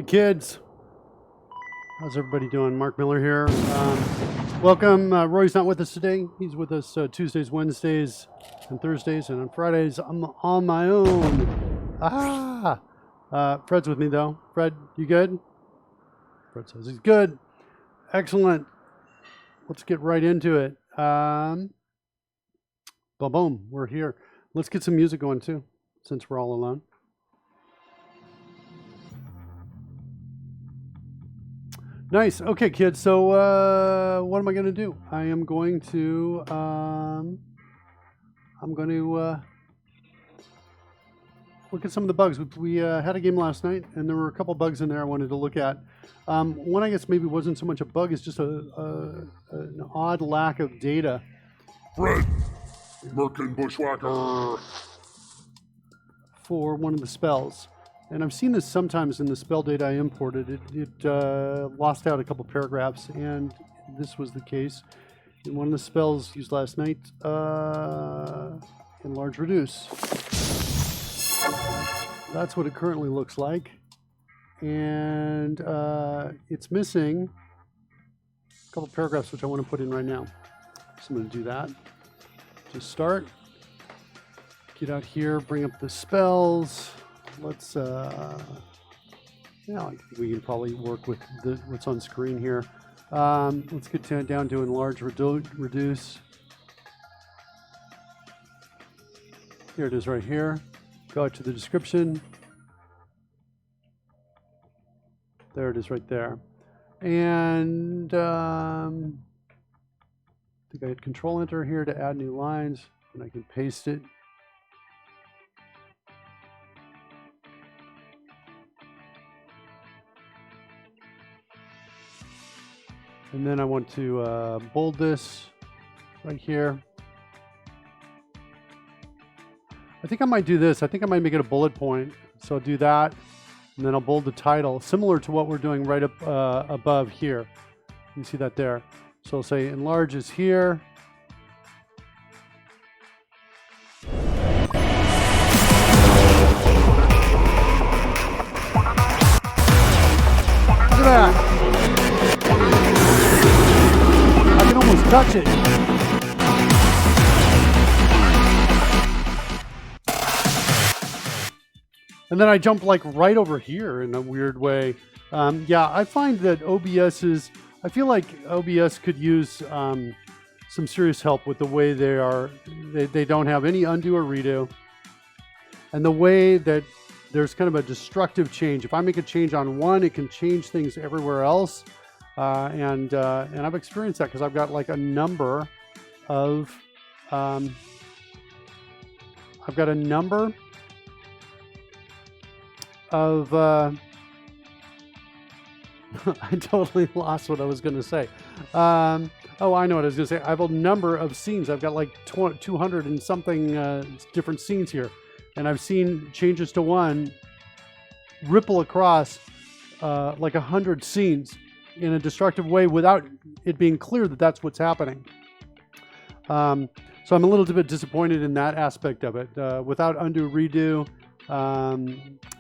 kids. How's everybody doing? Mark Miller here. Welcome. Roy's not with us today. He's with us Tuesdays, Wednesdays, and Thursdays, and on Fridays I'm on my own. Fred's with me though. Fred, you good? Fred says he's good. Excellent. Let's get right into it. Boom, boom. We're here. Let's get some music going too, since we're all alone. Nice. Okay, kids. So what am I going to do? I am going to look at some of the bugs. We had a game last night, and there were a couple bugs in there I wanted to look at. One, I guess, maybe wasn't so much a bug, it's just an odd lack of data. Fred, Merkin Bushwhacker. For one of the spells. And I've seen this sometimes in the spell data I imported. It lost out a couple paragraphs, and this was the case in one of the spells used last night, Enlarge Reduce. That's what it currently looks like. And it's missing a couple paragraphs, which I want to put in right now. So I'm going to do that. Just start. Get out here, bring up the spells. Let's, I think we can probably work with what's on screen here. Let's get down to Enlarge Reduce. Here it is right here. Go out to the description. There it is right there. And I think I hit Control Enter here to add new lines, and I can paste it. And then I want to bold this right here. I think I might do this. I think I might make it a bullet point. So I'll do that, and then I'll bold the title, similar to what we're doing right up above here. You see that there. So I'll say enlarge is here. Look at that. Touch it. And then I jump like right over here in a weird way. Yeah, I find that I feel like OBS could use some serious help with the way they don't have any undo or redo. And the way that there's kind of a destructive change. If I make a change on one, it can change things everywhere else. And I've experienced that because I've got like a number of, I totally lost what I was going to say. Oh, I know what I was going to say. I have a number of scenes. I've got like 200 and something different scenes here. And I've seen changes to one ripple across like 100 scenes in a destructive way without it being clear that that's what's happening. So I'm a little bit disappointed in that aspect of it. Without undo, redo,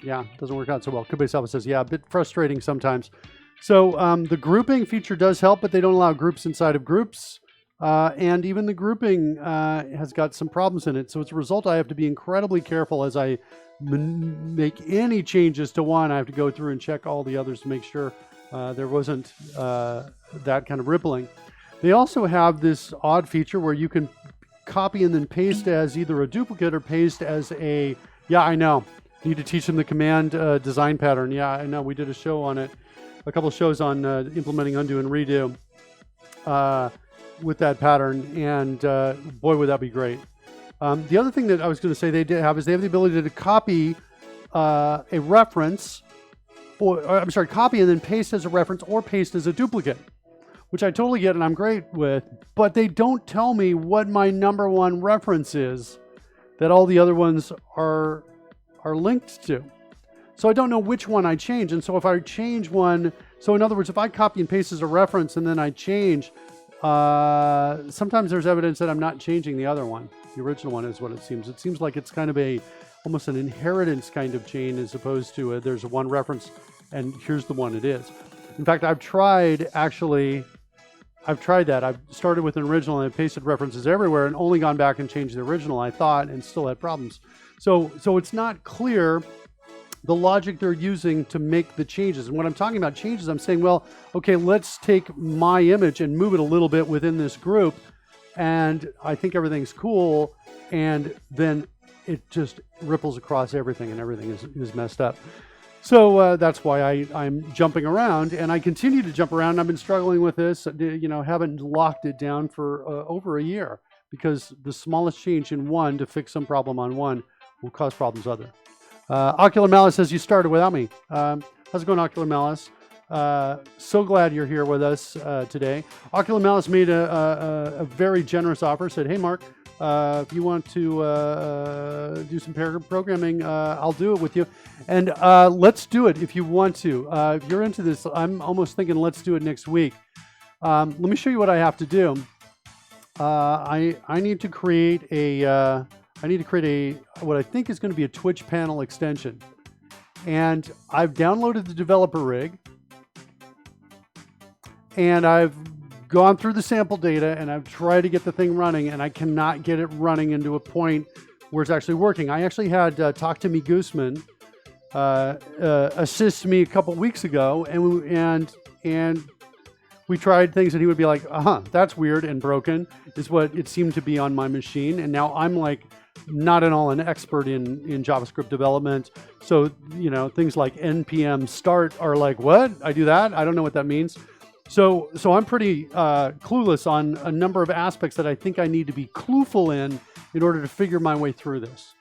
yeah, doesn't work out so well. Kubase Alpha says, yeah, a bit frustrating sometimes. So the grouping feature does help, but they don't allow groups inside of groups. And even the grouping has got some problems in it. So as a result, I have to be incredibly careful as I make any changes to one. I have to go through and check all the others to make sure there wasn't that kind of rippling. They also have this odd feature where you can copy and then paste as either a duplicate or paste as a, yeah, I know. Need to teach them the command design pattern. Yeah, I know. We did a show on it, a couple of shows on implementing undo and redo with that pattern. And boy, would that be great. The other thing that I was going to say they have is they have the ability to copy a reference, copy and then paste as a reference or paste as a duplicate, which I totally get and I'm great with, but they don't tell me what my number one reference is that all the other ones are linked to. So I don't know which one I change. And so if I change one, so in other words, if I copy and paste as a reference and then I change, sometimes there's evidence that I'm not changing the other one. The original one is what it seems. It seems like it's kind of almost an inheritance kind of chain as opposed to there's one reference and here's the one it is. In fact, I've tried that. I've started with an original and I pasted references everywhere and only gone back and changed the original, I thought, and still had problems. So it's not clear the logic they're using to make the changes. And when I'm talking about changes, I'm saying, well, okay, let's take my image and move it a little bit within this group. And I think everything's cool. And then it just ripples across everything and everything is messed up. So that's why I'm jumping around, and I continue to jump around. I've been struggling with this, haven't locked it down for over a year, because the smallest change in one to fix some problem on one will cause problems other. Ocular Malice says, you started without me. How's it going, Ocular Malice? So glad you're here with us today. Ocular Malice made a very generous offer, said, hey, Mark, if you want to do some programming, I'll do it with you. And let's do it if you want to. If you're into this, I'm almost thinking let's do it next week. Let me show you what I have to do. I need to create what I think is going to be a Twitch panel extension. And I've downloaded the developer rig. And I've gone through the sample data and I've tried to get the thing running, and I cannot get it running into a point where it's actually working. I actually had Talk to Me Gooseman assist me a couple weeks ago, and we tried things, and he would be like, that's weird and broken, is what it seemed to be on my machine. And now I'm like not at all an expert in JavaScript development. So, things like npm start are like, what? I do that? I don't know what that means. So I'm pretty clueless on a number of aspects that I think I need to be clueful in order to figure my way through this.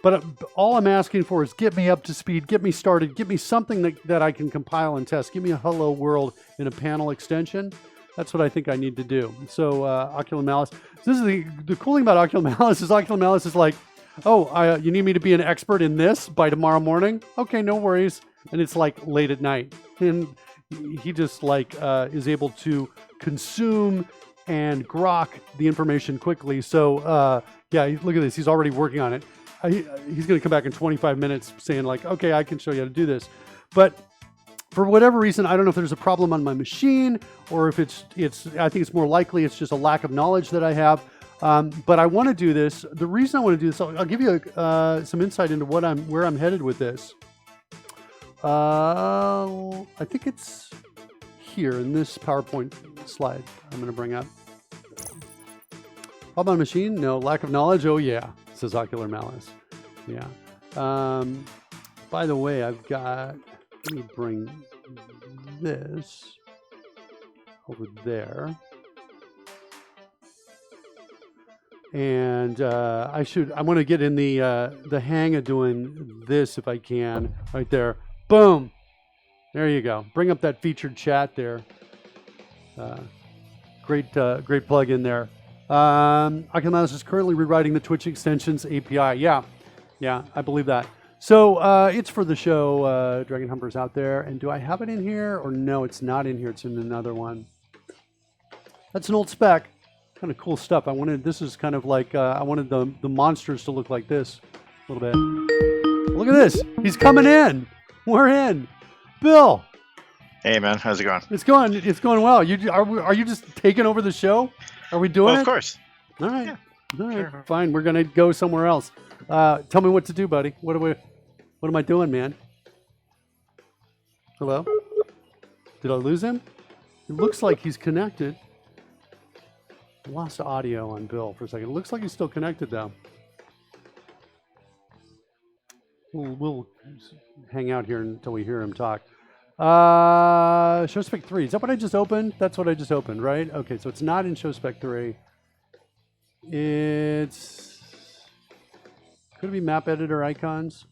But all I'm asking for is get me up to speed, get me started, get me something that I can compile and test. Give me a hello world in a panel extension. That's what I think I need to do. So Ocular Malice. This is the cool thing about Ocular Malice is like, you need me to be an expert in this by tomorrow morning? Okay, no worries. And it's like late at night. And he just is able to consume and grok the information quickly. So look at this. He's already working on it. He's going to come back in 25 minutes saying okay, I can show you how to do this. But for whatever reason, I don't know if there's a problem on my machine or if it's I think it's more likely it's just a lack of knowledge that I have. But I want to do this. The reason I want to do this, I'll give you some insight into where I'm headed with this. I think it's here in this PowerPoint slide I'm going to bring up. Problem on machine? No. Lack of knowledge? Oh, yeah, says Ocular Malice. Yeah. By the way, let me bring this over there. And I want to get in the hang of doing this if I can, right there. Boom. There you go. Bring up that featured chat there. Great plug in there. Ocular Malice is currently rewriting the Twitch extensions API. Yeah, I believe that. So it's for the show, Dragon Humpers out there. And do I have it in here? Or no, it's not in here. It's in another one. That's an old spec. Kind of cool stuff. This is kind of like, I wanted the monsters to look like this a little bit. Look at this. He's coming in. We're in. Bill. Hey man, how's it going? It's going well. Are you just taking over the show? Are we doing it? Of course. All right. Yeah. All right. Sure. Fine. We're gonna go somewhere else. Tell me what to do, buddy. What am I doing, man? Hello? Did I lose him? It looks like he's connected. I lost audio on Bill for a second. It looks like he's still connected though. We'll hang out here until we hear him talk. ShowSpec 3. Is that what I just opened? That's what I just opened, right? Okay, so it's not in ShowSpec 3. Could it be map editor icons?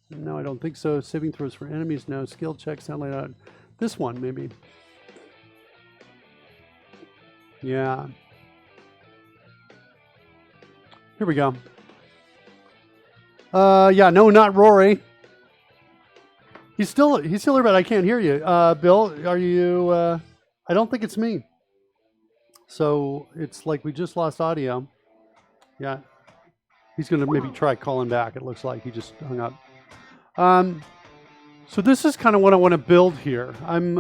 No, I don't think so. Saving throws for enemies, no. Skill check, sound like that. This one, maybe. Yeah. Here we go. No, not Rory. He's still here, but I can't hear you. Bill, are you? I don't think it's me. So it's like we just lost audio. Yeah, he's gonna maybe try calling back. It looks like he just hung up. So this is kind of what I want to build here. I'm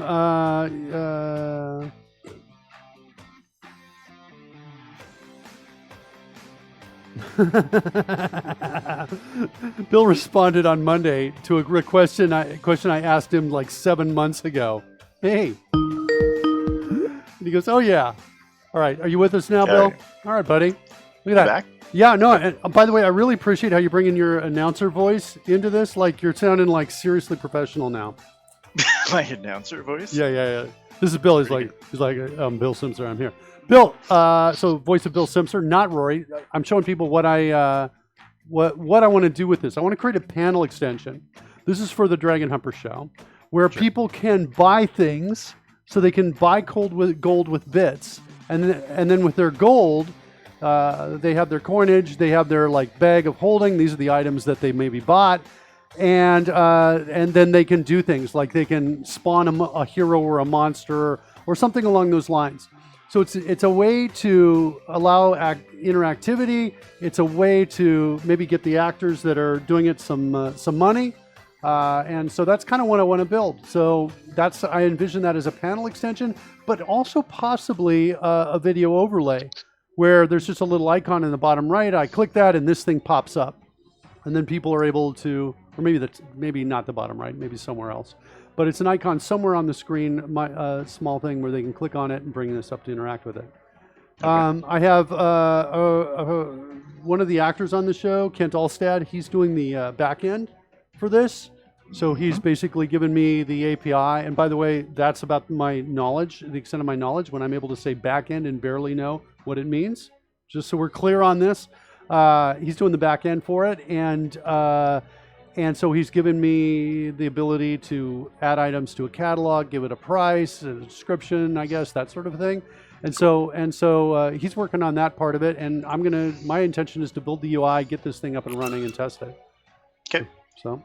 Bill responded on Monday to a question I asked him like 7 months ago. Hey. And he goes, "Oh yeah. All right, are you with us now, Bill? All right, buddy. Look at that. Back? Yeah, no, and by the way, I really appreciate how you bring in your announcer voice into this. Like, you're sounding like seriously professional now. My announcer voice? Yeah. This is Bill. He's like, Bill Simpson, I'm here. Bill, so voice of Bill Simpson, not Rory. I'm showing people what I want to do with this. I want to create a panel extension. This is for the Dragon Humper show, where people can buy things, so they can buy gold with bits, and then with their gold, they have their coinage, they have their like bag of holding. These are the items that they maybe bought, and then they can do things like they can spawn a hero or a monster or something along those lines. So it's a way to allow interactivity. It's a way to maybe get the actors that are doing it some money, and so that's kind of what I want to build. So I envision that as a panel extension, but also possibly a video overlay, where there's just a little icon in the bottom right. I click that and this thing pops up. And then people are able to, or maybe not the bottom right, maybe somewhere else. But it's an icon somewhere on the screen, small thing where they can click on it and bring this up to interact with it. Okay. I have one of the actors on the show, Kent Alstad. He's doing the back end for this. So he's basically given me the API. And by the way, that's about my knowledge, the extent of my knowledge, when I'm able to say back end and barely know what it means. Just so we're clear on this. He's doing the back end for it. And so he's given me the ability to add items to a catalog, give it a price, a description, I guess, that sort of thing. And so he's working on that part of it. And my intention is to build the UI, get this thing up and running and test it. Okay. So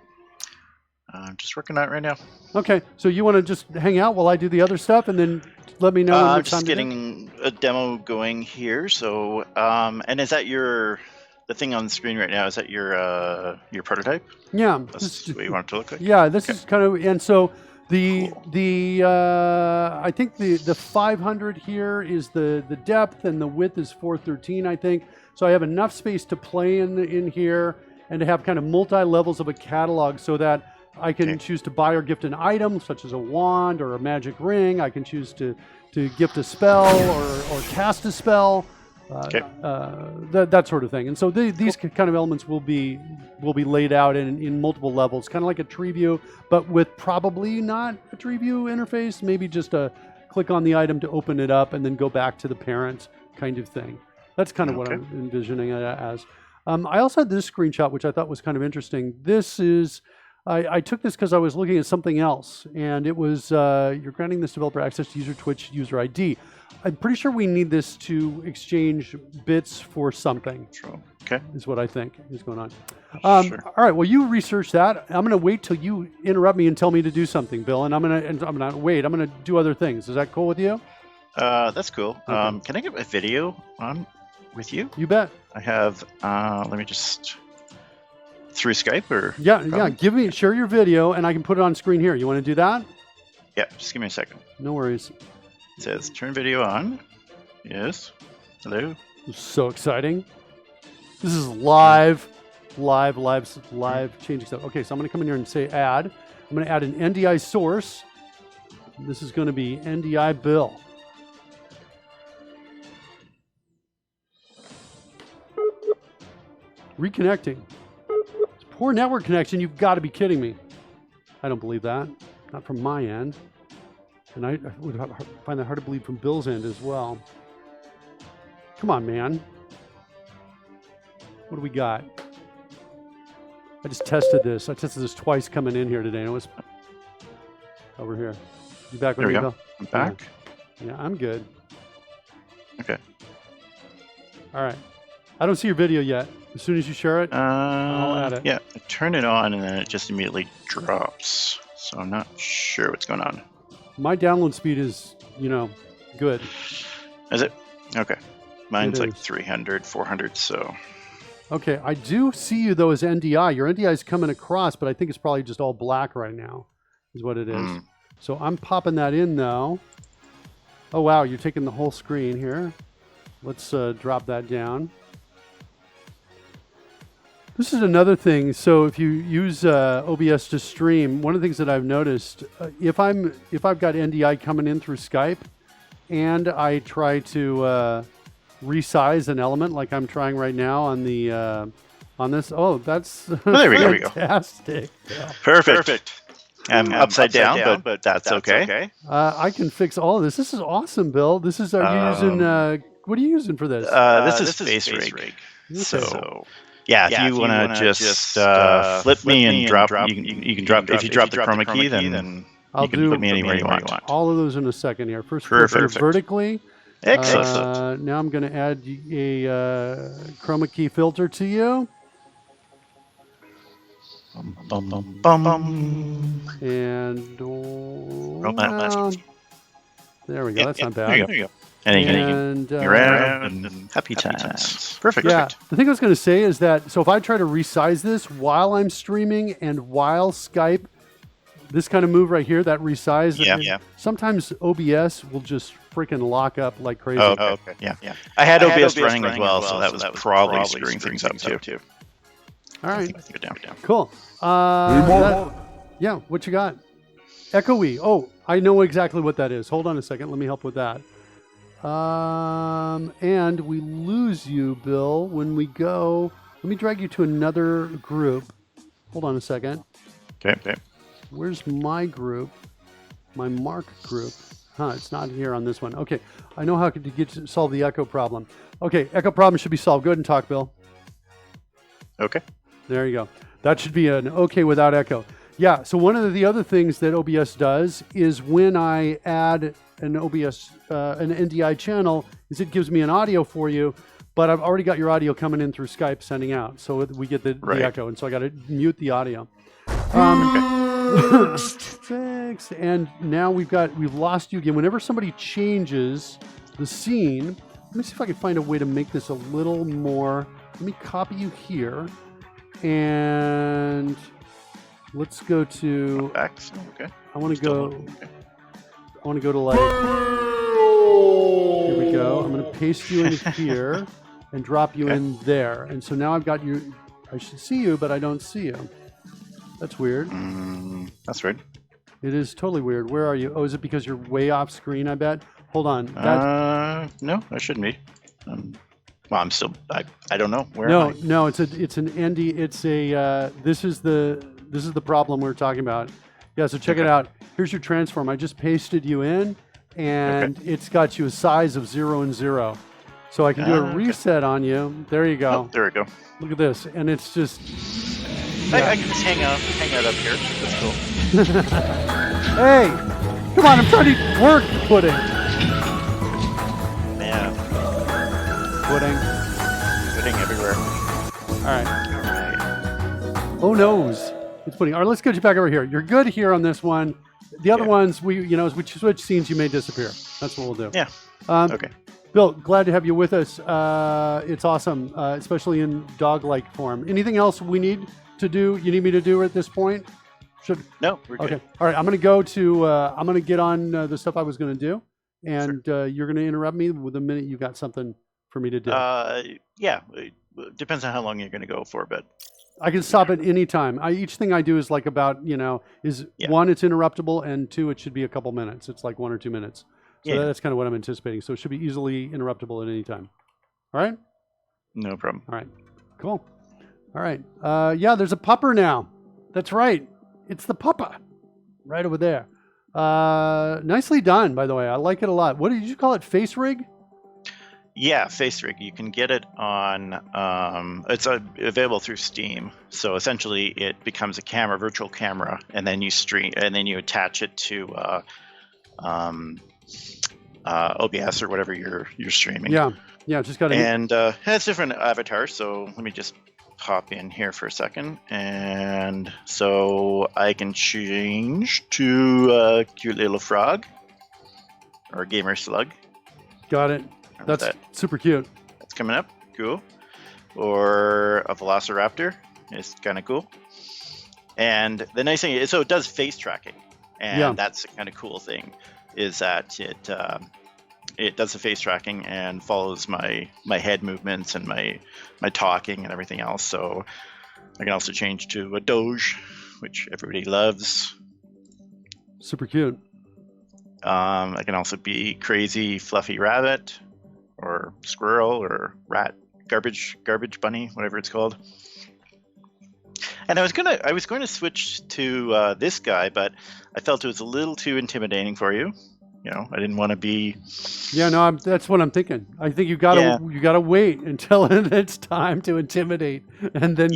I'm just working on it right now. Okay, so you want to just hang out while I do the other stuff, and then let me know. I'm just getting a demo going here. So, and is that the thing on the screen right now? Is that your prototype? Yeah, that's what you want it to look like. Yeah, this is kind of, and so I think the 500 here is the depth, and the width is 413, I think. So I have enough space to play in here, and to have kind of multi levels of a catalog, so that I can choose to buy or gift an item, such as a wand or a magic ring. I can choose to gift a spell or cast a spell, that sort of thing. And so these kind of elements will be laid out in multiple levels, kind of like a tree view, but with probably not a tree view interface, maybe just a click on the item to open it up and then go back to the parent kind of thing. That's kind of what I'm envisioning it as. I also had this screenshot, which I thought was kind of interesting. This is... I took this because I was looking at something else, and it was you're granting this developer access to user Twitch user ID. I'm pretty sure we need this to exchange bits for something. True. Okay. Is what I think is going on. Sure. All right. Well, you research that. I'm going to wait till you interrupt me and tell me to do something, Bill. And I'm gonna wait. I'm going to do other things. Is that cool with you? That's cool. Okay. Can I get a video on with you? You bet. I have. Let me just. Through Skype or? Yeah. Share your video, and I can put it on screen here. You want to do that? Yeah. Just give me a second. No worries. It says turn video on. Yes. Hello. This is so exciting. This is live changing stuff. Okay, so I'm going to come in here and say add. I'm going to add an NDI source. This is going to be NDI Bill. Reconnecting. Poor network connection, you've got to be kidding me. I don't believe that. Not from my end. And I would find that hard to believe from Bill's end as well. Come on, man. What do we got? I just tested this. I tested this twice coming in here today. And it was over here. You back with me, Bill? I'm back. Yeah, I'm good. Okay. All right. I don't see your video yet. As soon as you share it, I'll add it. Yeah, I turn it on and then it just immediately drops. So I'm not sure what's going on. My download speed is, good. Is it? Okay. Mine's like 300, 400, so Okay, I do see you though as NDI. Your NDI is coming across, but I think it's probably just all black right now, is what it is. So I'm popping that in though. Oh wow, you're taking the whole screen here. Let's drop that down. This is another thing. So if you use OBS to stream, one of the things that I've noticed, if I've got NDI coming in through Skype, and I try to resize an element like I'm trying right now on the on this. Oh, that's there we go. Fantastic. Yeah. Perfect. I'm upside down, but that's okay. I can fix all of this. This is awesome, Bill. This is. Are you using? What are you using for this? This is Face Rig. Okay. So. Yeah, if you want to just flip me and drop, you can drop. If you drop the chroma key, then you can put me anywhere you want. All of those in a second here. First, Perfect. vertically. Excellent. Now I'm going to add a chroma key filter to you. And there we go. That's not bad. There you go. And you're around and happy times. Perfect. Yeah. The thing I was going to say is that, so if I try to resize this while I'm streaming and while Skype, this kind of move right here, that resize, sometimes OBS will just freaking lock up like crazy. Oh, okay. Yeah. I had OBS running as well, so that was probably screwing things up too. All right. I think down. Cool. Yeah, what you got? Echoey. Oh, I know exactly what that is. Hold on a second. Let me help with that. And we lose you, Bill, when we go. Let me drag you to another group. Hold on a second. Okay. Where's my group? My mark group. It's not here on this one. Okay, I know how to solve the echo problem. Okay, echo problem should be solved. Go ahead and talk, Bill. Okay. There you go. That should be an okay without echo. Yeah, so one of the other things that OBS does is when I add an OBS, an NDI channel, is it gives me an audio for you, but I've already got your audio coming in through Skype sending out. So we get the echo, and so I got to mute the audio. Thanks. And now we've lost you again. Whenever somebody changes the scene, let me see if I can find a way to make this a little more. Let me copy you here, and let's go to. Okay. I want to go. I want to go to like. Here we go. I'm going to paste you in here and drop you in there. And so now I've got you. I should see you, but I don't see you. That's weird. That's weird. It is totally weird. Where are you? Oh, is it because you're way off screen, I bet? Hold on. No, I shouldn't be. Well, I'm still. I don't know. Where? No. It's an Andy. It's a. This is the problem we're talking about. Yeah. So check it out. Here's your transform. I just pasted you in, and it's got you a size of 0 and 0. So I can do a reset on you. There you go. Oh, there we go. Look at this, and it's just. I can just hang out up here. That's cool. Hey, come on! I'm trying to work pudding. Man. Pudding everywhere. All right. Oh noes. It's pudding. All right, let's get you back over here. You're good here on this one. The other ones, as we switch scenes, you may disappear. That's what we'll do. Yeah. Okay. Bill, glad to have you with us. It's awesome, especially in dog-like form. Anything else we need to do? You need me to do at this point? No, we're good. Okay. All right. I'm going to go to. I'm going to get on the stuff I was going to do, and you're going to interrupt me with the minute you got something for me to do. Yeah. It depends on how long you're going to go for, but I can stop at any time. Each thing I do is like about one, it's interruptible, and two, it should be a couple minutes. It's like 1 or 2 minutes. So that's kind of what I'm anticipating. So it should be easily interruptible at any time. All right? No problem. All right. Cool. All right. There's a pupper now. That's right. It's the pupper right over there. Nicely done, by the way. I like it a lot. What did you call it? Face rig? Yeah, Face Rig. You can get it on. It's available through Steam. So essentially, it becomes a virtual camera, and then you stream, and then you attach it to OBS or whatever you're streaming. Yeah. Just got it. And it has different avatars. So let me just hop in here for a second, and so I can change to a cute little frog or a gamer slug. Got it. That's super cute. That's coming up. Cool. or a velociraptor. It's kind of cool. And the nice thing is, so it does face tracking, and that's the kind of cool thing, is that it does the face tracking and follows my head movements and my talking and everything else. So I can also change to a Doge, which everybody loves. Super cute. I can also be crazy fluffy rabbit, or squirrel, or rat, garbage bunny, whatever it's called. And I was going to switch to this guy, but I felt it was a little too intimidating for you. You know, I didn't want to be. Yeah, no, that's what I'm thinking. I think you gotta wait until it's time to intimidate, and then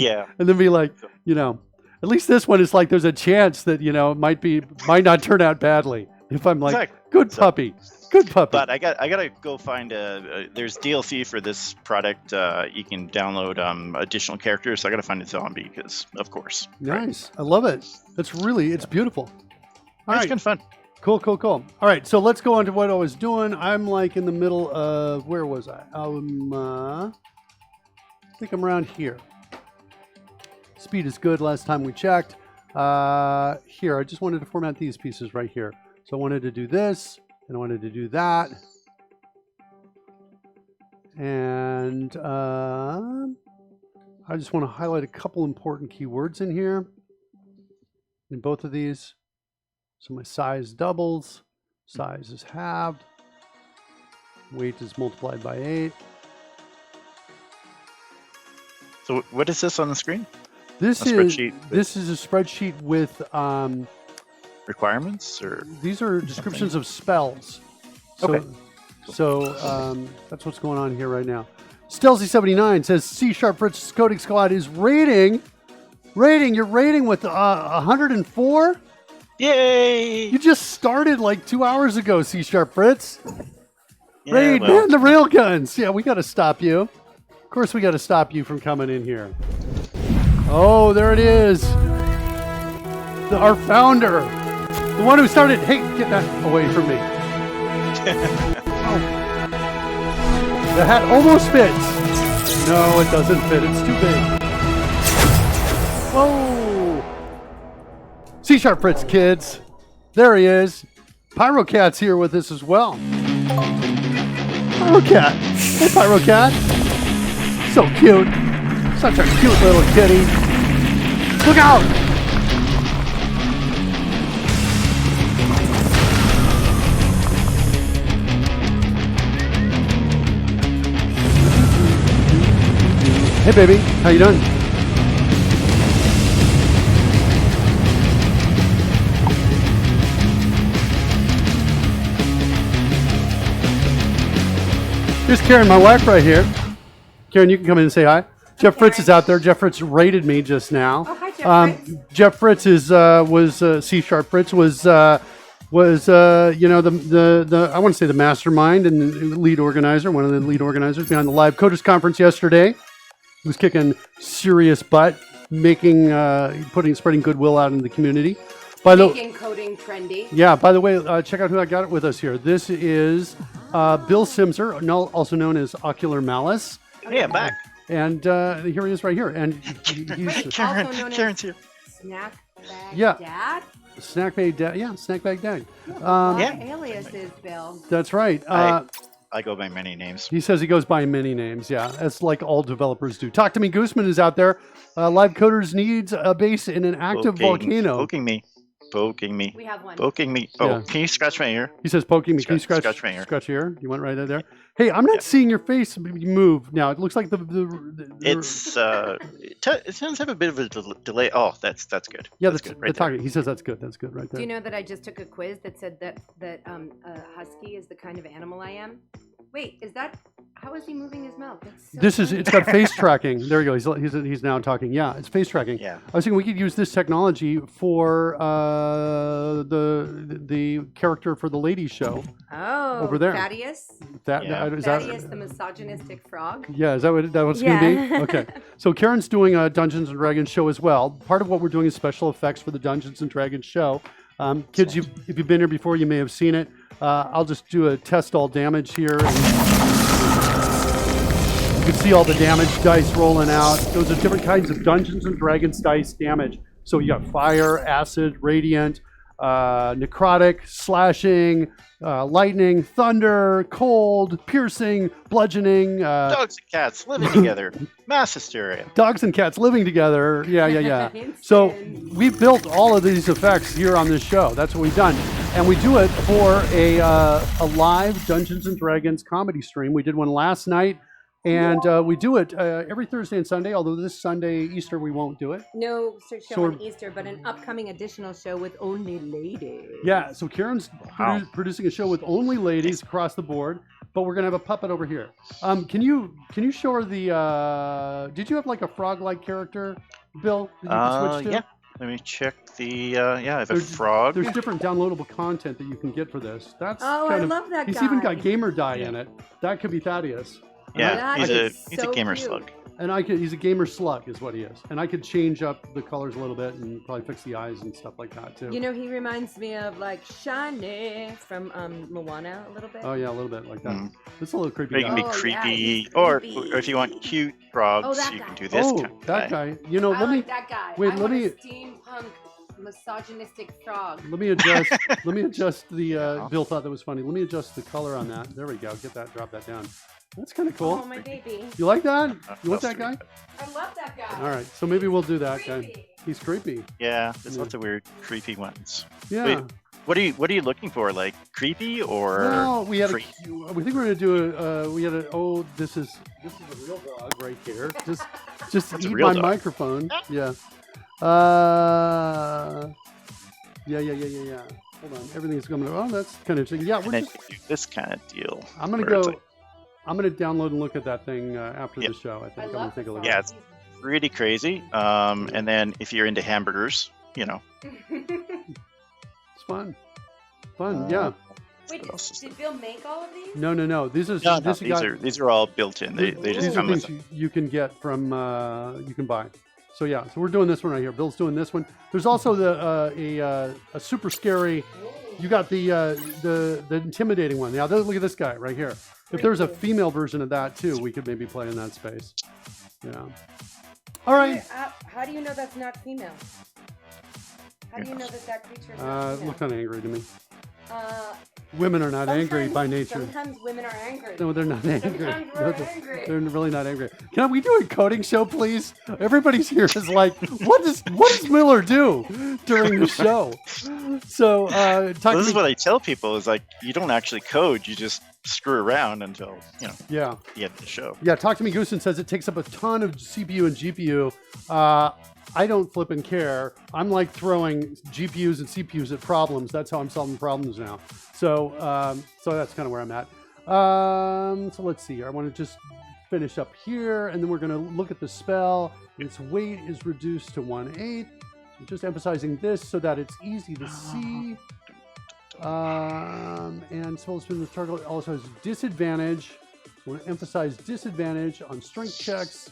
be like, you know, at least this one is like there's a chance that, you know, it might not turn out badly. If I'm like, good puppy. But I gotta go find there's DLC for this product. You can download additional characters. So I gotta find a zombie because, of course. Nice, right? I love it. It's beautiful. All right, it's kind of fun. Cool. All right, so let's go on to what I was doing. I'm like in the middle of, where was I? I think I'm around here. Speed is good last time we checked. Here, I just wanted to format these pieces right here. So I wanted to do this, and I wanted to do that. And I just want to highlight a couple important keywords in here, in both of these. So my size doubles, size is halved, weight is multiplied by 8. So what is this on the screen? This is a spreadsheet with requirements, or these are descriptions of spells. So, okay. So that's what's going on here right now. Stelzy79 says C# Fritz's coding squad is rating. You're rating with 104. Yay! You just started like 2 hours ago, C# Fritz. Yeah, Raid, man, the railguns. Yeah, we got to stop you. Of course, we got to stop you from coming in here. Oh, there it is. Our founder. The one who started. Hey, get that away from me. Oh. The hat almost fits. No, it doesn't fit. It's too big. Whoa. C# Fritz, kids. There he is. Pyrocat's here with us as well. Pyrocat. Hey, Pyrocat. So cute. Such a cute little kitty. Look out! Hey, baby. How you doing? Here's Karen, my wife, right here. Karen, you can come in and say hi. Jeff Fritz is out there. Jeff Fritz rated me just now. Oh, hi, Jeff Fritz. Jeff Fritz was C# Fritz was you know, the I want to say the mastermind and lead organizer, one of the lead organizers behind the live Coders Conference yesterday. He was kicking serious butt, spreading goodwill out in the community. Making coding trendy. Yeah, by the way, check out who I got with us here. This is Bill Simser, also known as Ocular Malice. Hey, I'm back. And here he is right here. And he's Karen's here. Snack Bag Dad? Snack Bag Dad. Yeah, Snack Bag Dad. Aliases, Bill. That's right. I go by many names. He says he goes by many names. Yeah, that's like all developers do. Talk to Me Gooseman is out there. Live Coders needs a base in an active volcano. Poking me. We have one. Poking me. Oh, Yeah. Can you scratch my ear? He says poking me. Can you scratch my ear? Scratch your ear. You went right there. Hey, I'm not seeing your face move now. It looks like It's it tends to have a bit of a delay. Oh, that's good. Yeah, that's good. Right there. He says that's good. That's good right there. Do you know that I just took a quiz that said that a husky is the kind of animal I am? Wait, is that? How is he moving his mouth? It's got face tracking. There you go. He's now talking. Yeah, it's face tracking. Yeah. I was thinking we could use this technology for the character for the ladies show. Oh, over there. Thaddeus. Thaddeus, the misogynistic frog. Yeah, is that what it's going to be? Okay. So Karen's doing a Dungeons and Dragons show as well. Part of what we're doing is special effects for the Dungeons and Dragons show. Kids, if you've been here before, you may have seen it. I'll just do a test all damage here. You can see all the damage dice rolling out. Those are different kinds of Dungeons and Dragons dice damage. So you got fire, acid, radiant, necrotic, slashing, lightning, thunder, cold, piercing, bludgeoning. Dogs and cats living together. Mass hysteria. Dogs and cats living together. Yeah. So we built all of these effects here on this show. That's what we've done. And we do it for a live Dungeons and Dragons comedy stream. We did one last night. And we do it every Thursday and Sunday, although this Sunday, Easter, we won't do it. No show on Easter, but an upcoming additional show with only ladies. Yeah, so Karen's producing a show with only ladies across the board, but we're going to have a puppet over here. Can you show her the... did you have like a frog-like character, Bill, that you could switch to? Yeah. Let me check the... I have a frog. There's different downloadable content that you can get for this. That's I love that guy. He's even got gamer dye in it. That could be Thaddeus. Yeah, he's a gamer cute. slug. And he's a gamer slug is what he is. And I could change up the colors a little bit and probably fix the eyes and stuff like that too. You know, he reminds me of like Shiny from Moana a little bit. Oh yeah, a little bit like that. It's a little creepy. Or you can be creepy, or if you want cute frogs, you can do this kind of that guy. You know, I like that guy. Wait, let me. Steampunk misogynistic frog. Let me adjust. Let me adjust the. Bill thought that was funny. Let me adjust the color on that. There we go. Get that. Drop that down. That's kind of cool. Oh, my baby. You like that? You want that guy? I love that guy. All right, so maybe we'll do that Creepy. guy. He's creepy. Yeah, there's lots of weird, creepy ones. Yeah. Wait, what are you looking for? Like creepy or? No, we had. free? We think we're gonna do a. We had a. Oh, this is a real dog right here. Just That's a eat real my dog. microphone. Yeah. Yeah. Hold on, everything's coming. Oh, that's kind of interesting. Yeah, And we're then just. you do this kind of deal. I'm gonna where it's go. like- I'm gonna download and look at that thing after Yep. the show. I think I I'm gonna love take a look. Yeah, at it's really crazy. And then if you're into hamburgers, It's fun. Yeah. Wait, What else is did Bill make all of these? No. These are these are all built in. They these just are come with things them. you can get from you can buy. So yeah, so we're doing this one right here. Bill's doing this one. There's also a super scary. You got the intimidating one. Now look at this guy right here. If there's a female version of that too, we could maybe play in that space. Yeah. All right. How do you know that's not female? How do you know that creature is not female? Look kind of angry to me. Uh, Women are not angry sometimes- by nature. Sometimes women are angry. No, they're not angry. Sometimes we're angry. They're really not angry. Can we do a coding show, please? Everybody's here is like, what does Miller do during the show? So, This is what I tell people: is like you don't actually code; you just screw around until the end of the show. Yeah, Talk to Me Goosen says it takes up a ton of CPU and GPU. I don't flip and care. I'm like throwing GPUs and CPUs at problems. That's how I'm solving problems now. So that's kind of where I'm at. So let's see here. I want to just finish up here, and then we're going to look at the spell. Its weight is reduced to 1/8. I'm just emphasizing this so that it's easy to see. And spell spin the target also has disadvantage. I want to emphasize disadvantage on strength checks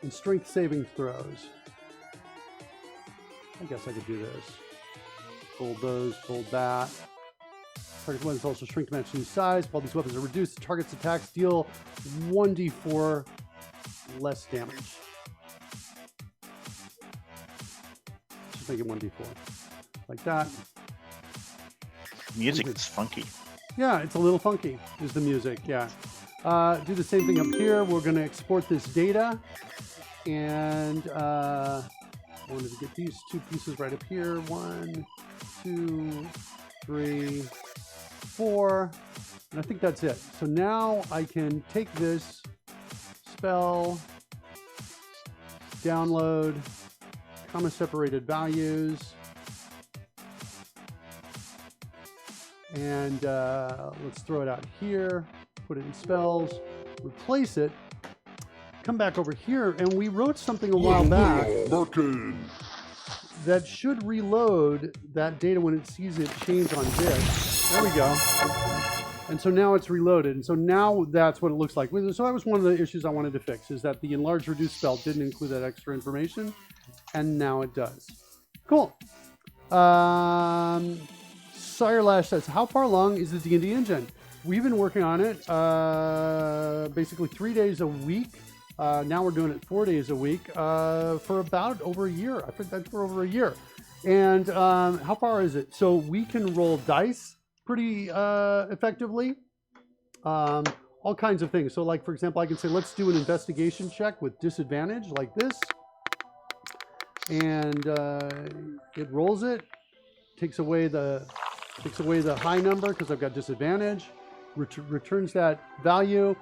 and strength saving throws. I guess I could do this. Fold those, fold that. Target weapons also shrink to match new size. While these weapons are reduced, the target's attacks deal 1d4 less damage. Just make it 1d4. Like that. Music is funky. Yeah, it's a little funky, is the music, yeah. Do the same thing up here. We're going to export this data. And I wanted to get these two pieces right up here. 1, 2, 3, 4. And I think that's it. So now I can take this spell, download, comma separated values. And let's throw it out here, put it in spells, replace it, come back over here, and we wrote something a while back that should reload that data when it sees it change on disk. There we go. And so now it's reloaded. And so now that's what it looks like. So that was one of the issues I wanted to fix, is that the enlarge reduce spell didn't include that extra information, and now it does. Cool. Sirelash says, how far along is the D&D engine? we've been working on it basically 3 days a week. Now we're doing it 4 days a week for about over a year. I think that's for over a year. And how far is it? So we can roll dice pretty effectively. All kinds of things. So like, for example, I can say, let's do an investigation check with disadvantage like this. And it rolls it, takes away the high number because I've got disadvantage, returns that value,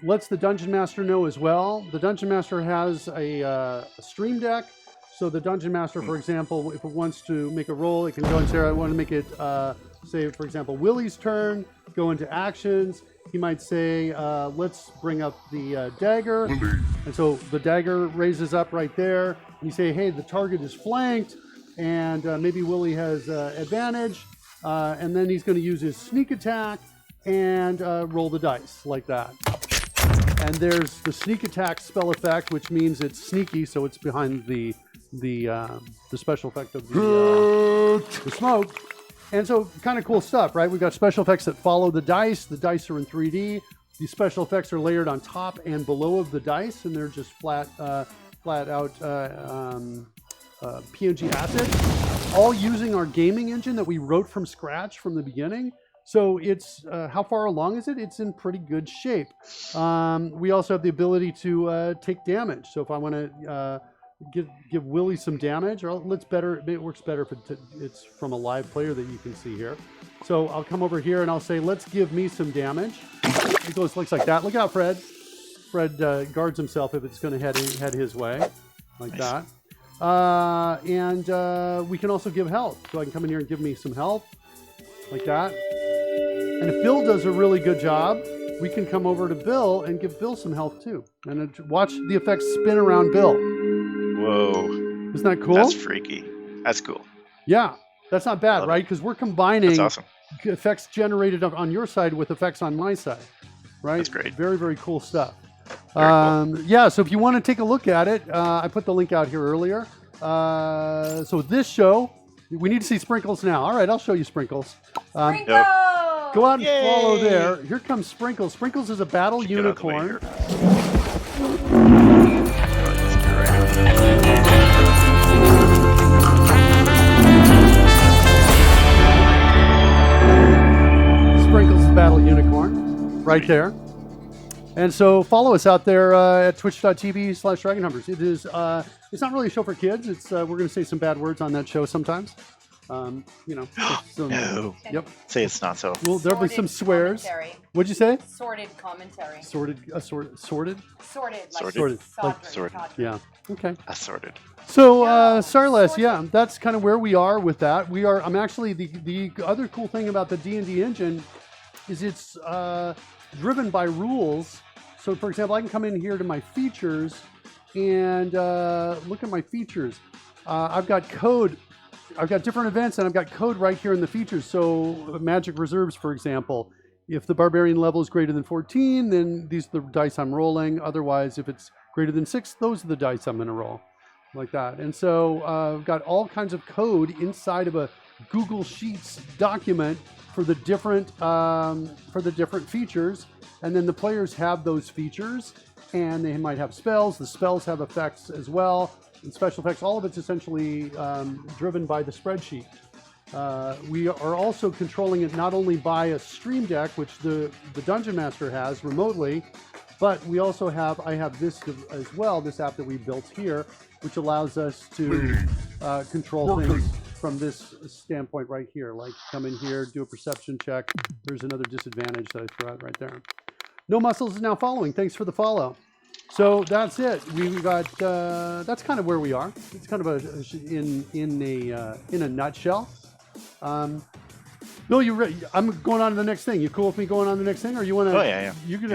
lets the Dungeon Master know as well. The Dungeon Master has a stream deck. So the Dungeon Master, for example, if it wants to make a roll, it can go and say, I want to make it, say, for example, Willie's turn, go into actions. He might say, let's bring up the dagger. Willie. And so the dagger raises up right there. And you say, hey, the target is flanked, and maybe Willie has advantage. And then he's going to use his sneak attack and roll the dice like that. And there's the sneak attack spell effect, which means it's sneaky, so it's behind the special effect of the smoke. And so kind of cool stuff, right? We've got special effects that follow the dice. The dice are in 3D. These special effects are layered on top and below of the dice, and they're just flat out PNG assets, all using our gaming engine that we wrote from scratch from the beginning. So it's, how far along is it? It's in pretty good shape. We also have the ability to take damage. So if I want to give Willie some damage, or it works better if it's from a live player that you can see here. So I'll come over here and I'll say, let's give me some damage. It looks like that. Look out, Fred. Fred guards himself if it's going to head his way, like Nice. that. And we can also give health. So I can come in here and give me some health, like that. And if Bill does a really good job, we can come over to Bill and give Bill some health too. And watch the effects spin around Bill. Whoa. Isn't that cool? That's freaky. That's cool. Yeah, that's not bad, Love right? Because we're combining That's awesome. effects generated on your side with effects on my side, right? That's great. Very, very cool stuff. Very cool. Yeah, so if you want to take a look at it, I put the link out here earlier. So this show, we need to see Sprinkles now. All right, I'll show you Sprinkles. Sprinkles! Go out and Yay! follow there. Here comes Sprinkles. Sprinkles is a battle Get out of the way unicorn. here. Sprinkles is battle unicorn, right there. And so follow us out there at twitch.tv/dragonhunters. It is, it's not really a show for kids. It's we're going to say some bad words on that show sometimes. You know. Some, No. Yep. Say it's not so. Well, there'll be some swears. Commentary. What'd you say? Sorted commentary. Sorted. Sorted, like Sorted. Sorted. Like, sorted. yeah. Okay. Assorted. So, No, Sarles, sorted. yeah, that's kind of where we are with that. I'm actually, the other cool thing about the D&D engine is it's driven by rules. So, for example, I can come in here to my features and look at my features. I've got code. I've got different events, and I've got code right here in the features. So, Magic Reserves, for example, if the Barbarian level is greater than 14, then these are the dice I'm rolling. Otherwise, if it's greater than 6, those are the dice I'm going to roll, like that. And so, I've got all kinds of code inside of a Google Sheets document for the different features, and then the players have those features, and they might have spells. The spells have effects as well, and special effects. All of it's essentially driven by the spreadsheet. We are also controlling it not only by a stream deck, which the Dungeon Master has remotely, but we also have, I have this as well, this app that we built here, which allows us to control things from this standpoint right here. Like come in here, do a perception check. There's another disadvantage that I threw out right there. No Muscles is now following. Thanks for the follow. So that's it. We got that's kind of where we are. It's kind of in a nutshell. Bill, I'm going on to the next thing. You cool with me going on to the next thing, or you want to? Oh yeah.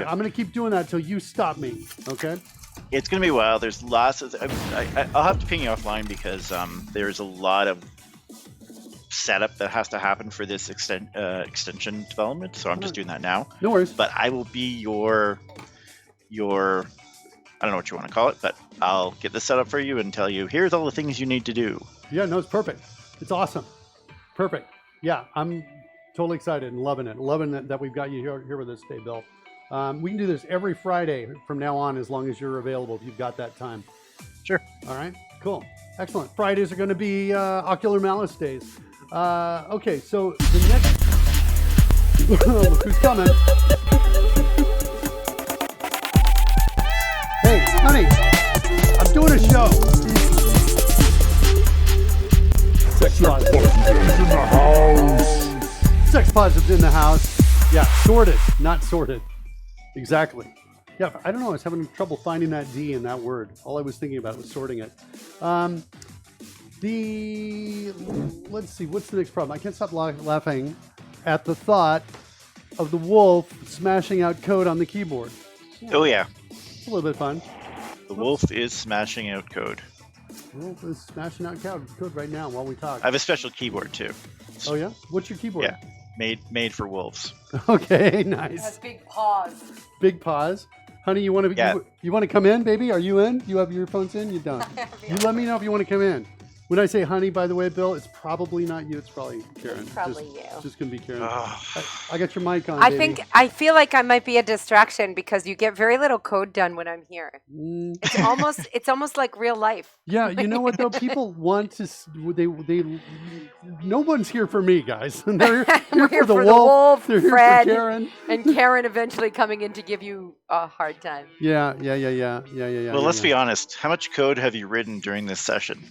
I'm gonna keep doing that till you stop me. Okay. It's going to be wild. There's lots of. I'll have to ping you offline because there's a lot of setup that has to happen for this extension development. So I'm just doing that now. No worries. But I will be your. I don't know what you want to call it, but I'll get this set up for you and tell you here's all the things you need to do. Yeah, no, it's perfect. It's awesome. Perfect. Yeah, Totally excited and loving it. Loving that we've got you here with us today, Bill. We can do this every Friday from now on as long as you're available if you've got that time. Sure. All right, cool. Excellent. Fridays are going to be Ocular Malice days. Okay, so the next... Look who's coming. Hey, honey, I'm doing a show. Sex positives in the house. Sex positives in the house. Yeah, sorted, not sorted. Exactly. Yeah, I don't know. I was having trouble finding that D in that word. All I was thinking about was sorting it. Let's see, what's the next problem? I can't stop laughing at the thought of the wolf smashing out code on the keyboard. Oh yeah, It's a little bit fun. the wolf is smashing out code. The wolf is smashing out code right now while we talk. I have a special keyboard too. Oh yeah? What's your keyboard? Yeah, made for wolves. Okay, It nice. has big paws. Big pause. Honey, you want to Yeah. you want to come in, baby? Are you in? You have your earphones in? You don't. You let me know if you want to come in. When I say honey, by the way, Bill, it's probably not you. It's probably Karen. Probably just, you. Just gonna be Karen. Ah. I got your mic on. I baby. I feel like I might be a distraction because you get very little code done when I'm here. Mm, It's almost like real life. yeah, you know what though? People want to. They. No one's here for me, guys. They're We're here for the for wolf. They're here Fred, for Karen. and Karen eventually coming in to give you a hard time. Yeah. Well, let's be honest. How much code have you written during this session?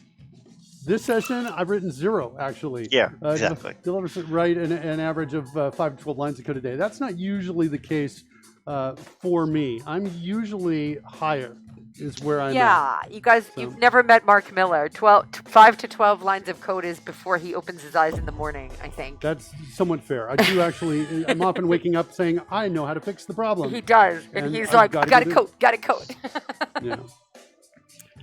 This session, I've written 0, actually. Yeah, exactly. Delivers right an average of 5 to 12 lines of code a day. That's not usually the case for me. I'm usually higher is where I'm at. Yeah, you guys, So- you've never met Mark Miller. 5 to 12 lines of code is before he opens his eyes in the morning, I think. That's somewhat fair. I do actually, I'm often waking up saying, I know how to fix the problem. He does, and And he's I've like, gotta got do a code, got a code. Yeah.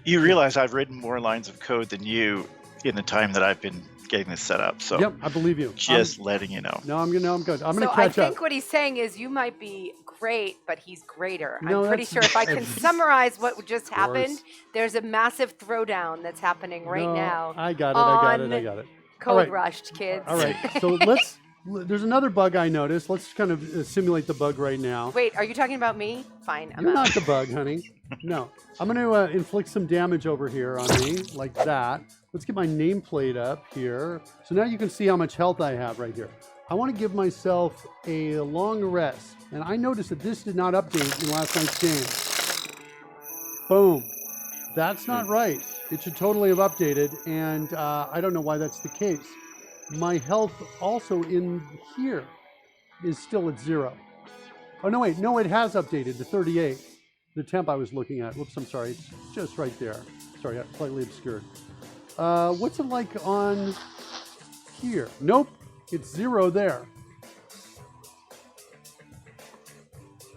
You realize I've written more lines of code than you in the time that I've been getting this set up. So Yep, I believe you. just letting you know. No, I'm good. I'm gonna So I catch think up. what he's saying is you might be great, but he's greater. No, I'm pretty that's- sure if I can that's- summarize what just Of happened, course. there's a massive throwdown that's happening right No, now. I got it. on All Code right. rushed, kids. All right. So there's another bug I noticed. Let's kind of simulate the bug right now. Wait, are you talking about me? Fine, I'm You're out. not the bug, honey. No. I'm going to inflict some damage over here on me, like that. Let's get my nameplate up here. So now you can see how much health I have right here. I want to give myself a long rest. And I noticed that this did not update in last night's game. Boom. That's not right. It should totally have updated, and I don't know why that's the case. My health also in here is still at 0. Oh, no, wait. No, it has updated to 38. The temp I was looking at. Whoops, I'm sorry. It's just right there. Sorry, slightly obscured. What's it like on here? Nope, it's 0 there.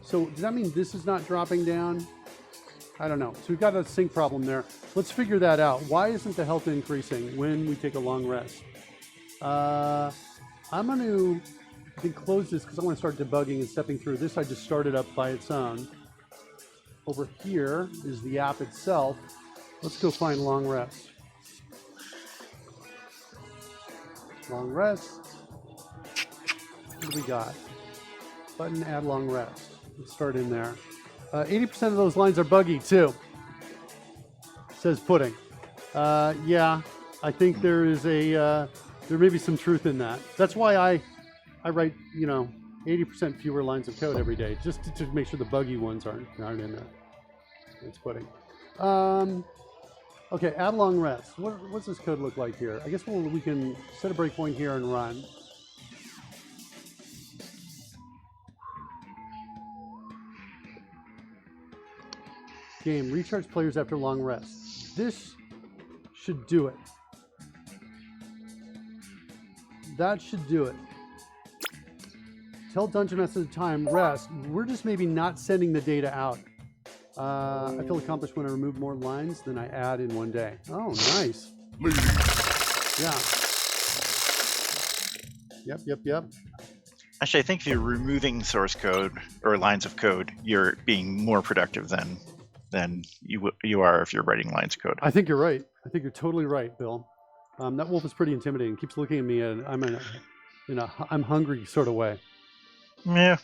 So does that mean this is not dropping down? I don't know. So we've got a sync problem there. Let's figure that out. Why isn't the health increasing when we take a long rest? I'm going to, I think, close this because I want to start debugging and stepping through. This I just started up by its own. Over here is the app itself. Let's go find long rest. Long rest. What do we got? Button add long rest. Let's start in there. 80% of those lines are buggy too. Says pudding. Yeah, I think there is there may be some truth in that. That's why I write 80% fewer lines of code every day, just to make sure the buggy ones aren't in there. It's pudding. Okay, add long rest. What's this code look like here? I guess we can set a breakpoint here and run. Game, recharge players after long rest. This should do it. That should do it. Tell Dungeon Master the time, rest. We're just maybe not sending the data out. I feel accomplished when I remove more lines than I add in one day. Oh, nice. Yeah. Yep. Actually, I think if you're removing source code or lines of code, you're being more productive than you are if you're writing lines of code. I think you're right. I think you're totally right, Bill. That wolf is pretty intimidating. Keeps looking at me, and I'm hungry sort of way. Yeah,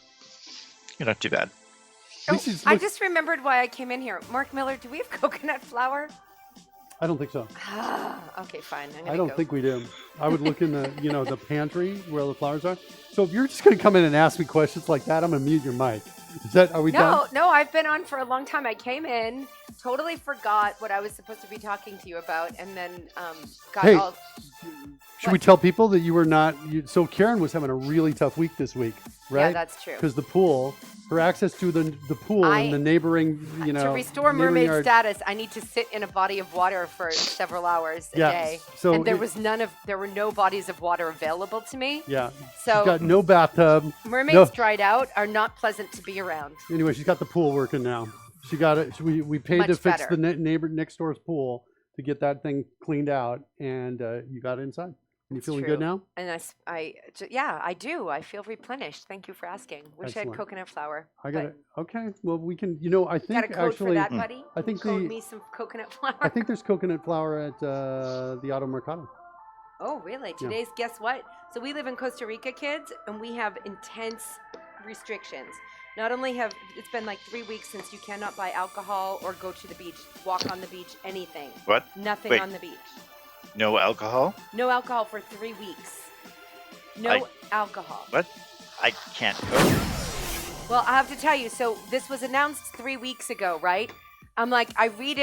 you're not too bad. At least he's I look- just remembered why I came in here. Mark Miller, do we have coconut flour? I don't think so. Okay, fine. I'm gonna I don't go. think we do. I would look in the the pantry where the flowers are. So if you're just gonna come in and ask me questions like that, I'm gonna mute your mic. Are we done? No, I've been on for a long time. I came in, totally forgot what I was supposed to be talking to you about, and then got Hey, all. Should we tell people that you were not? So Karen was having a really tough week this week, right? Yeah, that's true. Because the pool, her access to the pool and the neighboring, to restore neighboring mermaid yard- status, I need to sit in a body of water for several hours a Yeah, day. so and there it- were no bodies of water available to me. Yeah. So she's got no bathtub. mermaids no- dried out are not pleasant to be around. Anyway, she's got the pool working now. She got it. We paid to Much fix better. the neighbor next door's pool to get that thing cleaned out, and you got it inside. You It's feeling true. good now? And yeah, I do. I feel replenished. Thank you for asking. Wish I Excellent. had coconut flour. I got but it. Okay. Well, we can. I think Got a code actually, for that, buddy? I think Code the- me some coconut flour. I think there's coconut flour at the Auto Mercado. Oh, really? Today's guess what? So we live in Costa Rica, kids, and we have intense restrictions. Not only have it's been like 3 weeks since you cannot buy alcohol or go to the beach, walk on the beach, anything. What? Nothing Wait. on the beach. No alcohol? No alcohol for 3 weeks. No alcohol. What? I can't cook. Well, I have to tell you, so this was announced 3 weeks ago, right? I'm like, I read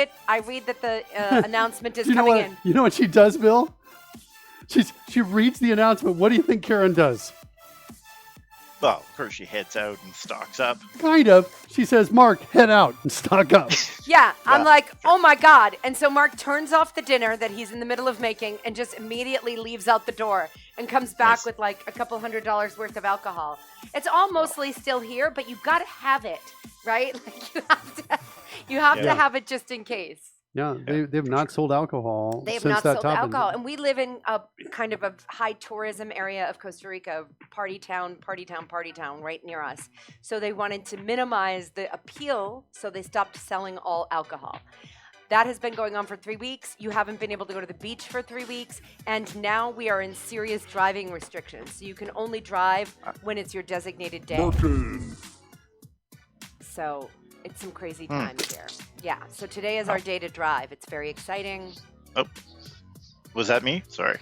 that the announcement is You know coming what? in. You know what she does, Bill? She reads the announcement. What do you think Karen does? Well, first she heads out and stocks up. Kind of. She says, "Mark, head out and stock up." Yeah, I'm Yeah. like, oh my God. And so Mark turns off the dinner that he's in the middle of making and just immediately leaves out the door and comes back Nice. with like a couple $100 worth of alcohol. It's all mostly still here, but you got to have it, right? Like you have to Yeah. have it just in case. Yeah, they've not sold alcohol They have since not that sold top alcohol. And we live in a kind of a high tourism area of Costa Rica, party town, right near us. So they wanted to minimize the appeal, so they stopped selling all alcohol. That has been going on for 3 weeks. You haven't been able to go to the beach for 3 weeks. And now we are in serious driving restrictions. So you can only drive when it's your designated day. So it's some crazy times here. Yeah. So today is our day to drive. It's very exciting. Was that me? Sorry.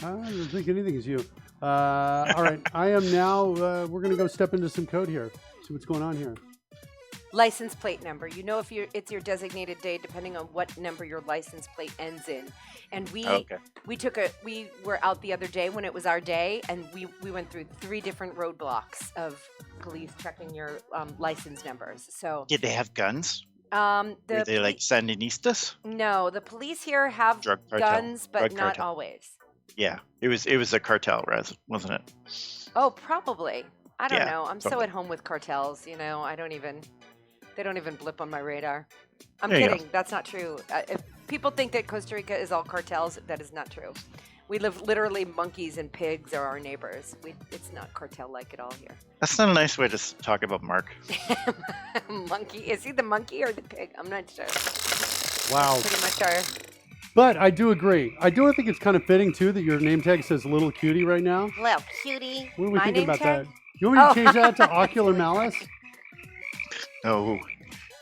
I don't think anything is you. All right, I am now. We're gonna go step into some code here. See what's going on here. License plate number. You know if it's your designated day depending on what number your license plate ends in. And we Okay. we were out the other day when it was our day, and we went through 3 different roadblocks of police checking your license numbers. So Did they have guns? the Were they like Sandinistas? no, the police here have Drug cartel. guns, but Drug not cartel. always. Yeah. It was a cartel, wasn't it? Oh, probably. I don't Yeah, know. I'm so probably. at home with cartels, they don't even blip on my radar. I'm There you go. kidding. That's not true. If people think that Costa Rica is all cartels, that is not true. We live literally monkeys and pigs are our neighbors. It's not cartel-like at all here. That's not a nice way to talk about Mark. Monkey. Is he the monkey or the pig? I'm not sure. Wow. Pretty much our... But I do agree. I do think it's kind of fitting too that your name tag says "Little Cutie" right now. Little cutie. What are we My thinking name about tag? that? You want me to Oh. change that to Ocular Malice? No.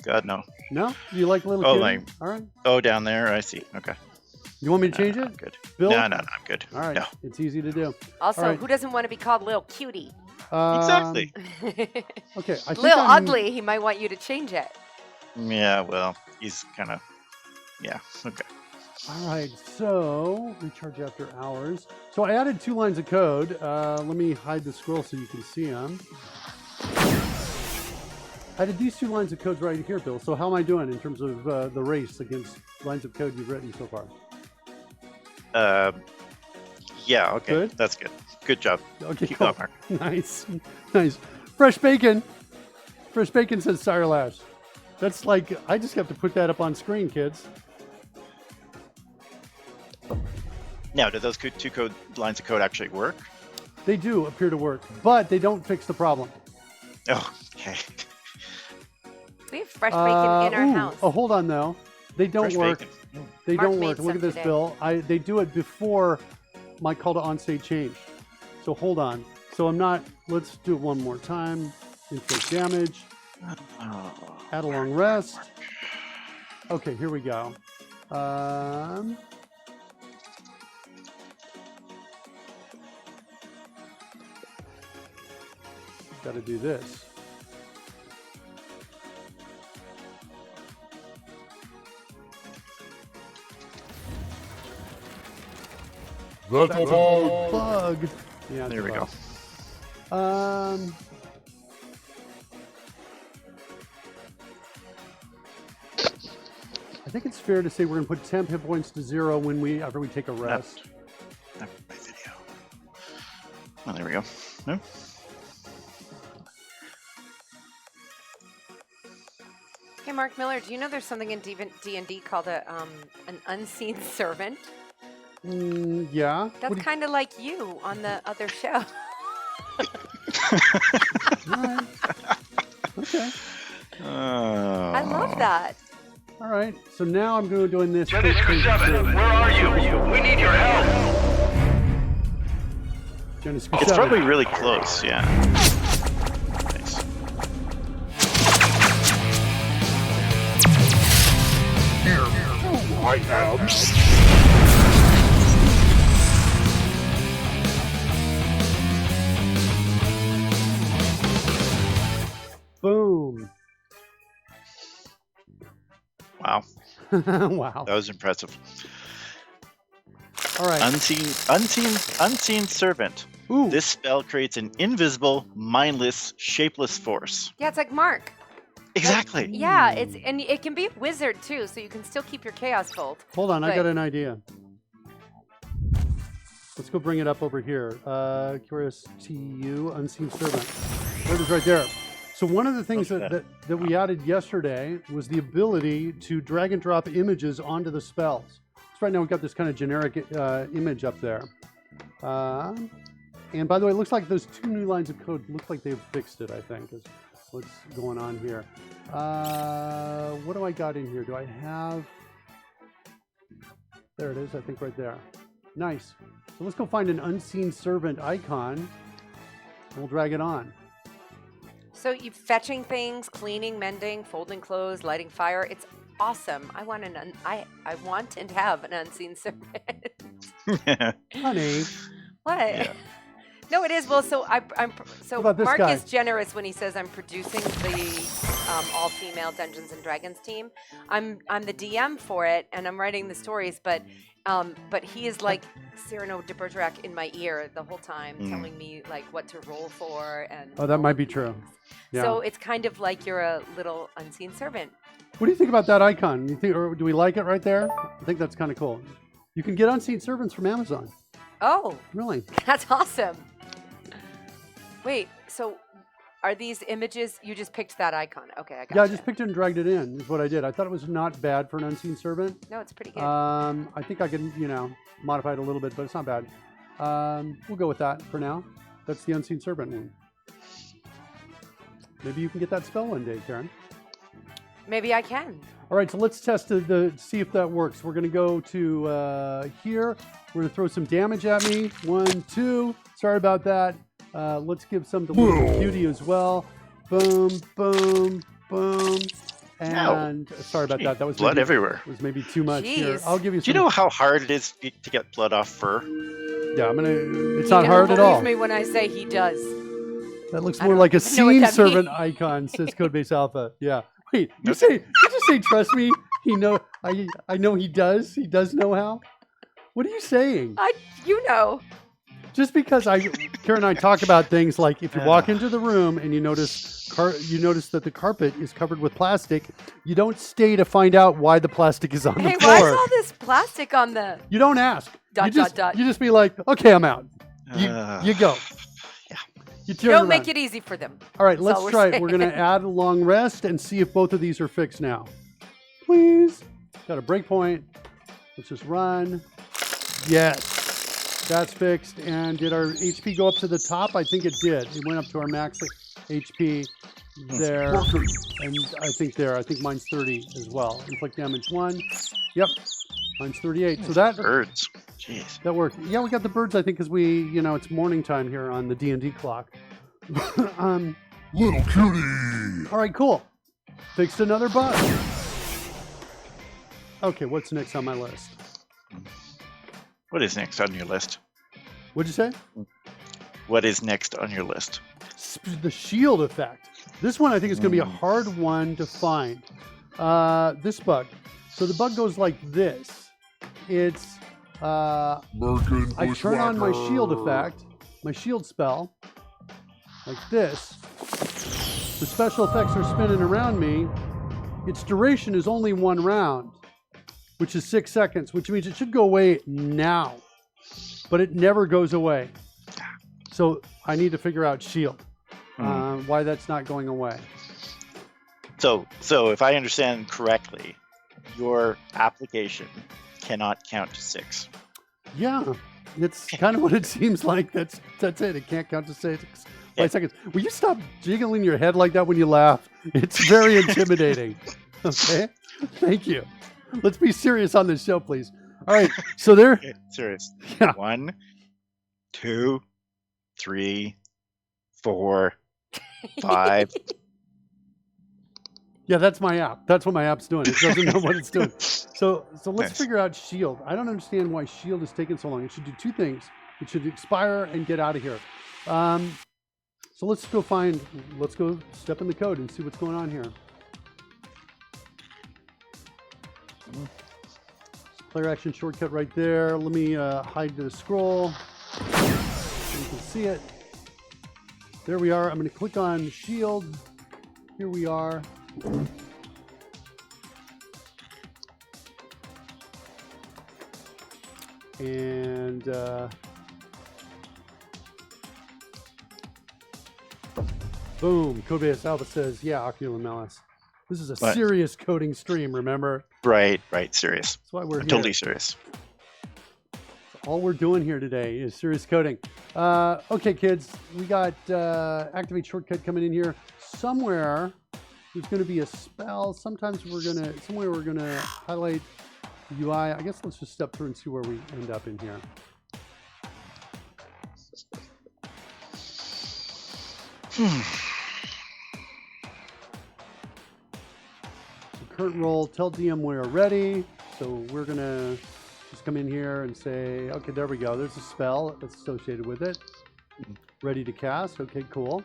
God, no. No, you like Little Oh, Cutie? like- All right. Oh, down there. I see. Okay. You want me to change I'm it? good. Bill? No, I'm good. All right. No. It's easy to do. Also, All right. who doesn't want to be called Little Cutie? Exactly. Okay. I think Lil I'm- Udley, he might want you to change it. Yeah, well, he's kind of... Yeah, okay. All right, so recharge after hours. So I added 2 lines of code. Let me hide the scroll so you can see them. I did these 2 lines of code right here, Bill. So how am I doing in terms of the race against lines of code you've written so far? Yeah, okay. Good? That's good. Good job. Okay, Keep cool. going, Mark. Nice, nice. Fresh bacon. Fresh bacon says Sire Lash. That's like, I just have to put that up on screen, kids. Now, do those lines of code actually work? They do appear to work, but they don't fix the problem. Oh, okay. We have fresh bacon in our house. Oh, hold on though. They don't Fresh work. bacon. They Mark don't made work. Look some at this, today. Bill. They do it before my call to on-state change. So hold on. So I'm not. Let's do it one more time. Inflict damage. Add a long rest. Okay, here we go. Got to do this. That's a bug. Bug. Yeah, There we go. I think it's fair to say we're going to put temp hit points to 0 after we take a rest. My video. Oh, there we go. No. Hey, Mark Miller, do you know there's something in D&D called an unseen servant? Yeah. That's kind of like you on the other show. All right. Okay. I love that. All right. So now I'm going doing this. 7, where are you? We need your help. Genesis It's 7. probably really close, yeah. Nice. I am. Boom. Wow, Wow. that was impressive. All right. Unseen servant. Ooh. This spell creates an invisible, mindless, shapeless force. Yeah, it's like Mark. Exactly. Yeah, and it can be wizard too, so you can still keep your chaos bolt. Hold on. I But- got an idea. Let's go bring it up over here. Curious TU, Unseen Servant. There it is right there. So one of the things Okay. that we added yesterday was the ability to drag and drop images onto the spells. So right now we've got this kind of generic image up there. And by the way, it looks like those 2 new lines of code look like they've fixed it, I think, is what's going on here. What do I got in here? Do I have... There it is, I think right there. Nice. So let's go find an Unseen Servant icon, and we'll drag it on. So you fetching things, cleaning, mending, folding clothes, lighting fire. It's awesome. I want I want and have an unseen servant. Honey, What? Yeah. No, it is. Well, so What about this Mark guy? is generous when he says I'm producing the all-female Dungeons and Dragons team. I'm the DM for it, and I'm writing the stories. But he is like Cyrano de Bergerac in my ear the whole time, telling me like what to roll for and. Oh, that all might of be these true. things. Yeah. So it's kind of like you're a little unseen servant. What do you think about that icon? You think, or do we like it right there? I think that's kind of cool. You can get Unseen Servants from Amazon. Oh, Really? that's awesome. Wait, so are these images? You just picked that icon. Okay, I got Yeah, I just picked it and dragged it in. Is what I did. I thought it was not bad for an Unseen Servant. No, it's pretty good. I think I can, modify it a little bit, but it's not bad. We'll go with that for now. That's the Unseen Servant one. Maybe you can get that spell one day, Karen. Maybe I can. All right, so let's test see if that works. We're going to go to here. We're going to throw some damage at me. 1, 2. Sorry about that. Let's give some to Little Cutie as well. Boom, boom, boom. And sorry about that. That was blood maybe, everywhere. was maybe too much here. Jeez. I'll give you some. Do you know how hard it is to get blood off fur? Yeah, it's He not never hard at all. believes me when I say he does. That looks I more don't like a even know what scene that servant means. icon, says Codebase Alpha. Yeah. Wait, you just say trust me? I know he does. He does know how. What are you saying? You know. Just because Karen and I talk about things like if you walk into the room and you notice that the carpet is covered with plastic, you don't stay to find out why the plastic is on Hey, the floor. why is all this plastic on the? You don't ask. Dot, you just, dot, dot. You just be like, okay, I'm out. You go. Yeah. You turn Don't around. make it easy for them. All right, That's let's all we're try it. We're going to saying. add a long rest and see if both of these are fixed now. Please. Got a breakpoint. Let's just run. Yes. That's fixed. And did our HP go up to the top? I think it did. It went up to our max HP there. And I think mine's 30 as well. Inflict damage 1. Yep. Mine's 38. So that Birds. Jeez. That worked. Yeah, we got the birds, I think, because it's morning time here on the D&D clock. Little cutie. All right, cool. Fixed another bug. Okay, what's next on my list? What is next on your list? What'd you say? What is next on your list? The shield effect. This one I think is going to be a hard one to find. This bug. So the bug goes like this. It's I turn on my shield effect, my shield spell, like this. The special effects are spinning around me. Its duration is only 1 round, which is 6 seconds, which means it should go away now, but it never goes away. So I need to figure out shield, why that's not going away. So if I understand correctly, your application cannot count to 6. Yeah, it's kind of what it seems like. That's it. It can't count to 5 seconds. Will you stop jiggling your head like that when you laugh? It's very intimidating. Okay? Thank you. Let's be serious on this show, please. All right. So there. Okay, serious. Yeah. 1, 2, 3, 4, 5. Yeah, that's my app. That's what my app's doing. It doesn't know what it's doing. So let's Nice. figure out shield. I don't understand why shield is taking so long. It should do 2 things. It should expire and get out of here. So let's go step in the code and see what's going on here. Player action shortcut right there. Let me hide the scroll so you can see it. There we are. I'm going to click on shield. Here we are. And boom, Codebase Alpha says, yeah, Oculus Malice. This is a What? serious coding stream, remember? Right, serious. That's why we're I'm here. totally serious. All we're doing here today is serious coding. Okay, kids, we got activate shortcut coming in here. Somewhere there's going to be a spell. Somewhere we're gonna highlight UI. I guess let's just step through and see where we end up in here. Current role, tell DM we are ready. So we're gonna just come in here and say, okay, there we go. There's a spell that's associated with it. Ready to cast. Okay, cool.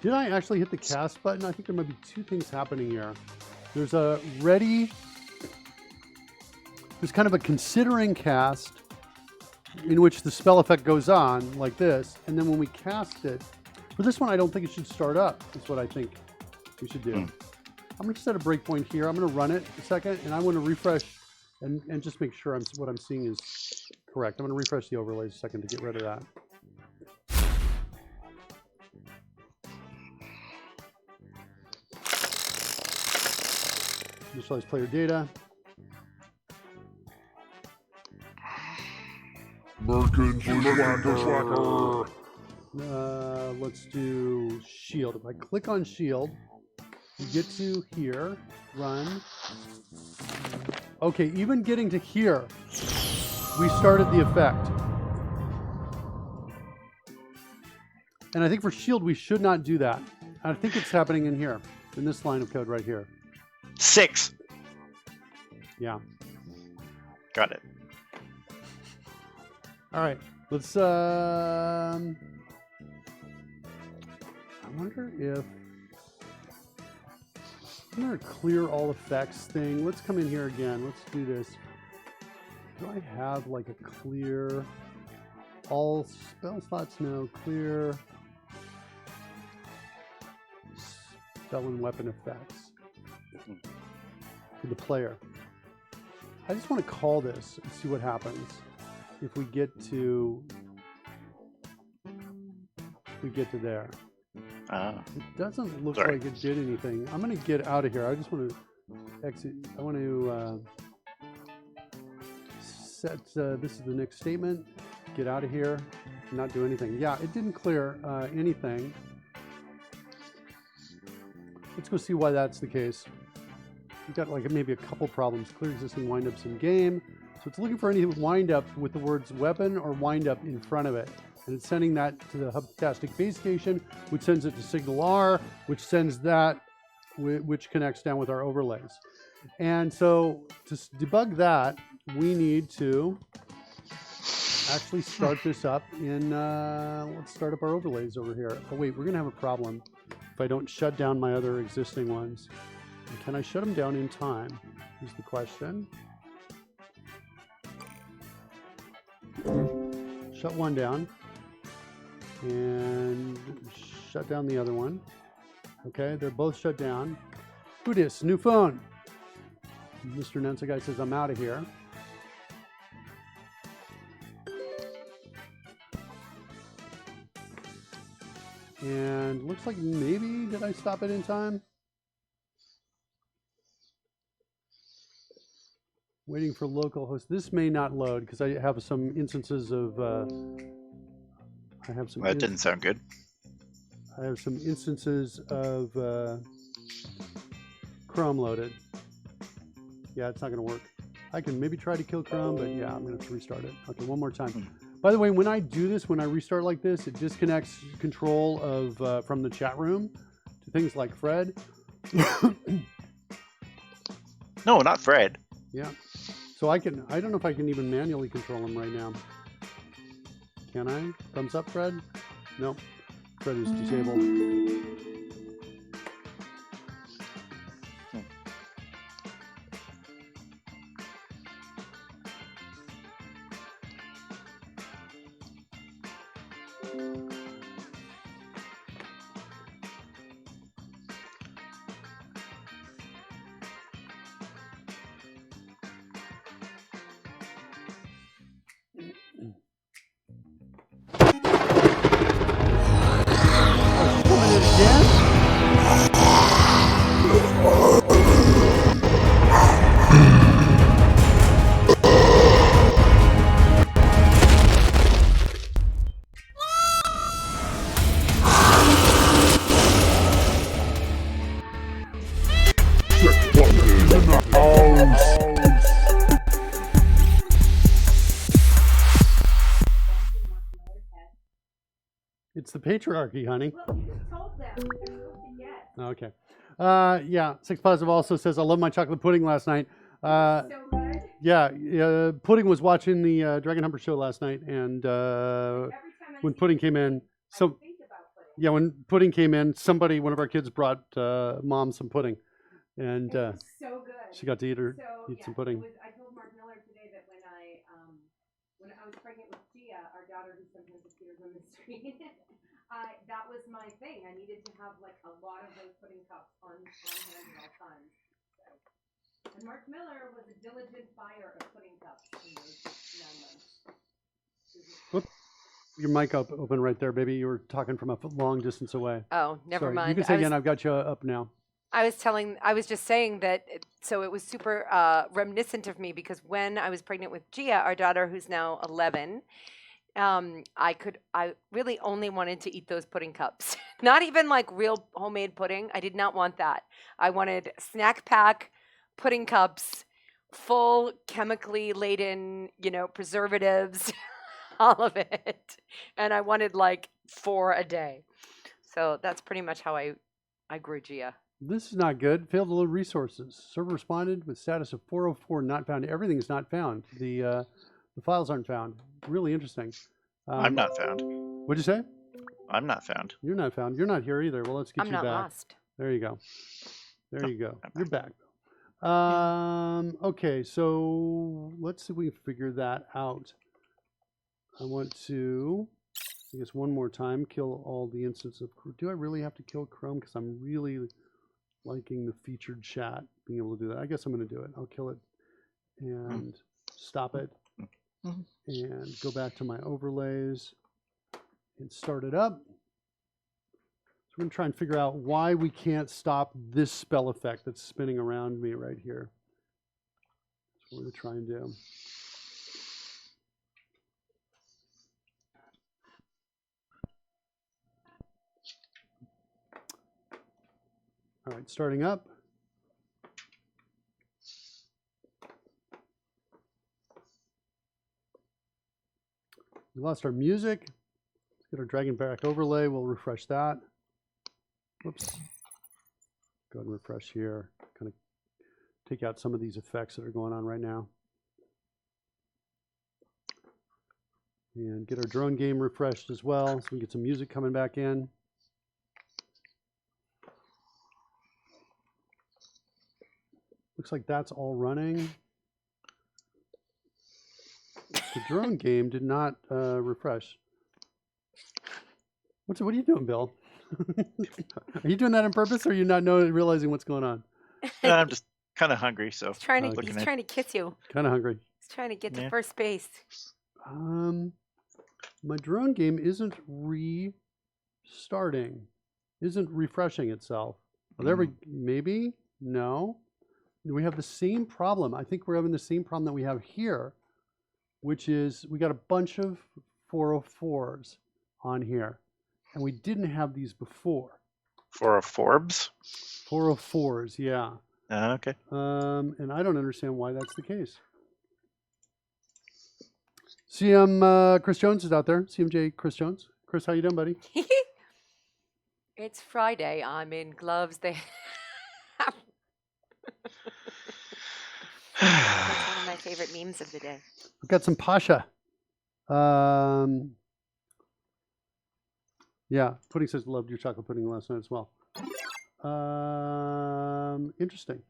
Did I actually hit the cast button? I think there might be 2 things happening here. There's a ready. There's kind of a considering cast in which the spell effect goes on like this, and then when we cast it, for this one, I don't think it should start up. That's what I think we should do. I'm going to set a breakpoint here. I'm going to run it a second, and I want to refresh and just make sure what I'm seeing is correct. I'm going to refresh the overlays a second to get rid of that. Initialize player data. Let's do shield. If I click on shield, you get to here, run. Okay, even getting to here, we started the effect. And I think for shield, we should not do that. I think it's happening in here, in this line of code right here. 6. Yeah. Got it. All right. Let's, I wonder if, I'm going to clear all effects thing. Let's come in here again. Let's do this. Do I have like a clear, all spell slots? No, clear spell and weapon effects for the player. I just want to call this and see what happens if we get to there. It doesn't look Sorry. like it did anything. I'm going to get out of here. I just want to exit. I want to set, this is the next statement. Get out of here. Not do anything. Yeah, it didn't clear anything. Let's go see why that's the case. we've got like maybe a couple problems. Clear existing windups in game. So it's looking for any windup with the words weapon or windup in front of it. And it's sending that to the Hubtastic base station, which sends it to Signal R, which sends that, which connects down with our overlays. And so to debug that, we need to actually start this up in, let's start up our overlays over here. Oh wait, we're gonna have a problem if I don't shut down my other existing ones. And can I shut them down in time, is the question. Shut one down and shut down the other one. Okay, they're both shut down. Who dis? New phone. Mr. Nensa guy says, I'm out of here. And looks like maybe, did I stop it in time? Waiting for localhost. This may not load because I have some instances of, I have some. That didn't sound good. I have some instances of Chrome loaded. Yeah, it's not going to work. I can maybe try to kill Chrome, but yeah, I'm going to have to restart it. Okay, one more time. By the way, when I do this, when I restart like this, it disconnects control of from the chat room to things like Fred. No, not Fred. Yeah. So I don't know if I can even manually control him right now. Can I? Thumbs up, Fred? Nope. Fred is disabled. It's the patriarchy, honey. Well, you just told them. They're supposed to yes. Okay. Yeah, Six Positive also says, I love my chocolate pudding last night. So good. Yeah, Pudding was watching the Dragon Humper show last night, and Every time I when see Pudding came in, I so think about pudding. yeah, when Pudding came in, one of our kids brought Mom some pudding, and It was so good. she got to eat So some yeah, pudding. I told Mark Miller today that when I was pregnant with Gia, our daughter who sometimes appears on the screen, that was my thing. I needed to have like a lot of those pudding cups on hand at all times. So. And Mark Miller was a diligent buyer of pudding cups in those 9 months. Whoop. Your mic open right there, baby. You were talking from a long distance away. Oh, never Sorry. mind. You can say again, I've got you up now. I was just saying that, so it was super reminiscent of me because when I was pregnant with Gia, our daughter, who's now 11, I really only wanted to eat those pudding cups. Not even like real homemade pudding. I did not want that. I wanted snack pack pudding cups, full chemically laden, preservatives, all of it. And I wanted like 4 a day. So that's pretty much how I grew Gia. This is not good. Failed to load resources. Server responded with status of 404 not found. Everything is not found. The files aren't found. Really interesting. I'm not found. What'd you say? I'm not found. You're not found. You're not here either. Well, let's get I'm you not back. lost. There you go. There you go. I'm You're back. Okay, so let's see if we can figure that out. I want to, I guess one more time, kill all the instances of, do I really have to kill Chrome? Because I'm really liking the featured chat, being able to do that. I guess I'm going to do it. I'll kill it and stop it and go back to my overlays and start it up. So we're going to try and figure out why we can't stop this spell effect that's spinning around me right here. That's what we're going to try and do. All right, starting up. lost our music. Let's get our Dragon back overlay. We'll refresh that. Whoops. Go ahead and refresh here. Kind of take out some of these effects that are going on right now. And get our drone game refreshed as well, so we get some music coming back in. Looks like that's all running. The drone game did not refresh. What are you doing, Bill? Are you doing that on purpose, or are you not realizing what's going on? I'm just kind of hungry, so He's trying to looking he's at- trying to kiss you. Kind of hungry. He's trying to get to Yeah. first base. My drone game isn't restarting, isn't refreshing itself. Well, there we maybe no. We have the same problem. I think we're having the same problem that we have here, which is we got a bunch of 404s on here, and we didn't have these before. for a Forbes. 404s, yeah. Okay. And I don't understand why that's the case. CM Chris Jones is out there. CMJ Chris Jones. Chris, how you doing, buddy? It's Friday. I'm in gloves. That's one of my favorite memes of the day. I've got some Pasha. Yeah, Pudding says loved your chocolate pudding last night as well. Interesting.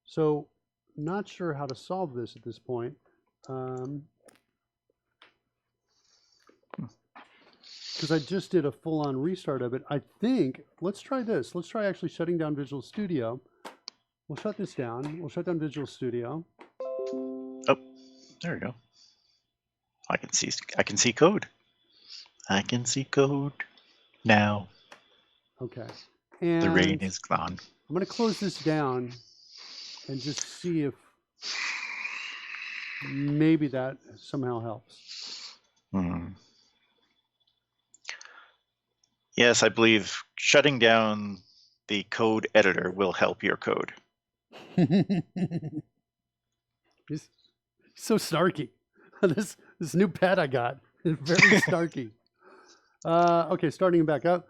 So, not sure how to solve this at this point. Because I just did a full-on restart of it. I think, let's try this. Let's try actually shutting down Visual Studio. We'll shut this down. We'll shut down Visual Studio. Oh, there we go. I can see code. I can see code now. Okay. And The rain is gone. I'm going to close this down and just see if maybe that somehow helps. Yes, I believe shutting down the code editor will help your code. He's so snarky. This new pet I got is very snarky. Okay, starting it back up.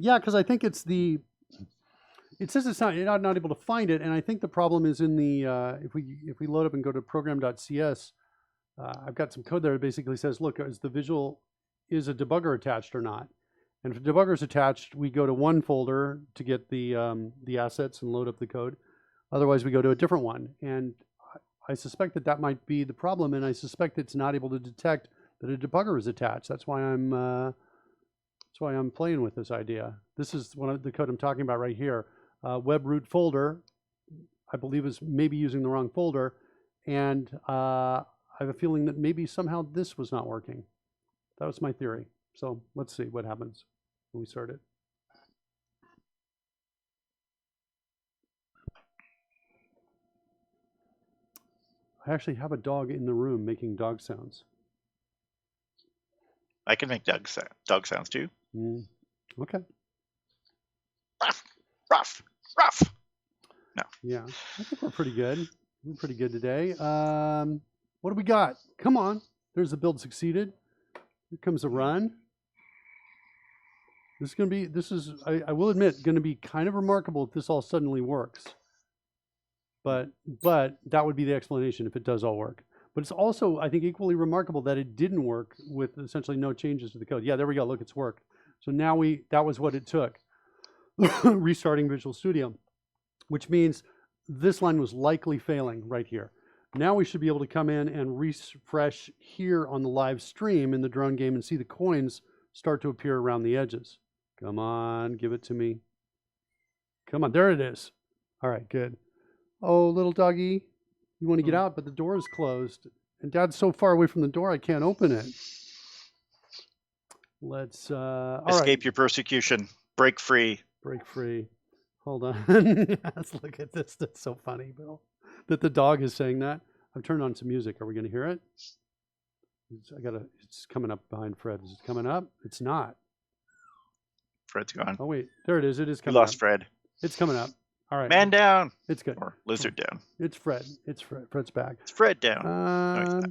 Yeah, because I think it's the. It says it's not. You're not able to find it, and I think the problem is in the. If we load up and go to program.cs, I've got some code there that basically says, look, is a debugger attached or not? And if the debugger is attached, we go to one folder to get the assets and load up the code. Otherwise, we go to a different one. And I suspect that might be the problem, and I suspect it's not able to detect that a debugger is attached. That's why I'm playing with this idea. This is one of the code I'm talking about right here. Web root folder, I believe, is maybe using the wrong folder, and I have a feeling that maybe somehow this was not working. That was my theory. So let's see what happens when we start it. I actually have a dog in the room making dog sounds. I can make dog sounds too. Okay. Ruff, ruff, ruff. No. Yeah, I think we're pretty good. We're pretty good today. What do we got? Come on. There's the build succeeded. Here comes the run. This is, I will admit, going to be kind of remarkable if this all suddenly works. But that would be the explanation if it does all work. But it's also, I think, equally remarkable that it didn't work with essentially no changes to the code. Yeah, there we go. Look, it's worked. So now that was what it took. Restarting Visual Studio, which means this line was likely failing right here. Now we should be able to come in and refresh here on the live stream in the drone game and see the coins start to appear around the edges. Come on, give it to me. Come on, there it is. All right, good. Oh, little doggy, you want to get out, but the door is closed. And Dad's so far away from the door, I can't open it. Let's, all Escape right. your persecution. Break free. Break free. Hold on. Let's look at this. That's so funny, Bill. That the dog is saying that. I've turned on some music. Are we going to hear it? It's coming up behind Fred. Is it coming up? It's not. Fred's gone. Oh, wait. There it is. It is We coming lost up. Fred. It's coming up. All right. Man down. It's good. Or lizard down. It's Fred. It's Fred. Fred's back. It's Fred down. No, he's not.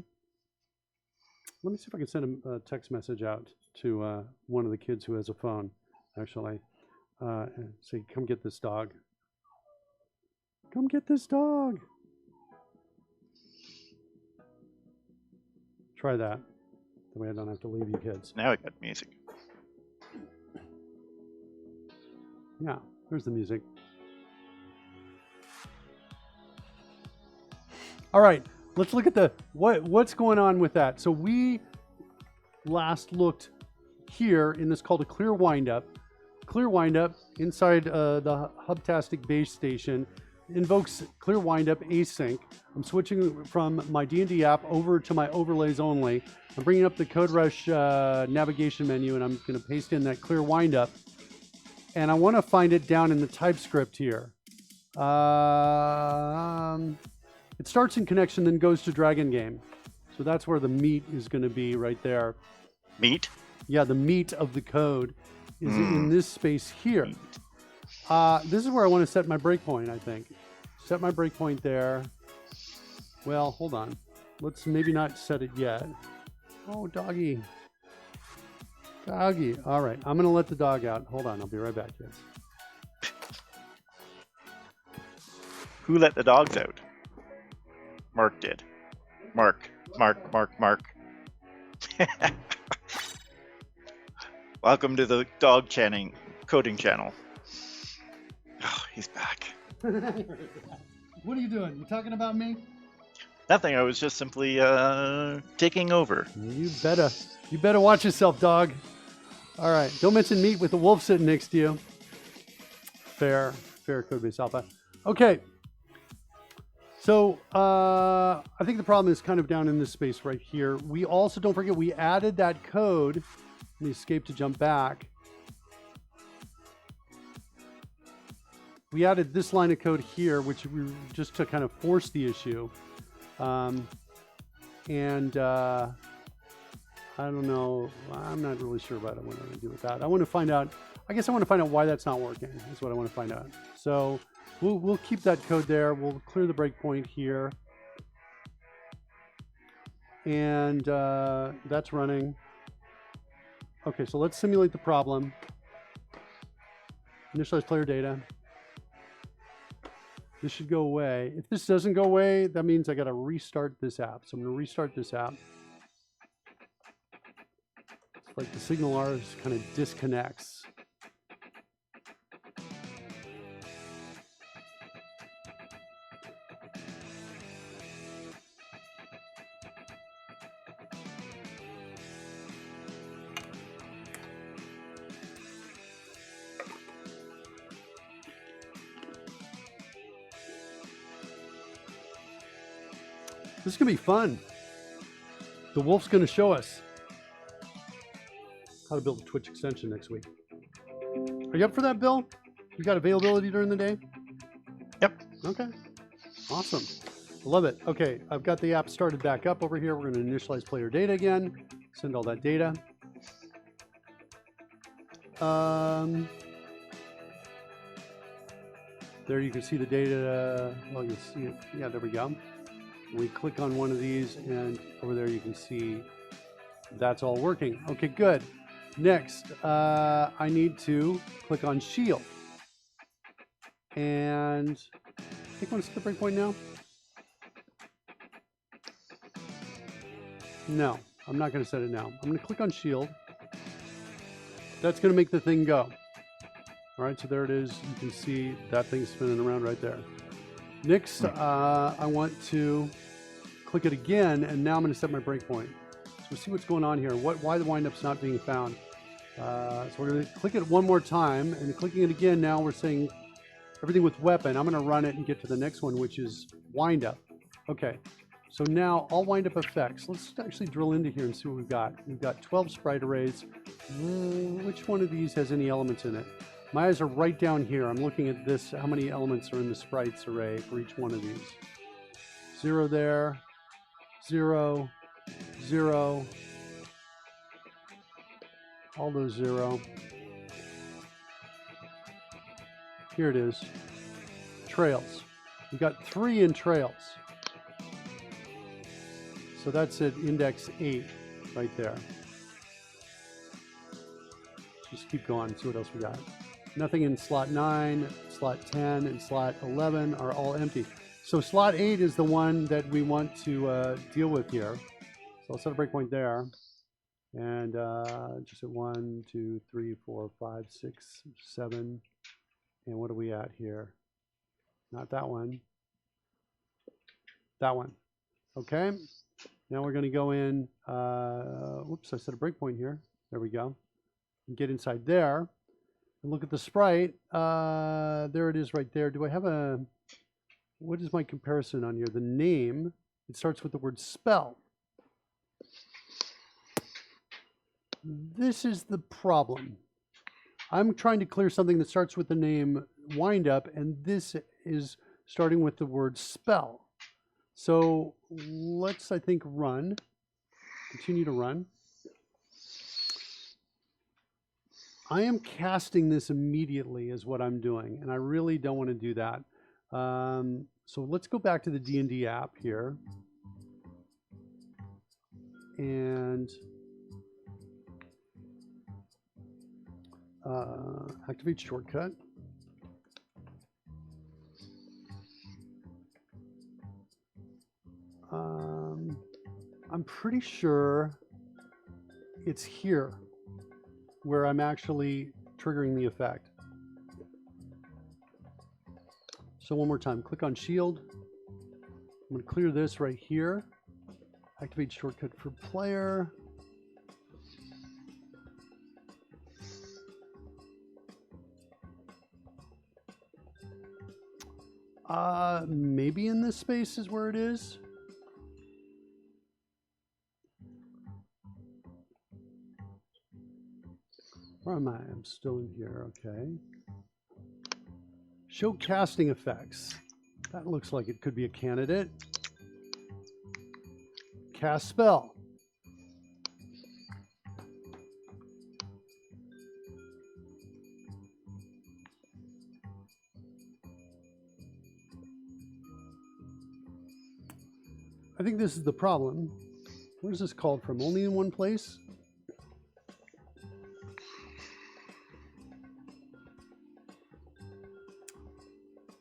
Let me see if I can send a text message out to one of the kids who has a phone, actually. And say, come get this dog. Come get this dog. Try that. That way I don't have to leave you kids. Now I got music. Yeah, there's the music. All right, let's look at the what's going on with that. So we last looked here in this called a clear windup. Clear windup inside the Hubtastic base station invokes clear windup async. I'm switching from my D&D app over to my overlays only. I'm bringing up the CodeRush navigation menu, and I'm going to paste in that clear windup. And I want to find it down in the TypeScript here. It starts in connection, then goes to Dragon Game. So that's where the meat is going to be right there. Meat? Yeah, the meat of the code is in this space here. This is where I want to set my breakpoint, I think. Set my breakpoint there. Well, hold on. Let's maybe not set it yet. Oh, doggy. Doggy. All right, I'm going to let the dog out. Hold on, I'll be right back, kids. Who let the dogs out? Mark did. Mark. Welcome to the dog coding channel. Oh, he's back. What are you doing? You talking about me? Nothing. I was just simply taking over. You better watch yourself, dog. All right. Don't mention meat with the wolf sitting next to you. Fair Codebase Alpha. Okay. So I think the problem is kind of down in this space right here. We also, don't forget, we added that code. Let me escape to jump back. We added this line of code here, which we just to kind of force the issue. I don't know. I'm not really sure about what I'm going to do with that. I want to find out. I guess I want to find out why that's not working. That's what I want to find out. So we'll keep that code there. We'll clear the breakpoint here. And that's running. Okay, so let's simulate the problem. Initialize player data. This should go away. If this doesn't go away, that means I got to restart this app. So I'm going to restart this app. It's like the signal R kind of disconnects. This is going to be fun. The wolf's going to show us how to build a Twitch extension next week. Are you up for that, Bill? You got availability during the day? Yep. Okay. Awesome. I love it. Okay, I've got the app started back up over here. We're going to initialize player data again. Send all that data. There you can see the data. Well, you see it. Yeah, there we go. We click on one of these, and over there you can see that's all working. Okay, good. Next, I need to click on Shield. And I think I want to set the breakpoint now. No, I'm not going to set it now. I'm going to click on Shield. That's going to make the thing go. All right, so there it is. You can see that thing spinning around right there. Next, I want to click it again, and now I'm going to set my breakpoint. So we'll see what's going on here. Why the windup's not being found. So we're going to click it one more time, and clicking it again, now we're saying everything with weapon. I'm going to run it and get to the next one, which is windup. Okay, so now all windup effects. Let's actually drill into here and see what we've got. We've got 12 sprite arrays. Which one of these has any elements in it? My eyes are right down here. I'm looking at this, how many elements are in the sprites array for each one of these. 0 there, 0, 0, all those 0. Here it is, trails. We've got 3 in trails. So that's at index 8. right there. Just keep going, see what else we got. Nothing in slot 9, slot 10, and slot 11 are all empty. So slot 8 is the one that we want to deal with here. So I'll set a breakpoint there. And just at 1, 2, 3, 4, 5, 6, 7. And what are we at here? Not that one. That one. Okay. Now we're going to go in. Whoops, I set a breakpoint here. There we go. And get inside there. And look at the sprite. There it is right there. Do I have a... What is my comparison on here? The name. It starts with the word spell. This is the problem. I'm trying to clear something that starts with the name windup, and this is starting with the word spell. So let's, I think, run. Continue to run. I am casting this immediately is what I'm doing, and I really don't want to do that. So let's go back to the D&D app here. And activate shortcut. I'm pretty sure it's here where I'm actually triggering the effect. So one more time, click on shield. I'm going to clear this right here. Activate shortcut for player. Maybe in this space is where it is. Where am I? I'm still in here. Okay. Show casting effects. That looks like it could be a candidate. Cast spell. I think this is the problem. Where's this called from? Only in one place?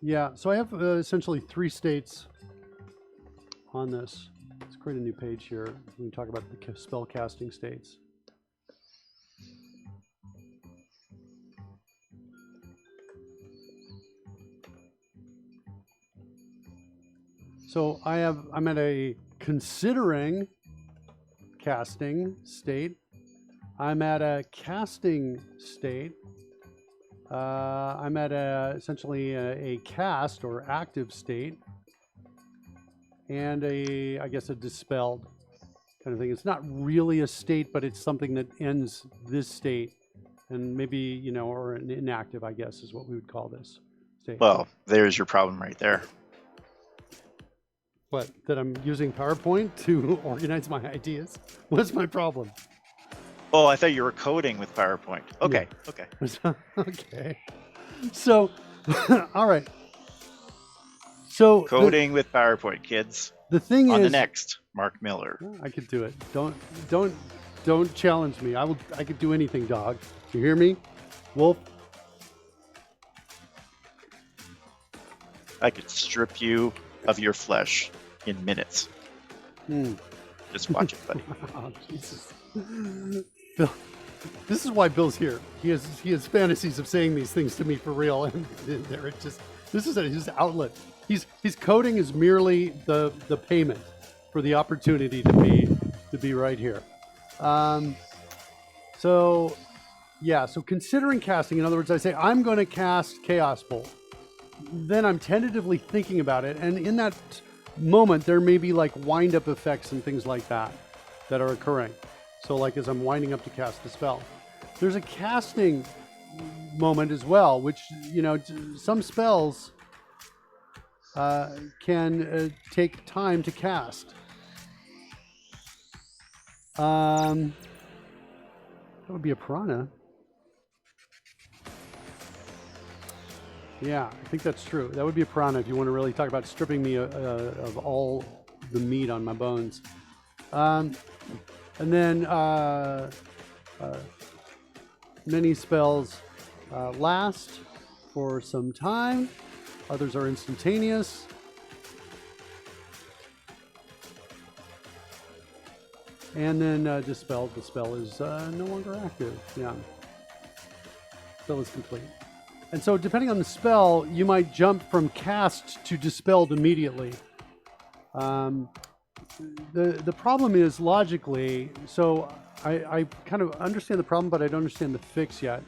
Yeah, so I have essentially 3 states on this. Let's create a new page here. We can talk about the spell casting states. So I'm at a considering casting state. I'm at a casting state. I'm at essentially a cast or active state, and I guess a dispelled kind of thing. It's not really a state, but it's something that ends this state, and maybe, or an inactive, I guess, is what we would call this state. Well, there's your problem right there. What? That I'm using PowerPoint to organize my ideas? What's my problem? Oh, I thought you were coding with PowerPoint. Okay, Yeah. okay. Okay. So, all right. So Coding with PowerPoint, kids. the thing On is, the next, Mark Miller. I could do it. Don't challenge me. I could do anything, dog. You hear me, Wolf? I could strip you of your flesh in minutes. Just watch it, buddy. Oh, Jesus. Bill, this is why Bill's here. He has fantasies of saying these things to me for real, and there it just. This is his outlet. His coding is merely the payment for the opportunity to be right here. So considering casting, in other words, I say I'm going to cast Chaos Bolt. Then I'm tentatively thinking about it, and in that moment there may be like wind up effects and things like that are occurring. So like as I'm winding up to cast the spell, there's a casting moment as well, which some spells can take time to cast. That would be a piranha. Yeah, I think that's true. That would be a piranha if you want to really talk about stripping me of all the meat on my bones. And then many spells last for some time. Others are instantaneous. And then dispelled. The spell is no longer active. Yeah. Spell is complete. And so depending on the spell, you might jump from cast to dispelled immediately. The problem is logically, so I kind of understand the problem, but I don't understand the fix yet,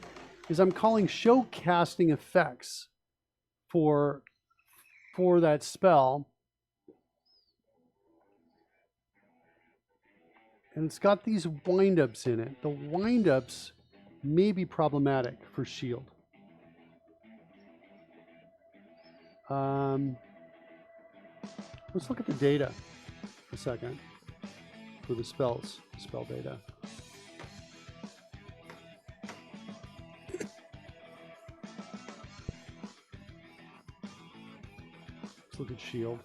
is I'm calling show casting effects for that spell. And it's got these windups in it. The windups may be problematic for shield. Let's look at the data for a second for the spells, spell data. Let's look at shield.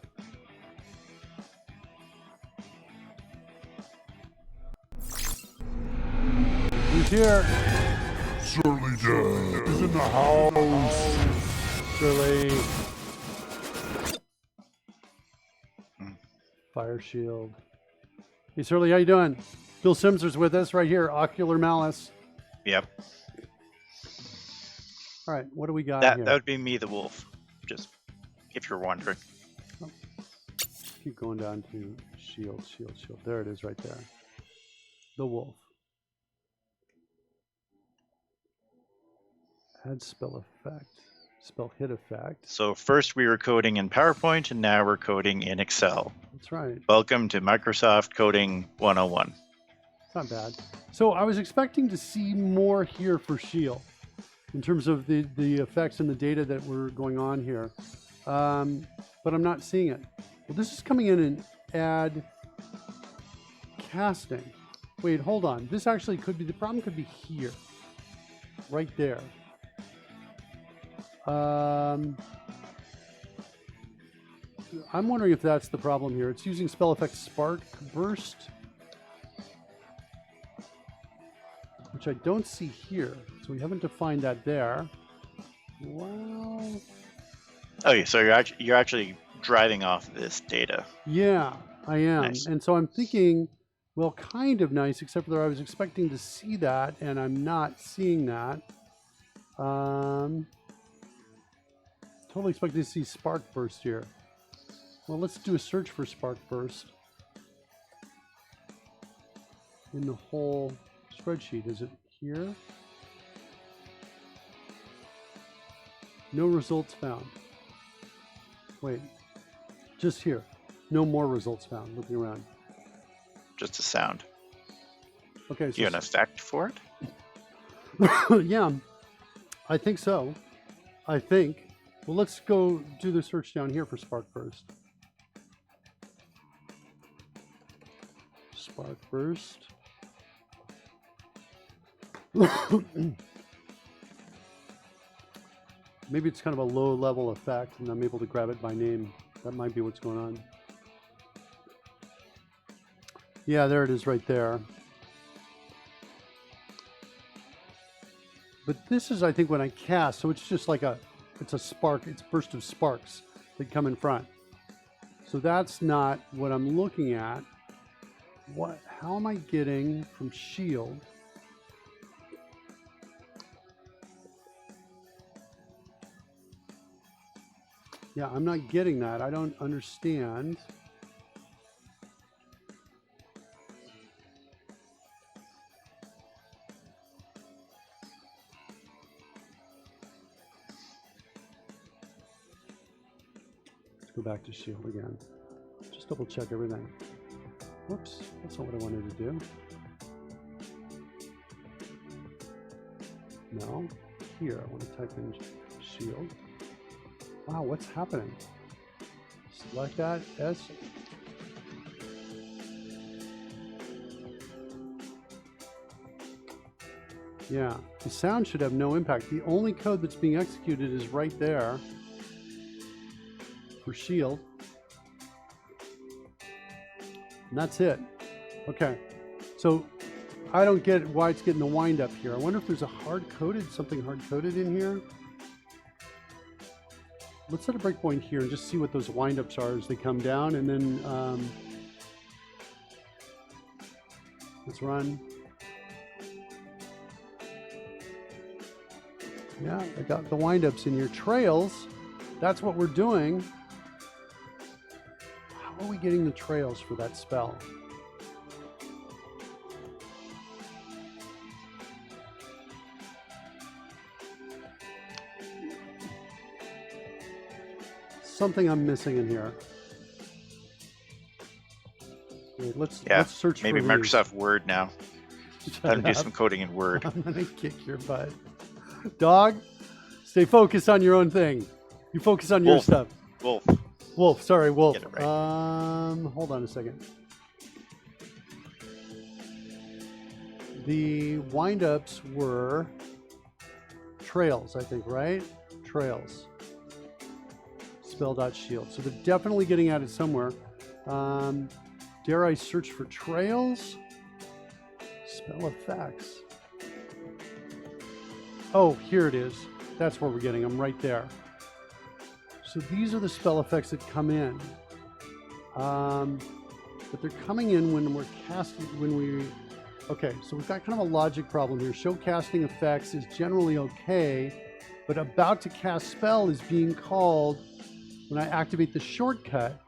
Who's here? Surly Dead is in the house. Surly. Fire shield. Hey, Surly, how you doing? Bill Sims's with us right here. Ocular Malice. Yep. All right, what do we got That here? would be me, the wolf. Just if you're wondering. Keep going down to shield. There it is right there. The wolf. Add spell effect. Spell hit effect. So first we were coding in PowerPoint, and now we're coding in Excel. That's right. Welcome to Microsoft Coding 101. It's not bad. So I was expecting to see more here for shield in terms of the effects and the data that were going on here. But I'm not seeing it. Well, this is coming in and add casting. Wait, hold on. This actually could be, the problem could be here. Right there. I'm wondering if that's the problem here. It's using spell effect Spark Burst, which I don't see here. So we haven't defined that there. Well, Okay, so you're actually driving off this data. yeah, I am. Nice. And so I'm thinking, well, kind of nice, except for I was expecting to see that, and I'm not seeing that. Totally expecting to see Spark Burst here. Well, let's do a search for Spark Burst in the whole spreadsheet. Is it here? No results found. Wait, just here. No more results found. Looking around. Just a sound. Okay, Do you have an effect for so yeah, I think so. I think. Well, let's go do the search down here for Spark Burst. Spark Burst. Maybe it's kind of a low level effect and I'm able to grab it by name. That might be what's going on. Yeah, there it is right there. But this is, I think, when I cast, so it's just like it's a spark, it's a burst of sparks that come in front. So that's not what I'm looking at. How am I getting from shield? Yeah, I'm not getting that. I don't understand. Go back to shield again. Just double check everything. Whoops, that's not what I wanted to do. No, here, I want to type in shield. Wow, what's happening? Select that, S. Yeah, the sound should have no impact. The only code that's being executed is right there. For shield. And that's it. Okay. So I don't get why it's getting the wind up here. I wonder if there's a something hard coded in here. Let's set a breakpoint here and just see what those wind ups are as they come down, and then let's run. Yeah, I got the wind ups in your trails. That's what we're doing. How are we getting the trails for that spell? Something I'm missing in here. Wait, let's search maybe for these. Microsoft Word now. Let them do up. some coding in Word. I'm gonna kick your butt. Dog, stay focused on your own thing. You focus on your Wolf. stuff. Wolf, sorry, Wolf. Get it right. Hold on a second. The wind-ups were trails, I think, right? Trails. Spell.shield. So they're definitely getting at it somewhere. Dare I search for trails? Spell effects. Oh, here it is. That's where we're getting them, right there. So these are the spell effects that come in. But they're coming in when we're casting, okay, so we've got kind of a logic problem here. Show casting effects is generally okay, but about to cast spell is being called when I activate the shortcut.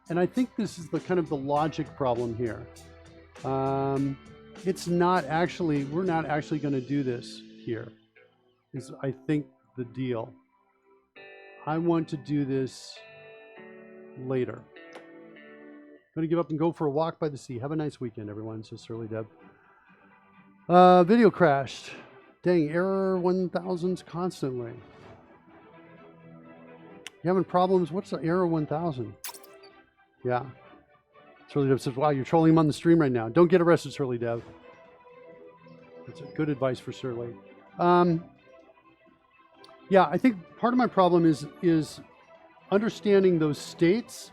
And I think this is the kind of the logic problem here. It's not actually, we're not actually going to do this here, is I think the deal. I want to do this later. I'm going to give up and go for a walk by the sea. Have a nice weekend, everyone, says Surly Deb. Video crashed. Dang, error 1000s constantly. You having problems? What's the error 1000? Yeah. Surly Dev says, wow, you're trolling him on the stream right now. Don't get arrested, Surly Dev. That's a good advice for Surly. Yeah, I think part of my problem is understanding those states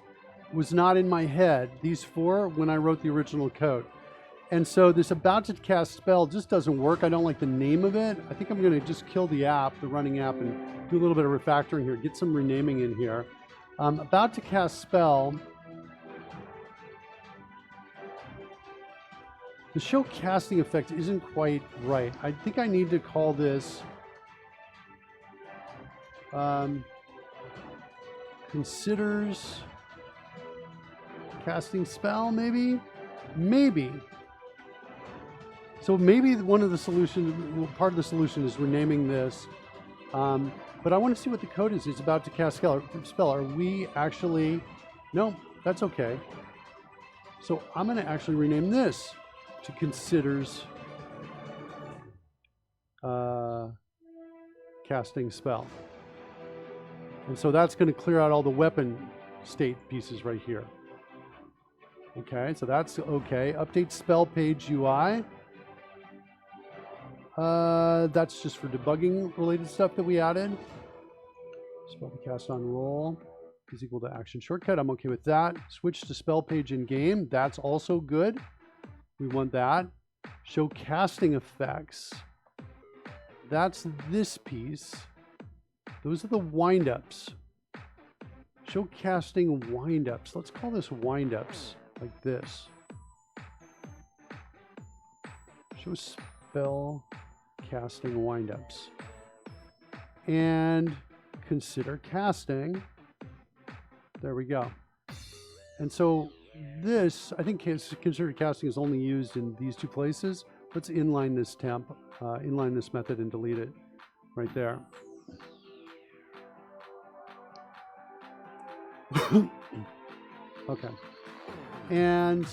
was not in my head, these four, when I wrote the original code. And so this about to cast spell just doesn't work. I don't like the name of it. I think I'm going to just kill the app, the running app, and do a little bit of refactoring here, get some renaming in here. About to cast spell. The show casting effect isn't quite right. I think I need to call this considers casting spell, maybe? Maybe. So maybe one of the solutions, part of the solution is renaming this. But I want to see what the code is. It's about to cast spell. Are we actually... No, that's okay. So I'm going to actually rename this to considers casting spell. And so that's going to clear out all the weapon state pieces right here. Okay, so that's okay. Update spell page UI. That's just for debugging related stuff that we added. Spell to cast on roll is equal to action shortcut. I'm okay with that. Switch to spell page in game. That's also good. We want that. Show casting effects. That's this piece. Those are the windups. Show casting windups. Let's call this windups like this. Show spell casting windups. And consider casting. There we go. And so this, I think consider casting is only used in these two places. Let's inline this temp, inline this method and delete it right there. Okay. And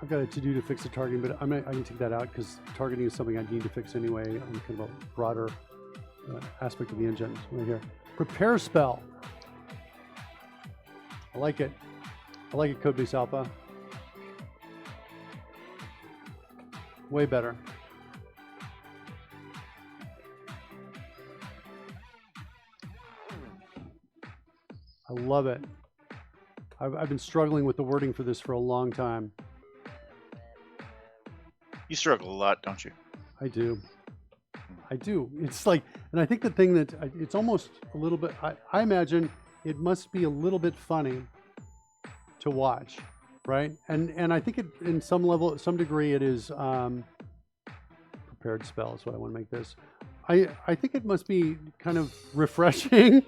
I've got a to-do to fix the targeting, but I can take that out because targeting is something I need to fix anyway on kind of a broader aspect of the engine right here. Prepare spell. I like it. I like it, Codebase Alpha. Way better. I love it. I've been struggling with the wording for this for a long time. You struggle a lot, don't you? I do. It's like, and I think the thing that it's almost a little bit, I imagine it must be a little bit funny to watch, right? And I think it, in some level, some degree, it is prepared spell is what I want to make this. I think it must be kind of refreshing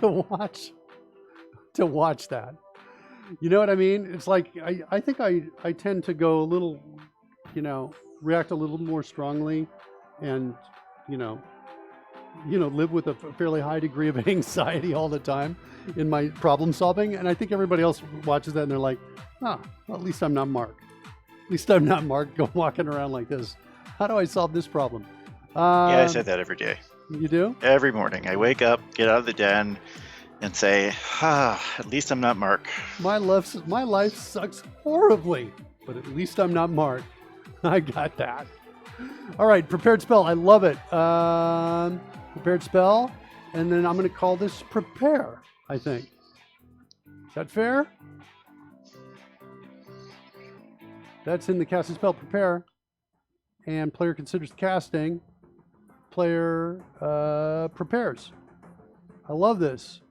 to watch that. You know what I mean? It's like, I think I tend to go a little, react a little more strongly and, live with a fairly high degree of anxiety all the time in my problem solving. And I think everybody else watches that and they're like, well, at least I'm not Mark. At least I'm not Mark walking around like this. How do I solve this problem? Yeah, I say that every day. You do? Every morning. I wake up, get out of the den, and say, at least I'm not Mark. My life sucks horribly, but at least I'm not Mark. I got that. All right, prepared spell. I love it. Prepared spell, and then I'm going to call this prepare, I think. Is that fair? That's in the casting spell, prepare. And player considers casting. Player prepares. I love this.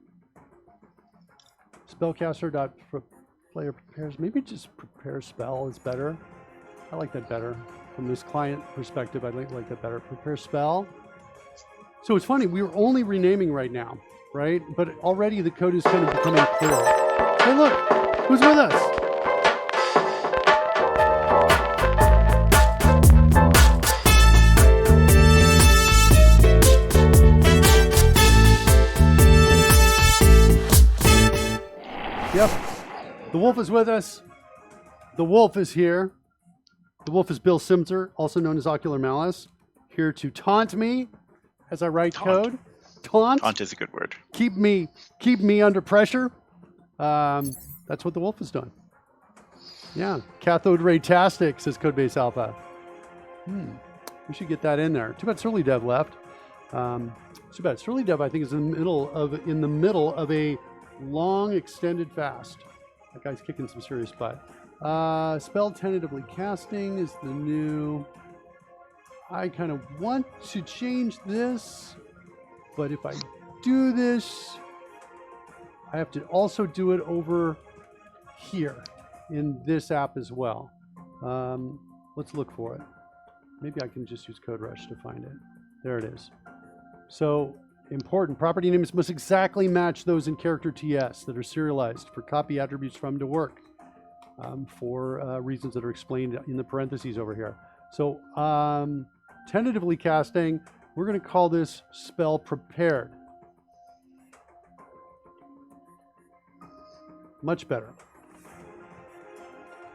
Spellcaster player prepares. Maybe just prepare spell is better. I like that better. From this client perspective, I like that better. Prepare spell. So it's funny, we were only renaming right now, right? But already the code is kind of becoming clear. Hey, look, who's with us? Yep, the wolf is with us. The wolf is here. The wolf is Bill Simzer, also known as Ocular Malice, here to taunt me as I write code. Taunt. Taunt is a good word. Keep me under pressure. That's what the wolf is doing. Yeah, cathode ray-tastic, says Codebase Alpha. We should get that in there. Too bad Surly Dev left. Too bad. Surly Dev, I think, is in the middle of a long extended fast. That guy's kicking some serious butt. Spell tentatively casting is the new. I kind of want to change this, but if I do this, I have to also do it over here in this app as well. Let's look for it. Maybe I can just use CodeRush to find it. There it is. So important, property names must exactly match those in character TS that are serialized for copy attributes from to work for reasons that are explained in the parentheses over here. So tentatively casting, we're going to call this spell prepared. Much better.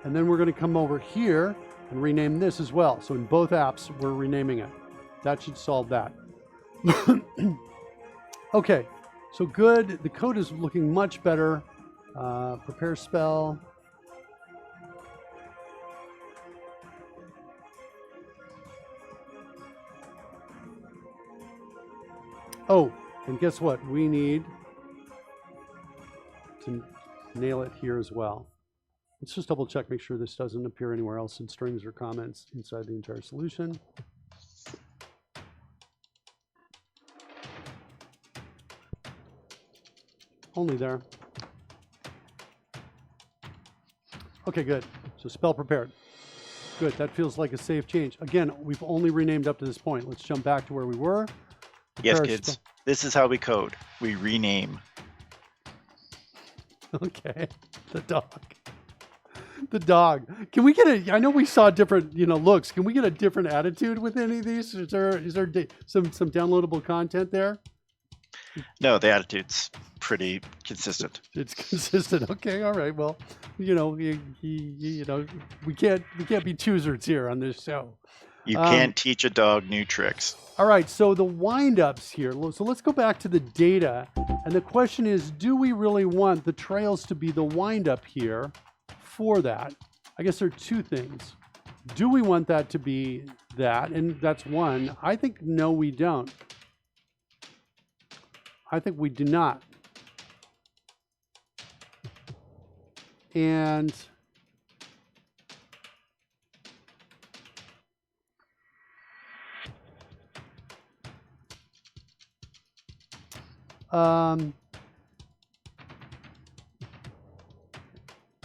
And then we're going to come over here and rename this as well. So in both apps, we're renaming it. That should solve that. Okay, so good. The code is looking much better. Prepare spell. Oh, and guess what? We need to nail it here as well. Let's just double check, make sure this doesn't appear anywhere else in strings or comments inside the entire solution. Only there. Okay, good. So spell prepared. Good, that feels like a safe change. Again, we've only renamed up to this point. Let's jump back to where we were. Yes, kids. This is how we code. We rename. Okay. The dog. The dog. Can we get a, I know we saw different, looks. Can we get a different attitude with any of these? Is there some downloadable content there? No, the attitude's pretty consistent. It's consistent. Okay, all right. Well, we can't be choosers here on this show. You can't teach a dog new tricks. All right, so the wind-ups here. So let's go back to the data. And the question is, do we really want the trails to be the wind-up here for that? I guess there are two things. Do we want that to be that? And that's one. I think no, we don't. I think we do not. And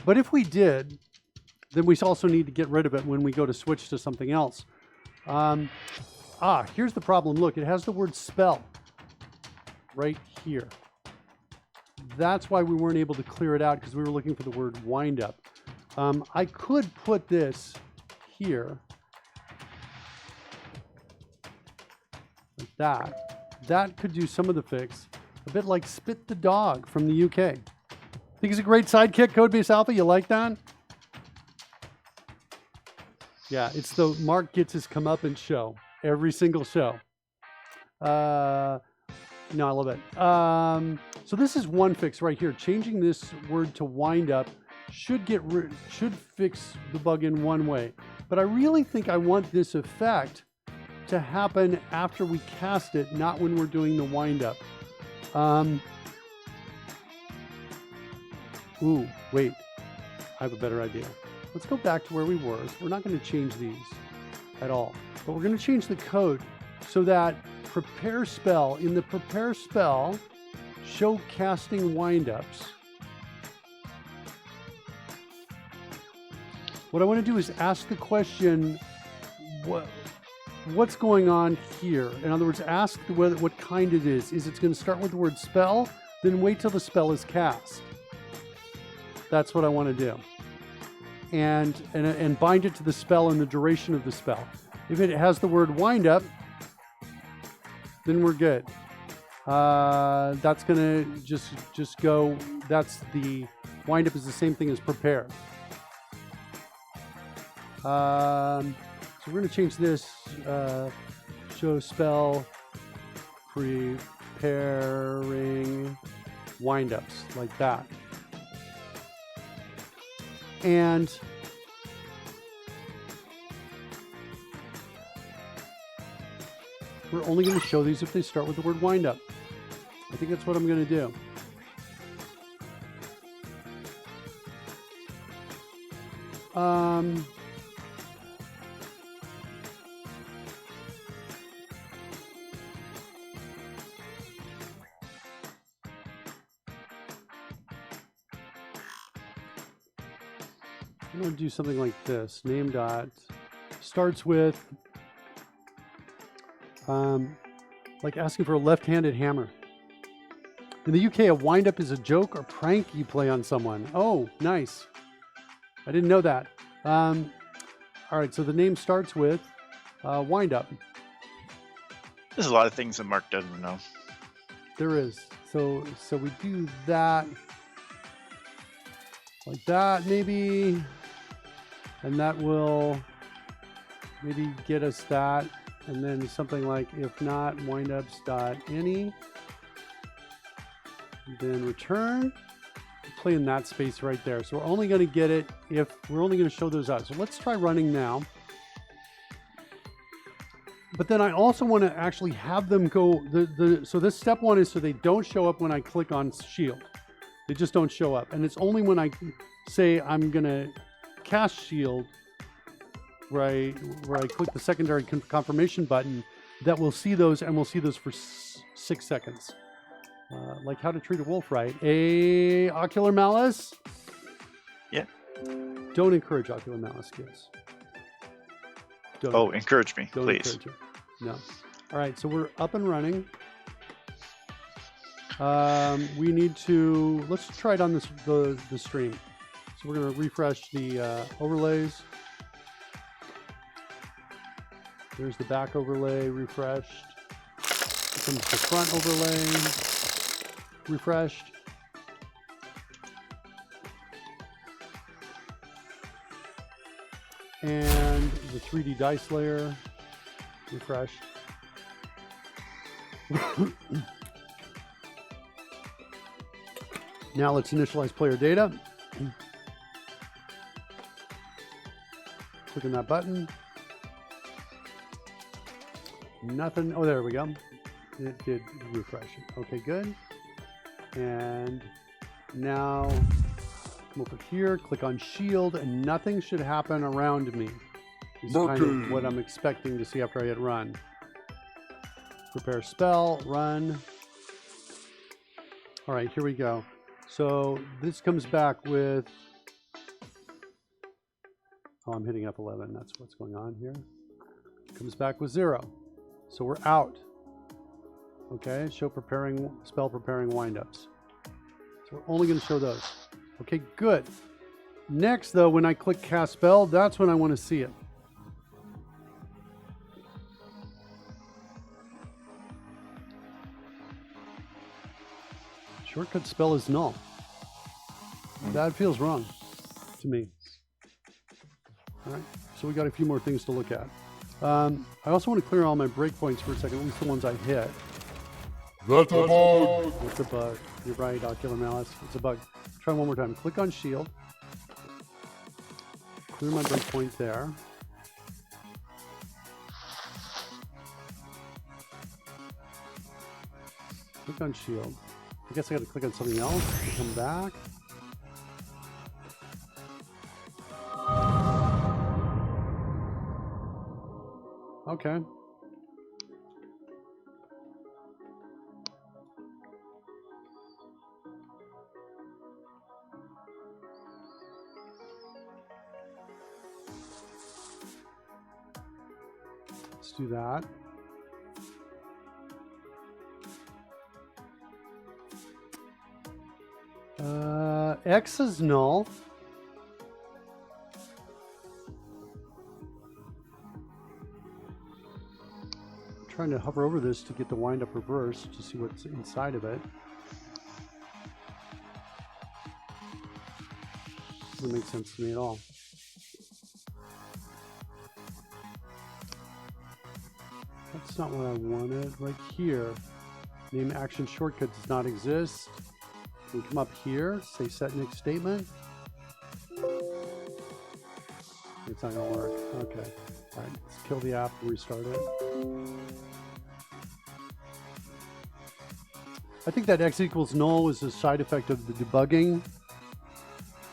but if we did, then we also need to get rid of it when we go to switch to something else. Here's the problem. Look, it has the word spell right here. That's why we weren't able to clear it out, because we were looking for the word wind up. I could put this here like that. That could do some of the fix. A bit like Spit the Dog from the UK. Think it's a great sidekick, Codebase Alpha? You like that? Yeah, it's the Mark gets his comeuppance show. Every single show. No, I love it. So this is one fix right here. Changing this word to wind up should fix the bug in one way. But I really think I want this effect to happen after we cast it, not when we're doing the wind up. Ooh, wait. I have a better idea. Let's go back to where we were. We're not going to change these at all, but we're going to change the code so that prepare spell, in the prepare spell, show casting windups. What I want to do is ask the question, what's going on here? In other words, ask what kind it is. Is it going to start with the word spell? Then wait till the spell is cast. That's what I want to do. And bind it to the spell and the duration of the spell. If it has the word wind up, then we're good. That's gonna just go. That's the wind up is the same thing as prepare. So we're gonna change this. Show spell preparing windups like that. And we're only going to show these if they start with the word wind up. I think that's what I'm going to do. I'm going to do something like this. Name dot starts with like asking for a left-handed hammer. In the UK, a wind-up is a joke or prank you play on someone. Oh, nice. I didn't know that. All right, so the name starts with wind-up. There's a lot of things that Mark doesn't know. There is. So we do that. Like that, maybe. And that will maybe get us that. And then something like, if not, windups.any. Then return. Play in that space right there. So we're only going to get it if we're only going to show those out. So let's try running now. But then I also want to actually have them go. So this step one is so they don't show up when I click on shield. They just don't show up. And it's only when I say I'm going to cast shield, where I click the secondary confirmation button, that we'll see those, and we'll see those for 6 seconds. Like how to treat a wolf right. Ocular malice? Yeah. Don't encourage ocular malice, kids. Don't encourage me, don't please. Encourage it. No. All right, so we're up and running. We need to, let's try it on the stream. So we're going to refresh the overlays. There's the back overlay refreshed. Here comes the front overlay refreshed. And the 3D dice layer refreshed. Now let's initialize player data. Click on that button. Nothing. Oh, there we go. It did refresh it. Okay, good. And now Come over here, click on shield, and nothing should happen around me. Is kind of what I'm expecting to see after I hit run. Prepare spell, run. All right, here we go. So this comes back with, oh, I'm hitting F11. That's what's going on here. Comes back with 0. So we're out. Okay, show preparing, spell preparing windups. So we're only going to show those. Okay, good. Next, though, when I click cast spell, that's when I want to see it. Shortcut spell is null. That feels wrong to me. All right, so we got a few more things to look at. I also want to clear all my breakpoints for a second, at least the ones I hit. That's a bug. It's a bug. You're right, Ocular Malice. It's a bug. Try one more time. Click on shield. Clear my breakpoint there. Click on shield. I guess I got to click on something else to come back. Okay. Let's do that. X is null. I'm trying to hover over this to get the wind up reverse to see what's inside of it. Doesn't make sense to me at all. That's not what I wanted. Right here, name action shortcut does not exist. We come up here, say set next statement. It's not gonna work. Okay. All right, let's kill the app and restart it. I think that X equals null is a side effect of the debugging.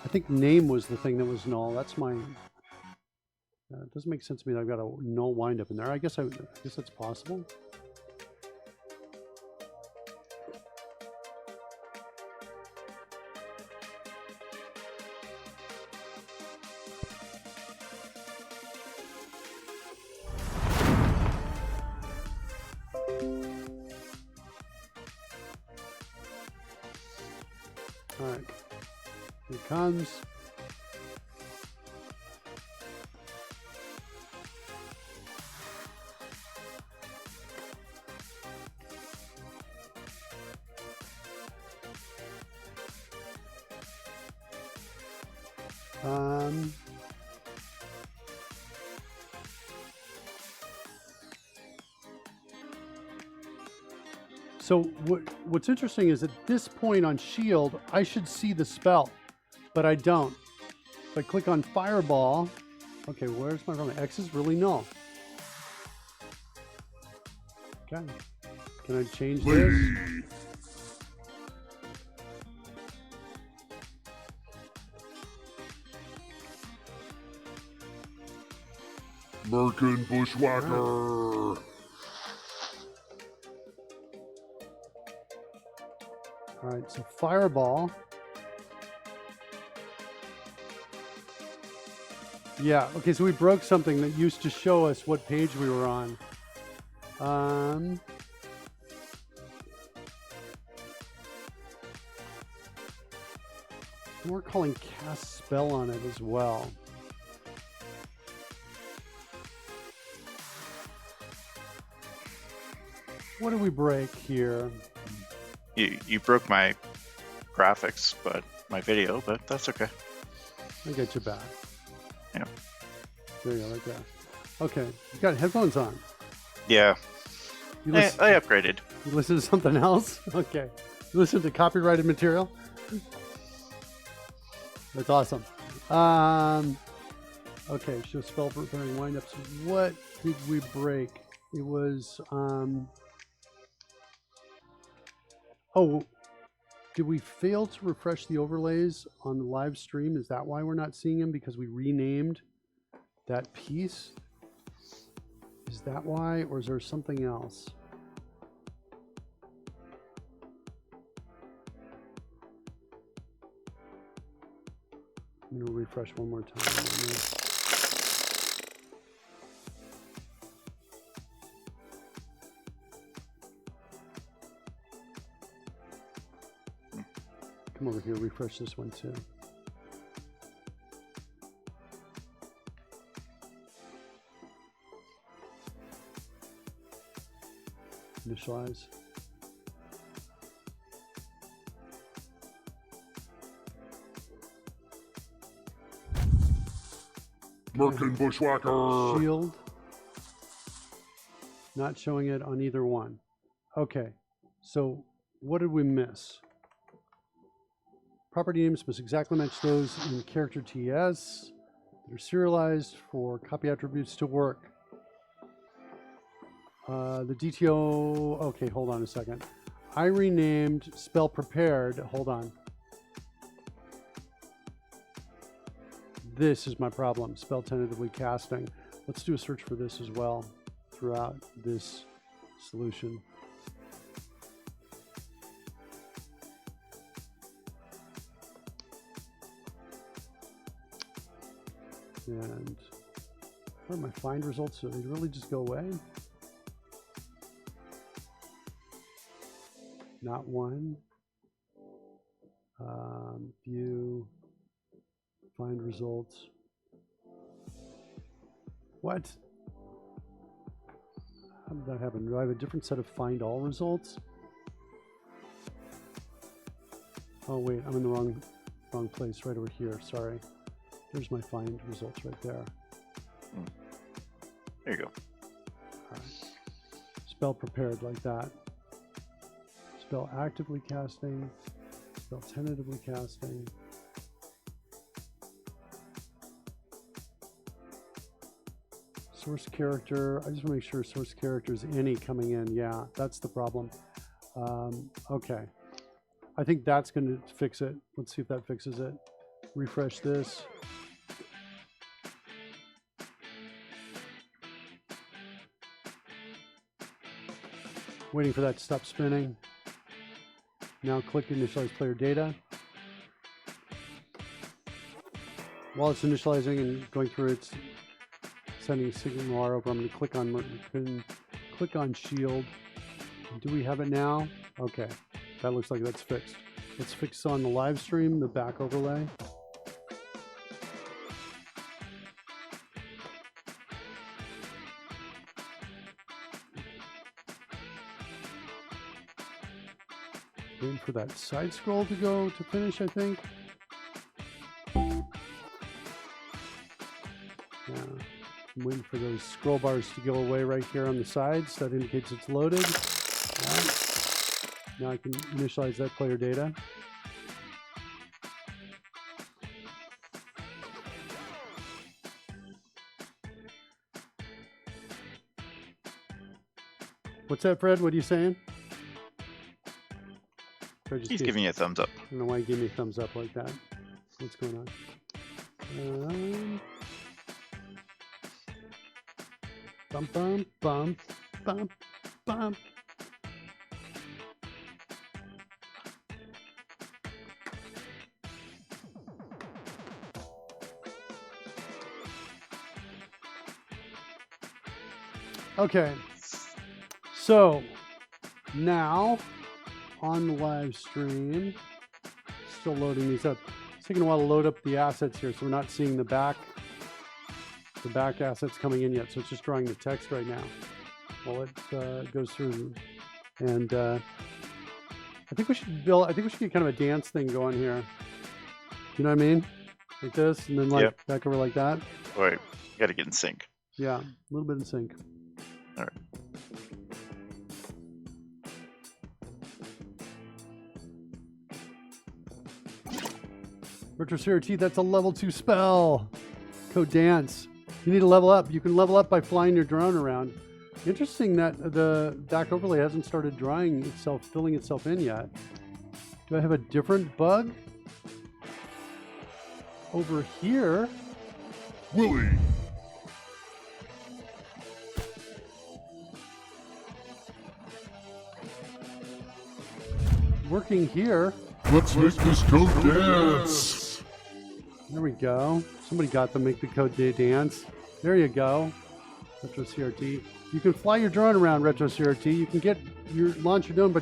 I think name was the thing that was null. That's my. It doesn't make sense to me that I've got a null windup in there. I guess that's possible. All right, here it comes. So what's interesting is at this point on shield, I should see the spell, but I don't. If I click on fireball, okay, where's my problem? X is really null. Okay, can I change this? Merkin Bushwhacker. All right, so fireball. Yeah, okay, so we broke something that used to show us what page we were on. We're calling cast spell on it as well. What do we break here? You broke my graphics, but my video, but that's okay. I get you back. Yeah. There you go, right there. Okay, you got headphones on. Yeah. You I listen, upgraded. you listen to something else? Okay. You listen to copyrighted material? That's awesome. Okay, show spell preparing windups. What did we break? It was, oh, Did we fail to refresh the overlays on the live stream? Is that why we're not seeing them? Because we renamed that piece? Is that why, or is there something else? I'm going to refresh one more time. Come over here, refresh this one too. Initialize. Merkin Bushwhacker. Shield. Not showing it on either one. Okay, so what did we miss? Property names must exactly match those in character TS. They're serialized for copy attributes to work. The DTO, okay, hold on a second. I renamed spell prepared, hold on. This is my problem, spell tentatively casting. Let's do a search for this as well throughout this solution. And what are my find results? Do they really just go away? Not one. View, find results. What? How did that happen? Do I have a different set of find all results? Oh wait, I'm in the wrong place, right over here, sorry. There's my find results right there. There you go. All right. Spell prepared like that. Spell actively casting. Spell tentatively casting. Source character. I just want to make sure source character is any coming in. Yeah, that's the problem. Okay. I think that's going to fix it. Let's see if that fixes it. Refresh this. Waiting for that to stop spinning. Now click initialize player data. While it's initializing and going through its sending signal R over, I'm going to click on Merkin, click on shield. Do we have it now? Okay, that looks like that's fixed. Let's fix on the live stream, the back overlay. Waiting for that side scroll to go to finish, I think. Yeah. I'm waiting for those scroll bars to go away right here on the sides. That indicates it's loaded. All right. Now I can initialize that player data. What's that, Fred? What are you saying? He's giving you a thumbs up. I don't know why he gave me a thumbs up like that. What's going on? Bum, bum, bum, bum, bum. Okay. So now on the live stream, still loading these up. It's taking a while to load up the assets here, so we're not seeing the back assets coming in yet. So it's just drawing the text right now while it goes through. And I think we should get kind of a dance thing going here. You know what I mean? Like this, and then like back over like that. All right, got to get in sync. Yeah, a little bit in sync. All right. Retro CRT, that's a level 2 spell. Code dance. You need to level up. You can level up by flying your drone around. Interesting that the back overlay hasn't started drawing itself, filling itself in yet. Do I have a different bug? Over here? Willie, Working here. let's make this code dance. There we go. Somebody got to make the code dance. There you go. Retro CRT. You can fly your drone around Retro CRT. You can get your launch your drone by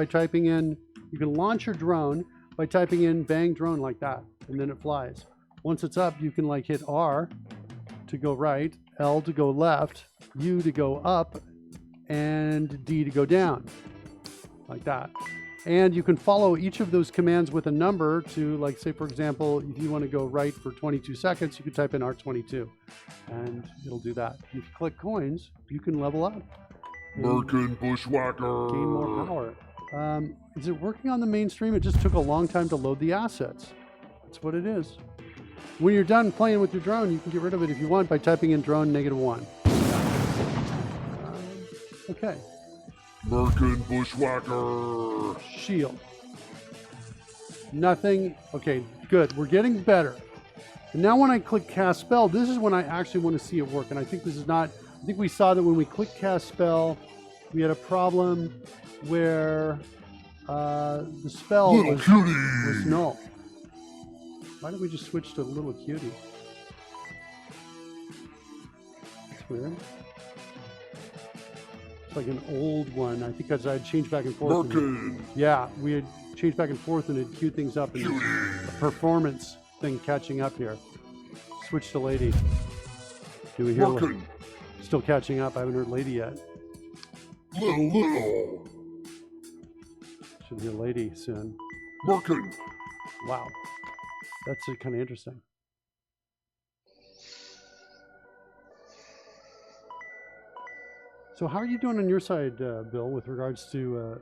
typing in. You can launch your drone by typing in bang drone like that, and then it flies. Once it's up, you can like hit R to go right, L to go left, U to go up, and D to go down, like that. And you can follow each of those commands with a number to, like, say, for example, if you want to go right for 22 seconds, you can type in R22, and it'll do that. If you click coins, you can level up. Merkin Bushwhacker. Gain more power. Is it working on the mainstream? It just took a long time to load the assets. That's what it is. When you're done playing with your drone, you can get rid of it if you want by typing in drone -1. Okay. Merkin Bushwhacker. Shield. Nothing. Okay, good. We're getting better. And now when I click cast spell, this is when I actually want to see it work. And I think this is not, I think we saw that when we clicked cast spell, we had a problem where the spell Little was cutie. null. Why don't we just switch to little cutie? That's weird. It's like an old one. I think because I had changed back and forth. Merkin. Yeah, we had changed back and forth and it queued things up, and Cutie. the performance thing catching up here. Switch to lady. Do we hear? Merkin. Still catching up. I haven't heard lady yet. Little. Should hear lady soon. Merkin. Wow, that's kind of interesting. So how are you doing on your side, Bill, with regards to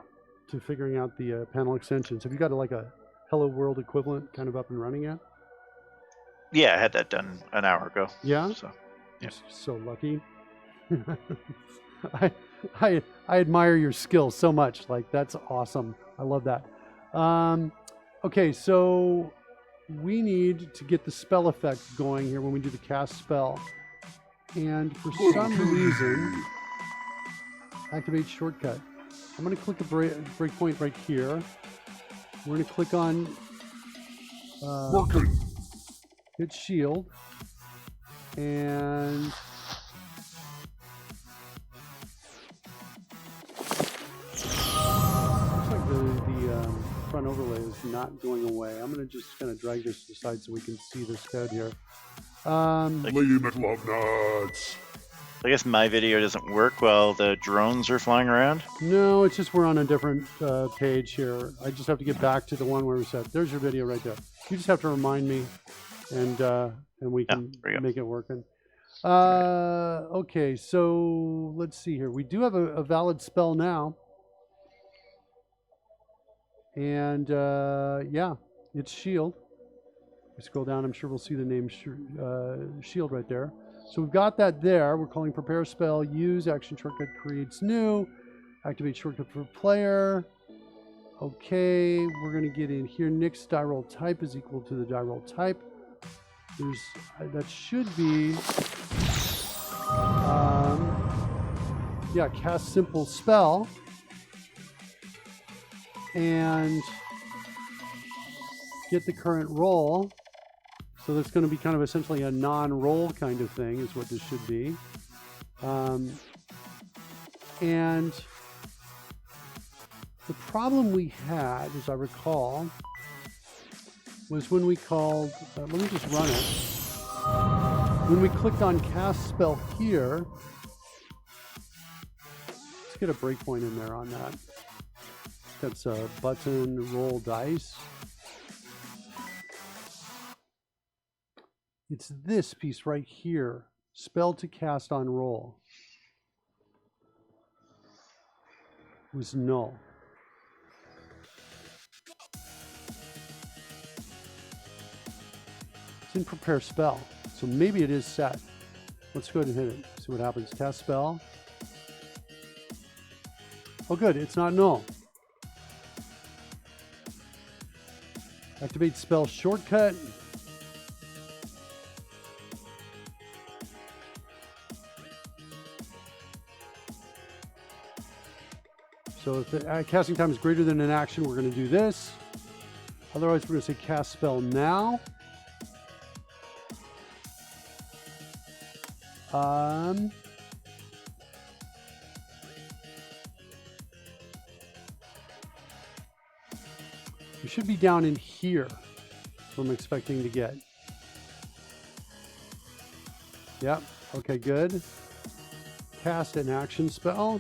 figuring out the panel extensions? Have you got like a Hello World equivalent kind of up and running yet? Yeah, I had that done an hour ago. Yeah. So You're so lucky. I admire your skill so much. Like, that's awesome. I love that. Okay, so we need to get the spell effect going here when we do the cast spell. And for some reason, activate shortcut. I'm going to click a breakpoint right here. We're going to click on Merkin. hit shield, and looks like the front overlay is not going away. I'm going to just kind of drag this aside so we can see this code here. Lady McLovenuts. I guess my video doesn't work while the drones are flying around. No, it's just we're on a different page here. I just have to get back to the one where we said, there's your video right there. You just have to remind me, and we can there we go. make it working. Okay, so let's see here. We do have a valid spell now. And yeah, it's shield. We scroll down, I'm sure we'll see the name shield right there. So we've got that there. We're calling prepare spell, use action shortcut creates new, activate shortcut for player. Okay, we're going to get in here. Next die roll type is equal to the die roll type. There's that should be yeah, cast simple spell, and get the current roll. So that's going to be kind of essentially a non-roll kind of thing is what this should be. And the problem we had, as I recall, was when we called, let me just run it. When we clicked on cast spell here, let's get a breakpoint in there on that. That's a button roll dice. It's this piece right here, spell to cast on roll, was null. It's in prepare spell, so maybe it is set. Let's go ahead and hit it, see what happens. Cast spell. Oh good, it's not null. Activate spell shortcut. So if the casting time is greater than an action, we're going to do this. Otherwise, we're going to say cast spell now. We should be down in here. That's what I'm expecting to get. Yep. Okay, good. Cast an action spell.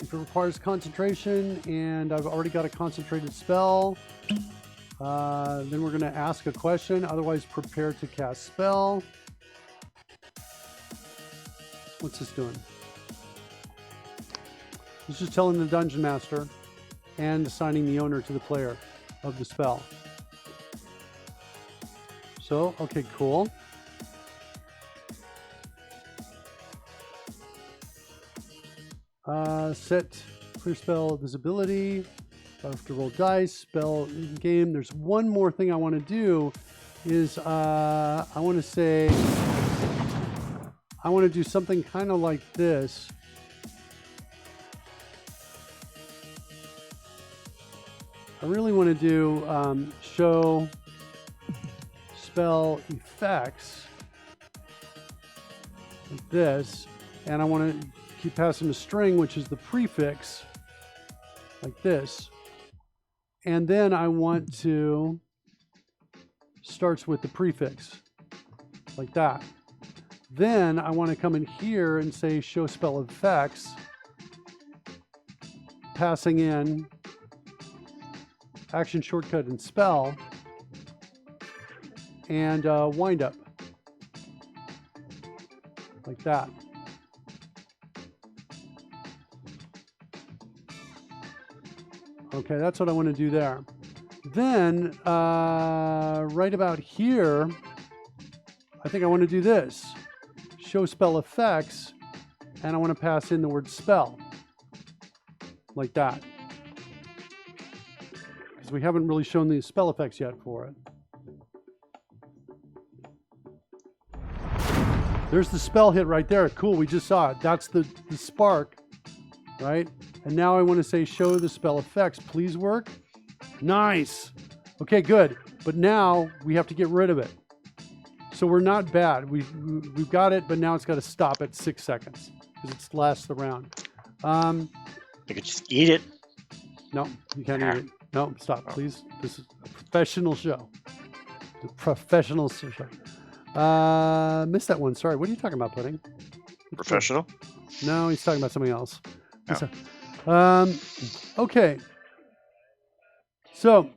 If it requires concentration, and I've already got a concentrated spell, then we're going to ask a question. Otherwise, prepare to cast spell. What's this doing? It's just telling the dungeon master and assigning the owner to the player of the spell. So, okay, cool. Set clear spell visibility. I have to roll dice, spell in game. There's one more thing I want to do is I want to say I want to do something kind of like this. I really want to do show spell effects like this, and I want to keep passing a string, which is the prefix, like this. And then I want to starts with the prefix, like that. Then I want to come in here and say show spell effects, passing in action, shortcut, and spell, and wind up, like that. Okay, that's what I want to do there. Then, right about here, I think I want to do this. Show spell effects, and I want to pass in the word spell, like that. Because we haven't really shown the spell effects yet for it. There's the spell hit right there. Cool, we just saw it. That's the spark, right? And now I want to say show the spell effects. Please work. Nice. Okay, good. But now we have to get rid of it. So we're not bad. We've got it, but now it's got to stop at 6 seconds because it's lasts the round. You could just eat it. No, you can't eat it. No, stop, please. This is a professional show. It's a professional show. Missed that one. Sorry. What are you talking about, Pudding? Professional? No, he's talking about something else. Oh. Okay. So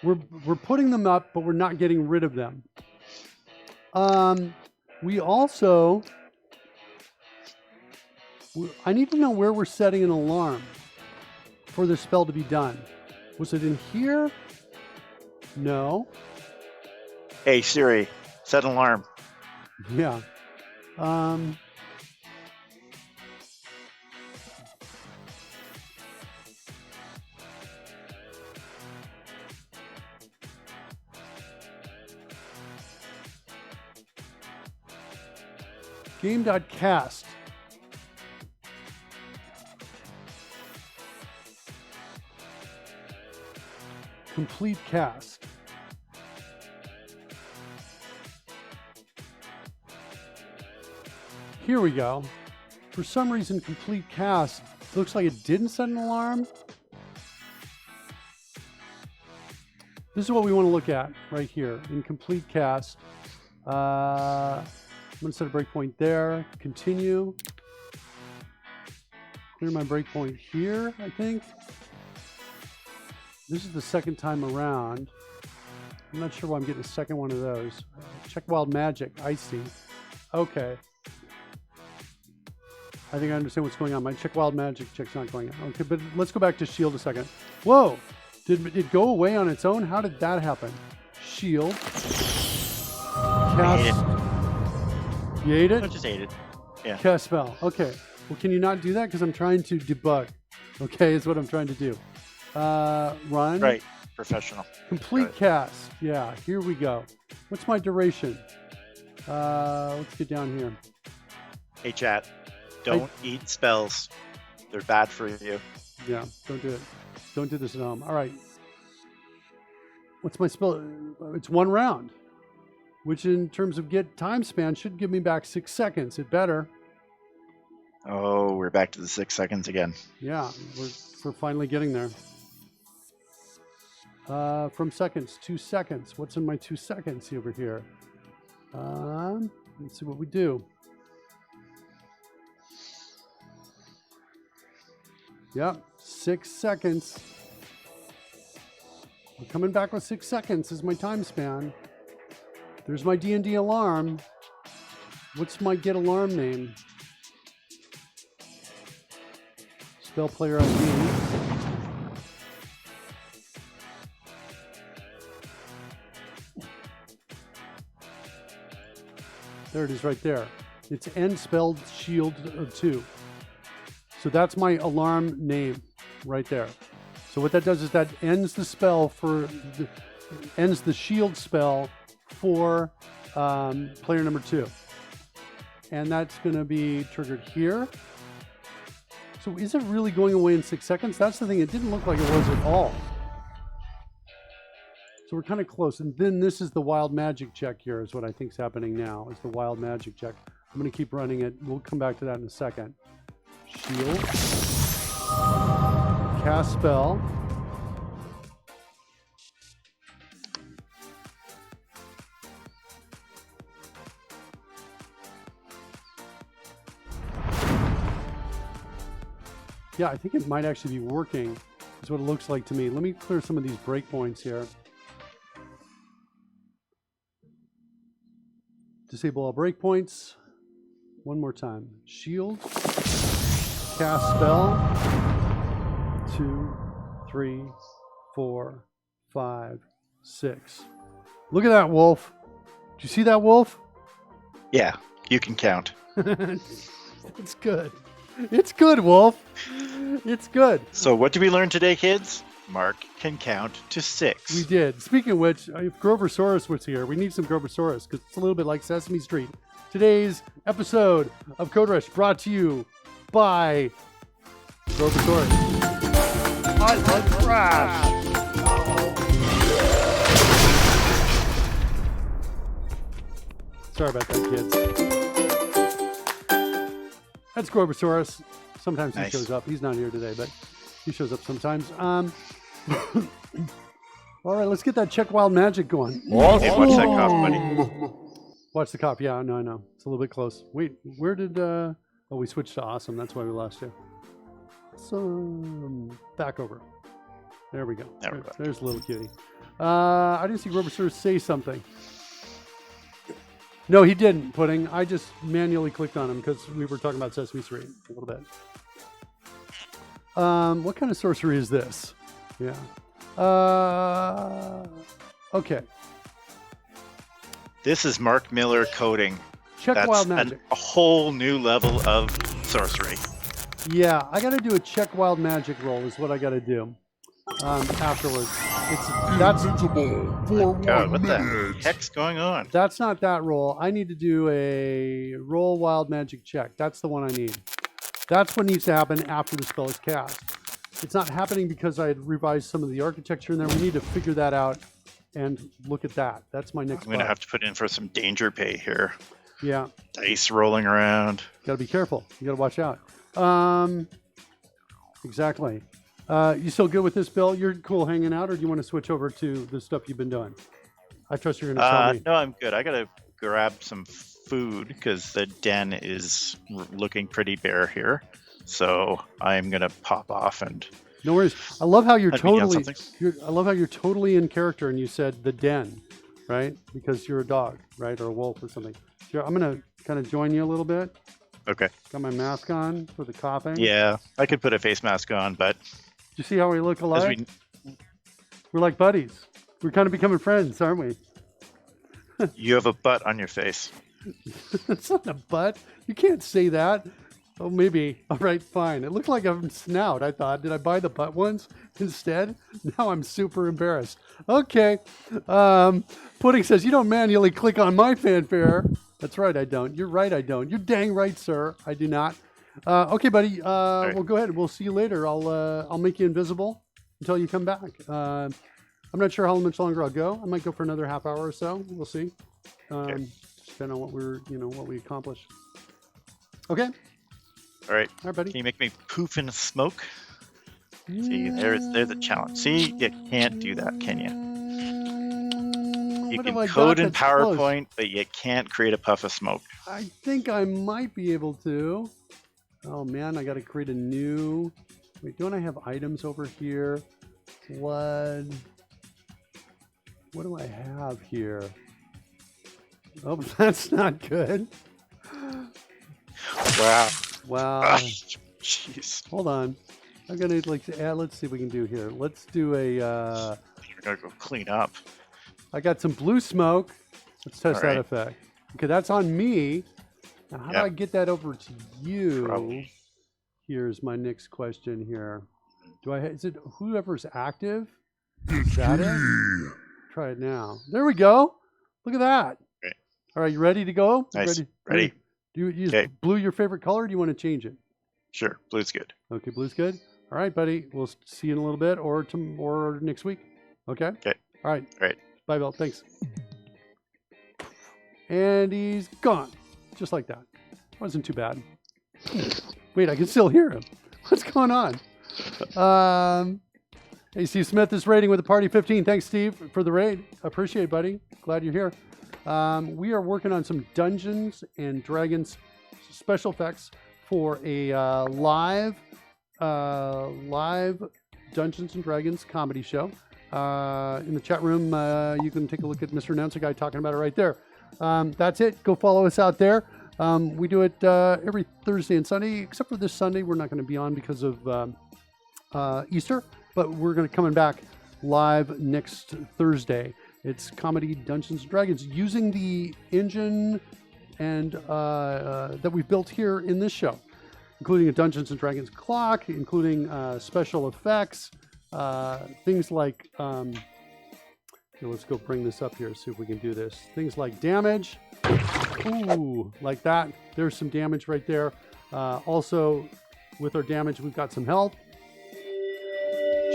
we're putting them up, but we're not getting rid of them. We also, I need to know where we're setting an alarm for the spell to be done. Was it in here? No. Hey Siri, set an alarm. Yeah. Game.cast. Complete cast. Here we go. For some reason, complete cast looks like it didn't set an alarm. This is what we want to look at right here in complete cast. I'm going to set a breakpoint there. Continue. Clear my breakpoint here, I think. This is the second time around. I'm not sure why I'm getting a second one of those. Check Wild Magic. I see. Okay. I think I understand what's going on. My Check Wild Magic check's not going on. Okay, but let's go back to Shield a second. Whoa! Did it go away on its own? How did that happen? Shield. Cast. You ate it? I just ate it. Yeah. Cast spell. Okay. Well, can you not do that? Because I'm trying to debug. Okay, is what I'm trying to do. Run. Right. Professional. Complete Right. cast. Yeah, here we go. What's my duration? Let's get down here. Hey, chat. Don't eat spells. They're bad for you. Yeah, don't do it. Don't do this at home. All right. What's my spell? It's 1 round, which in terms of get time span should give me back 6 seconds. It better. Oh, we're back to the 6 seconds again. Yeah, we're finally getting there. From seconds, 2 seconds. What's in my 2 seconds over here? Let's see what we do. Yep, 6 seconds. I'm coming back with 6 seconds is my time span. There's my D&D alarm. What's my get alarm name? Spell player ID. There it is right there. It's End Spelled Shield of 2. So that's my alarm name right there. So what that does is that ends the spell ends the shield spell for player number 2. And that's going to be triggered here. So is it really going away in 6 seconds? That's the thing. It didn't look like it was at all. So we're kind of close. And then this is the wild magic check here is what I think is happening now, is the wild magic check. I'm going to keep running it. We'll come back to that in a second. Shield. Cast spell. Yeah, I think it might actually be working, is what it looks like to me. Let me clear some of these breakpoints here. Disable all breakpoints. One more time. Shield. Cast spell. 2, 3, 4, 5, 6. Look at that, Wolf. Did you see that, Wolf? Yeah, you can count. It's good. It's good, Wolf. It's good. So what did we learn today, kids? Mark can count to 6. We did. Speaking of which, if Groversaurus was here, we need some Groversaurus because it's a little bit like Sesame Street. Today's episode of Code Rush brought to you by Groversaurus. I like trash. Sorry about that, kids. That's Groversaurus. Sometimes he Nice. shows up. He's not here today, but he shows up sometimes. All right, let's get that check wild magic going. Hey, watch that cop, buddy. Watch the cop. Yeah, no, I know. It's a little bit close. Wait, where did... Oh, we switched to awesome. That's why we lost you. So, back over. There we go. There we go. There's a little kitty. I didn't see Groversaurus say something. No, he didn't, Pudding. I just manually clicked on him because we were talking about Sesame Street a little bit. What kind of sorcery is this? Yeah. Okay. This is Mark Miller coding. Check That's wild magic. a whole new level of sorcery. Yeah, I got to do a check wild magic roll is what I got to do afterwards. That's Invincible for God, 1 what the minute. heck's going on? That's not that roll. I need to do a roll wild magic check. That's the one I need. That's what needs to happen after the spell is cast. It's not happening because I had revised some of the architecture in there. We need to figure that out and look at that. That's my next I'm going to part. have to put in for some danger pay here. Yeah, Dice rolling around. got to be careful. You got to watch out. Exactly. You still good with this, Bill? You're cool hanging out, or do you want to switch over to the stuff you've been doing? I trust you're going to tell me. No, I'm good. I got to grab some food because the den is looking pretty bare here. So I'm going to pop off and... No worries. I love how you're Let me get totally. something. I love how you're totally in character, and you said the den, right? Because you're a dog, right, or a wolf or something. So I'm gonna kind of join you a little bit. Okay. Got my mask on for the coughing. Yeah, I could put a face mask on, but You see how we look as alike? we, We're like buddies. We're kind of becoming friends, aren't we? you have a butt on your face. It's not a butt. You can't say that. Oh, maybe. All right, fine. It looked like a snout. I thought, did I buy the butt ones instead? Now I'm super embarrassed. Okay. Pudding says, you don't manually click on my fanfare. That's right, I don't. You're right, I don't. You're dang right, sir. I do not. Okay, buddy. right. Well, go ahead. We'll see you later. I'll make you invisible until you come back. I'm not sure how much longer I'll go. I might go for another half hour or so. We'll see. Depending on what we accomplish. Okay. All right. All right, buddy. Can you make me poof in smoke? See, there's a challenge. See, you can't do that, can you? You What can have I got code in that's close? PowerPoint, but you can't create a puff of smoke. I think I might be able to. Oh man, I got to create a new. Wait, don't I have items over here? What do I have here? Oh, that's not good. Wow. Wow. Jeez. Hold on. I'm gonna add. Let's see what we can do here. Let's do a. You're gonna go clean up. I got some blue smoke. Let's test All that right. effect. Okay, that's on me. Now, how do Yep. I get that over to you? Probably. Here's my next question here. Is it whoever's active? Is that it? Try it now. There we go. Look at that. Okay. All right, you ready to go? Nice. Ready. Do you Okay. is blue your favorite color? Or do you want to change it? Sure. Blue's good. Okay, blue's good. All right, buddy. We'll see you in a little bit, or next week. Okay. Okay. All right. All right. Bye, Bill. Thanks. And he's gone, just like that. Wasn't too bad. Wait, I can still hear him. What's going on? Hey, Steve Smith is raiding with the party 15. Thanks, Steve, for the raid. Appreciate it, buddy. Glad you're here. We are working on some Dungeons and Dragons special effects for a live Dungeons and Dragons comedy show. In the chat room, you can take a look at Mr. Announcer Guy talking about it right there. That's it. Go follow us out there. We do it every Thursday and Sunday, except for this Sunday. We're not going to be on because of Easter, but we're going to coming back live next Thursday. It's comedy Dungeons and Dragons using the engine and that we've built here in this show, including a Dungeons and Dragons clock, including special effects, things like. Let's go bring this up here, see if we can do this. Things like damage. Ooh, like that. There's some damage right there. Also, with our damage, we've got some health.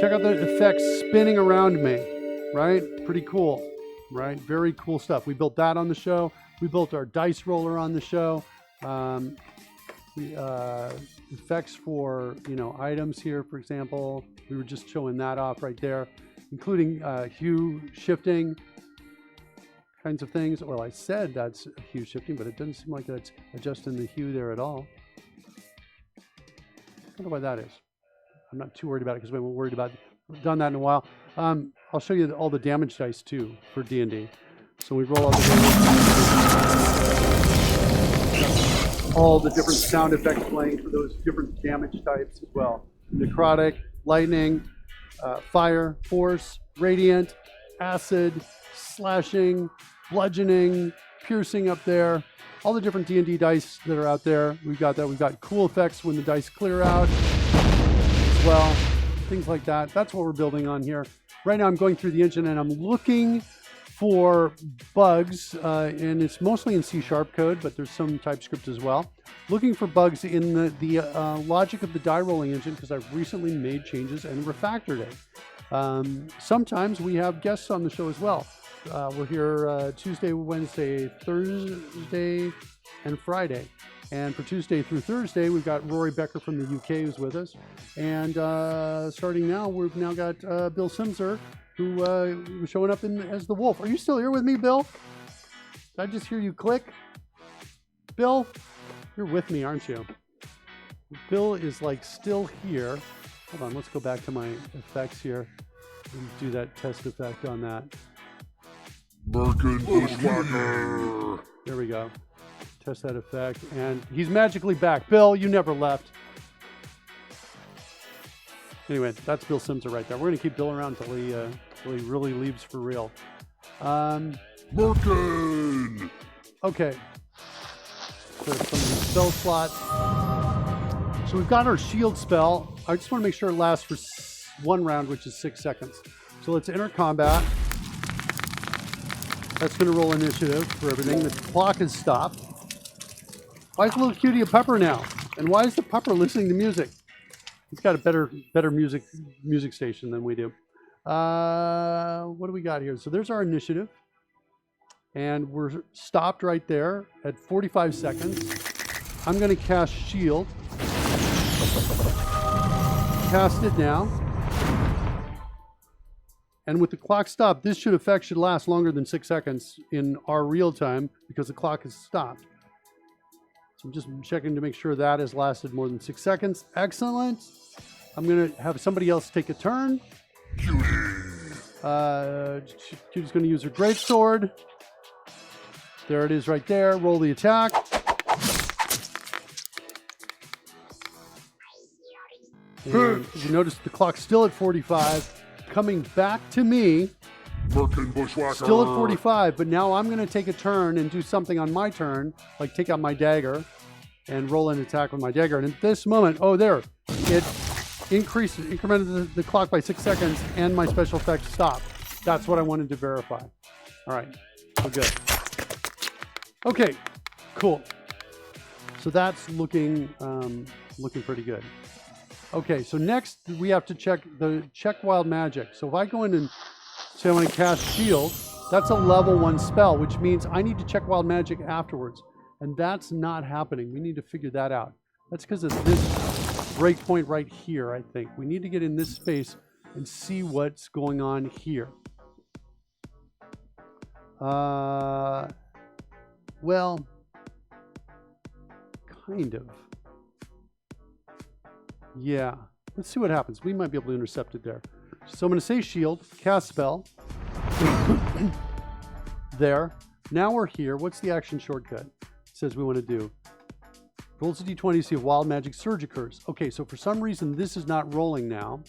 Check out the effects spinning around me, right? Pretty cool, right? Very cool stuff. We built that on the show. We built our dice roller on the show. Effects for, items here, for example. We were just showing that off right there, including hue shifting kinds of things. Well, I said that's hue shifting, but it doesn't seem like that's adjusting the hue there at all. I wonder why that is. I'm not too worried about it because we haven't worried about it. We've done that in a while. I'll show you all the damage dice too for D&D. So we roll out the damage. All the different sound effects playing for those different damage types as well. Necrotic, lightning, fire, force, radiant, acid, slashing, bludgeoning, piercing up there. All the different D&D dice that are out there. We've got that. We've got cool effects when the dice clear out as well. Things like that. That's what we're building on here. Right now I'm going through the engine and I'm looking for bugs, and it's mostly in C# code, but there's some TypeScript as well. Looking for bugs in the logic of the die rolling engine because I've recently made changes and refactored it. Sometimes we have guests on the show as well. We're here Tuesday, Wednesday, Thursday, and Friday. And for Tuesday through Thursday, we've got Rory Becker from the UK who's with us. And starting now, we've now got Bill Simser, who was showing up as the wolf. Are you still here with me, Bill? Did I just hear you click? Bill, you're with me, aren't you? Bill is still here. Hold on, let's go back to my effects here and do that test effect on that. Merkin Bushwhacker. There we go. Test that effect, and he's magically back. Bill, you never left. Anyway, that's Bill Simser right there. We're going to keep Bill around until he really leaves for real. Merkin. Okay. So some spell slots. So we've got our shield spell. I just want to make sure it lasts for 1 round, which is 6 seconds. So let's enter combat. That's going to roll initiative for everything. The clock is stopped. Why is little cutie a pupper now? And why is the pupper listening to music? He's got a better music station than we do. What do we got here? So there's our initiative. And we're stopped right there at 45 seconds. I'm going to cast shield. Cast it now. And with the clock stopped, this effect should last longer than 6 seconds in our real time because the clock is stopped. So I'm just checking to make sure that has lasted more than 6 seconds. Excellent. I'm going to have somebody else take a turn. Cutie's going to use her greatsword. There it is right there. Roll the attack. And you notice the clock's still at 45. Coming back to me. Merkin Bushwhacker. Still at 45, but now I'm going to take a turn and do something on my turn, like take out my dagger and roll an attack with my dagger. And at this moment, oh, there, it incremented the clock by 6 seconds, and my special effect stopped. That's what I wanted to verify. All right, we're good. Okay, cool. So that's looking pretty good. Okay, so next we have to check wild magic. So if I go in and say I want to cast shield, that's a level 1 spell, which means I need to check wild magic afterwards. And that's not happening. We need to figure that out. That's because of this breakpoint right here, I think. We need to get in this space and see what's going on here. Well, kind of. Yeah, let's see what happens. We might be able to intercept it there. So I'm going to say shield, cast spell. There. Now we're here. What's the action shortcut? It says we want to do. Rolls a d20 to see if wild magic surge occurs. Okay, so for some reason this is not rolling now.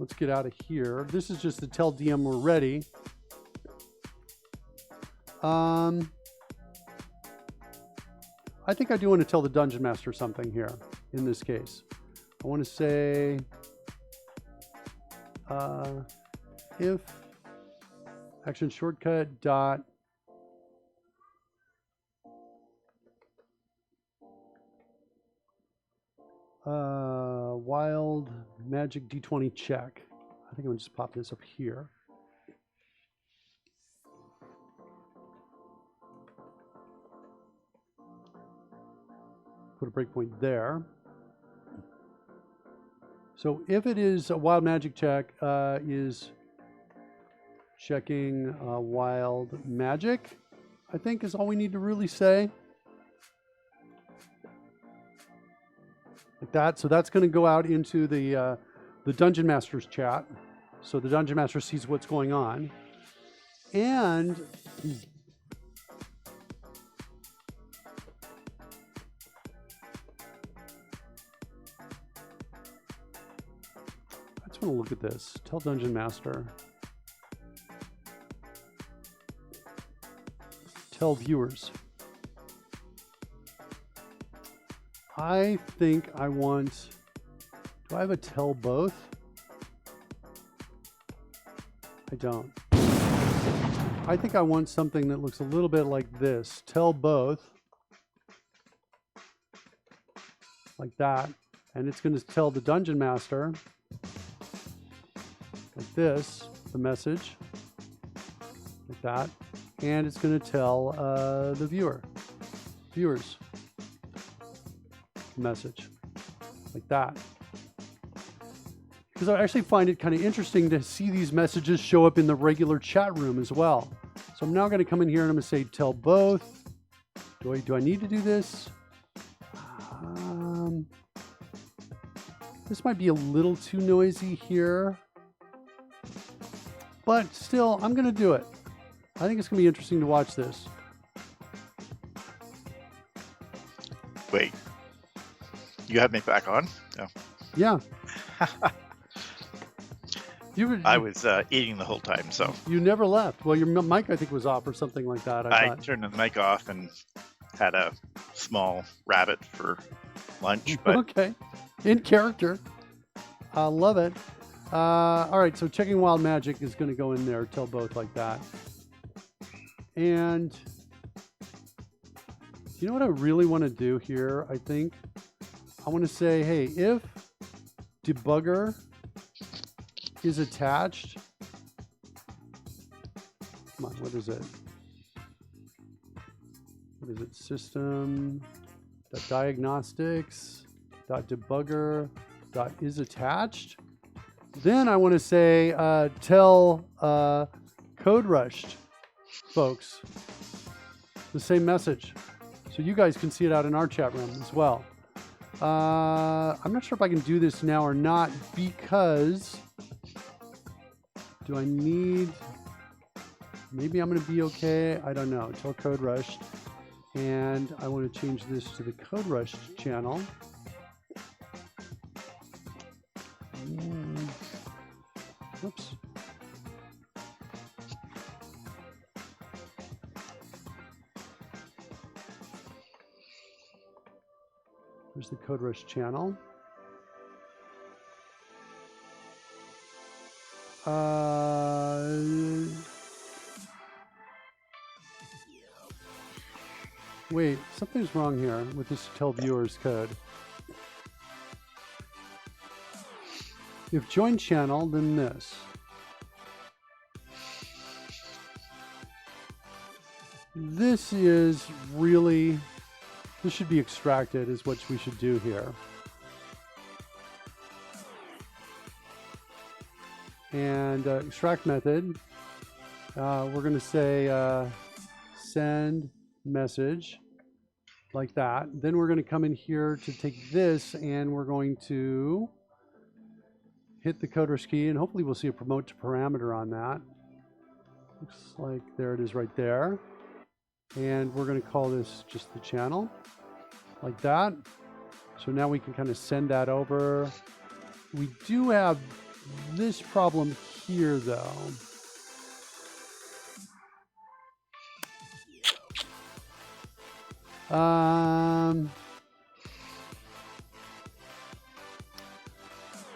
Let's get out of here. This is just to tell DM we're ready. I think I do want to tell the Dungeon Master something here in this case. I want to say if action shortcut dot wild magic d20 check. I think I'm gonna just pop this up here. Put a breakpoint there. So if it is a wild magic check, is checking wild magic, I think is all we need to really say. Like that. So that's going to go out into the Dungeon Master's chat. So the Dungeon Master sees what's going on. And I just want to look at this. Tell Dungeon Master. Tell viewers. I think I want... Do I have a tell both? I don't. I think I want something that looks a little bit like this. Tell both. Like that. And it's going to tell the Dungeon Master, like this, the message. Like that. And it's going to tell the viewers, the message. Like that. Because I actually find it kind of interesting to see these messages show up in the regular chat room as well. So I'm now going to come in here and I'm going to say tell both. Do I need to do this? This might be a little too noisy here. But still, I'm going to do it. I think it's going to be interesting to watch this. Wait. You have me back on? No. Yeah. I was eating the whole time, so. You never left. Well, your mic, I think, was off or something like that. I turned the mic off and had a small rabbit for lunch, but Okay. In character. I love it. All right, so checking wild magic is going to go in there. Tell both like that. And you know what I really want to do here? I think I want to say, hey, if debugger is attached, come on, what is it? What is it? System.diagnostics.debugger.is attached. Then I want to say tell code rushed folks the same message, so you guys can see it out in our chat room as well. I'm not sure if I can do this now or not, because do I need, maybe I'm going to be okay. I don't know. Tell code rushed, and I want to change this to the code rushed channel. Oops. There's the Code Rush channel. Wait, something's wrong here with this tell viewers code. If join channel, then this. This is really, this should be extracted is what we should do here. And extract method, we're going to say send message like that. Then we're going to come in here to take this, and we're going to hit the code rush key, and hopefully we'll see a promote to parameter on that. Looks like there it is right there. And we're going to call this just the channel like that. So now we can kind of send that over. We do have this problem here though.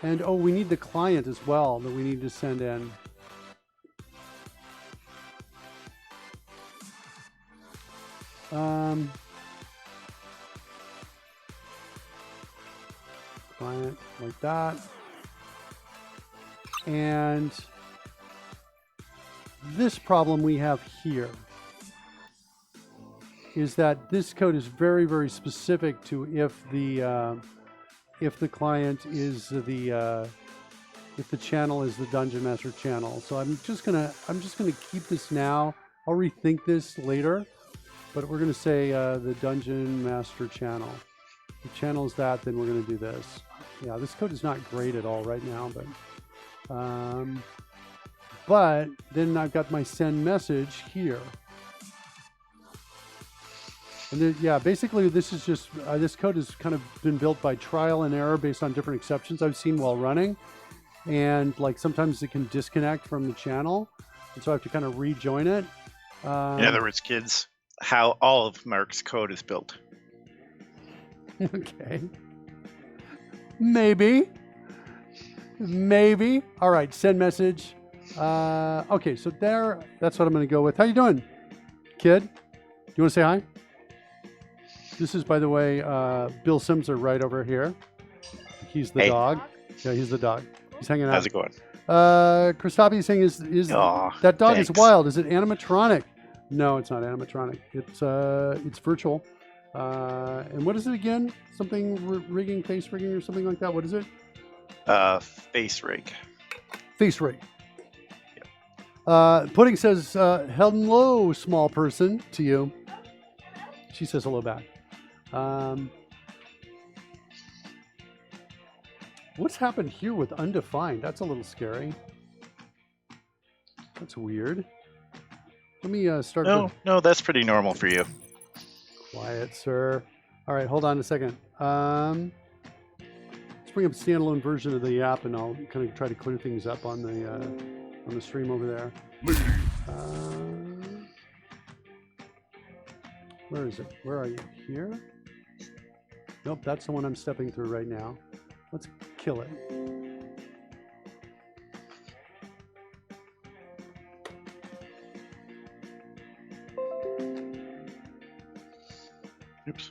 And oh, we need the client as well that we need to send in. Client like that. And this problem we have here is that this code is very, very specific to if the client is if the channel is the Dungeon Master channel. So I'm just gonna keep this now. I'll rethink this later, but we're gonna say the Dungeon Master channel. The channel is that, then we're gonna do this. Yeah, this code is not great at all right now, but then I've got my send message here. And then, yeah, basically this is just, this code has kind of been built by trial and error based on different exceptions I've seen while running. And like sometimes it can disconnect from the channel. And so I have to kind of rejoin it. in other words, kids, how all of Mark's code is built. Okay. Maybe. All right, send message. Okay, so there, that's what I'm going to go with. How you doing, kid? Do you want to say hi? This is, by the way, Bill Simser right over here. He's the dog. Yeah, he's the dog. He's hanging out. How's it going? Kristapi is saying, is that dog thanks. is wild? Is it animatronic? No, it's not animatronic. It's virtual. And what is it again? Something rigging, face rigging, or something like that. What is it? Face rig. Face rig. Pudding says, hello, small person, to you. She says hello back. What's happened here with undefined? That's a little scary. That's weird. Let me start. No, that's pretty normal for you. Quiet, sir. All right, hold on a second. Let's bring up a standalone version of the app, and I'll kind of try to clear things up on the stream over there. Where is it? Where are you? Here? Nope, that's the one I'm stepping through right now. Let's kill it. Oops.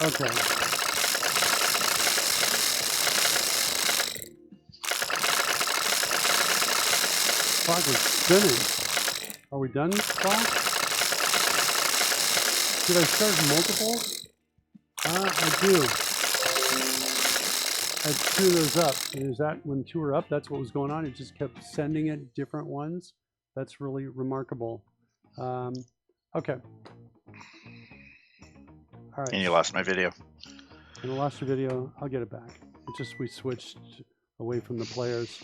Okay. Clock is spinning. Are we done, clock? Did I start multiple? I do. I had 2 of those up. And is that when 2 were up? That's what was going on. It just kept sending it different ones. That's really remarkable. Okay. All right. And you lost my video. And I lost your video. I'll get it back. It's just we switched away from the players.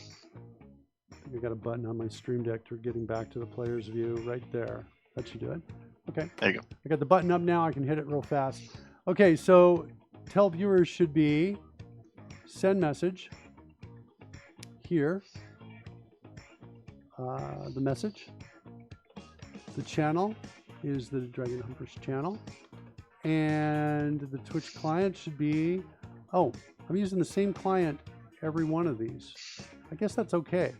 I think I got a button on my Stream Deck for getting back to the player's view right there. That should do it. Okay. There you go. I got the button up now. I can hit it real fast. Okay, so tell viewers should be send message here. The message. The channel is the Dragon Humpers channel. And the Twitch client should be, oh, I'm using the same client every one of these. I guess that's okay.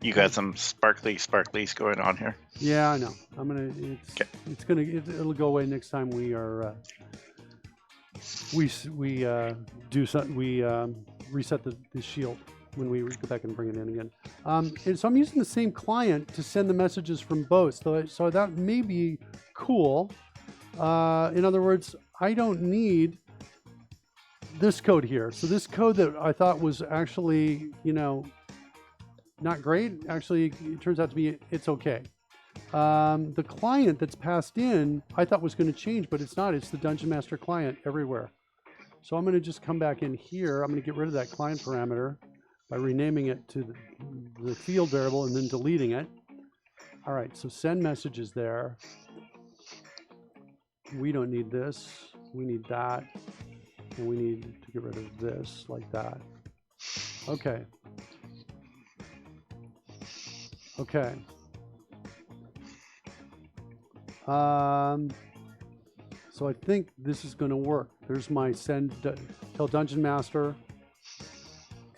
You got some sparklies going on here. Yeah, I know. I'm gonna. It'll go away next time we are. Do something. We reset the shield when we go back and bring it in again. And so I'm using the same client to send the messages from both. So that may be cool. In other words, I don't need this code here. So this code that I thought was actually, not great, actually, it turns out to be, it's okay. The client that's passed in, I thought was going to change, but it's not. It's the Dungeon Master client everywhere. So I'm going to just come back in here. I'm going to get rid of that client parameter by renaming it to the field variable and then deleting it. All right, so send messages there. We don't need this. We need that. And we need to get rid of this like that. Okay. Okay. So I think this is going to work. There's my tell Dungeon Master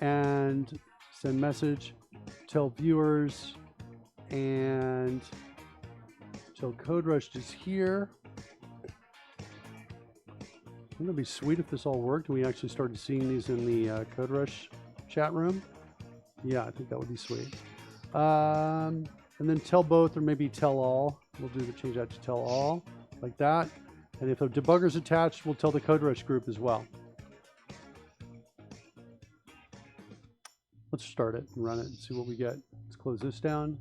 and send message, tell viewers, and tell Code Rush is here. Wouldn't it be sweet if this all worked and we actually started seeing these in the Code Rush chat room? Yeah, I think that would be sweet. And then tell both or maybe tell all. We'll change that to tell all, like that. And if a debugger's attached, we'll tell the Code Rush group as well. Let's start it and run it and see what we get. Let's close this down.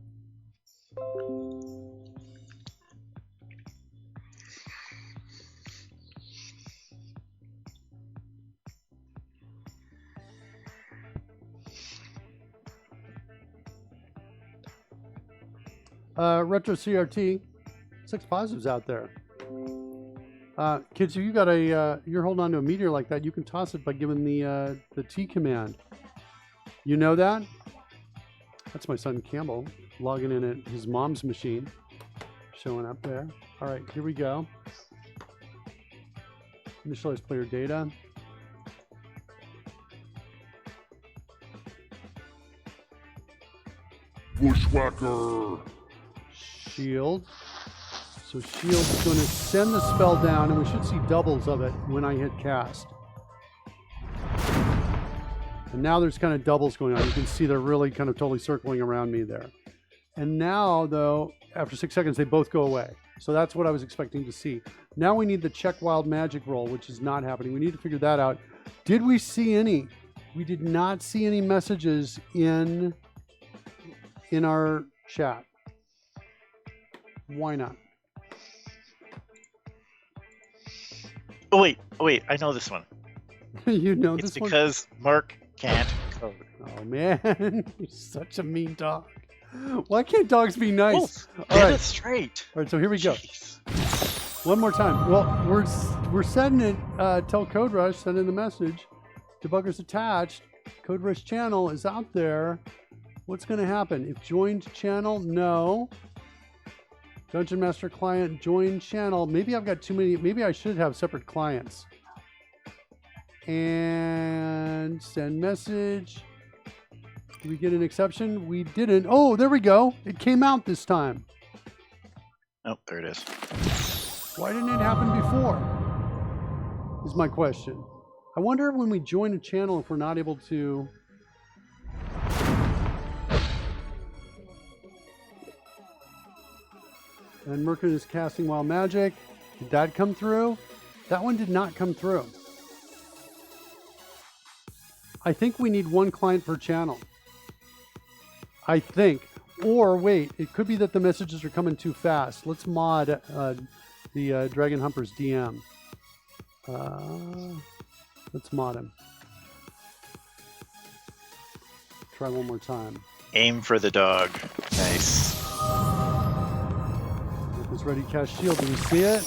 Retro CRT, 6 positives out there. Kids, if you got you're holding on to a meteor like that, you can toss it by giving the T command. You know that? That's my son Campbell logging in at his mom's machine, showing up there. All right, here we go. Initialize player data. Bushwhacker. Shield. So shield's going to send the spell down, and we should see doubles of it when I hit cast. And now there's kind of doubles going on. You can see they're really kind of totally circling around me there. And now, though, after 6 seconds, they both go away. So that's what I was expecting to see. Now we need the check wild magic roll, which is not happening. We need to figure that out. Did we see any? We did not see any messages in our chat. Why not? Oh wait, I know this one. You know It's this one? because Mark can't code. Oh man, you're such a mean dog. Why can't dogs be nice? Oh, All get right. it straight. All right, so here we go. Jeez. One more time. Well, we're setting it. Tell Code Rush, send in the message. Debugger's attached. Code Rush channel is out there. What's going to happen? If joined channel, no. Dungeon Master client, join channel. Maybe I've got too many. Maybe I should have separate clients. And send message. Did we get an exception? We didn't. Oh, there we go. It came out this time. Oh, there it is. Why didn't it happen before? Is my question. I wonder when we join a channel if we're not able to. And Merkin is casting Wild Magic. Did that come through? That one did not come through. I think we need one client per channel. I think. Or wait, it could be that the messages are coming too fast. Let's mod the Dragon Humper's DM. Let's mod him. Try one more time. Aim for the dog. Nice. It's ready to cast shield. Do we see it?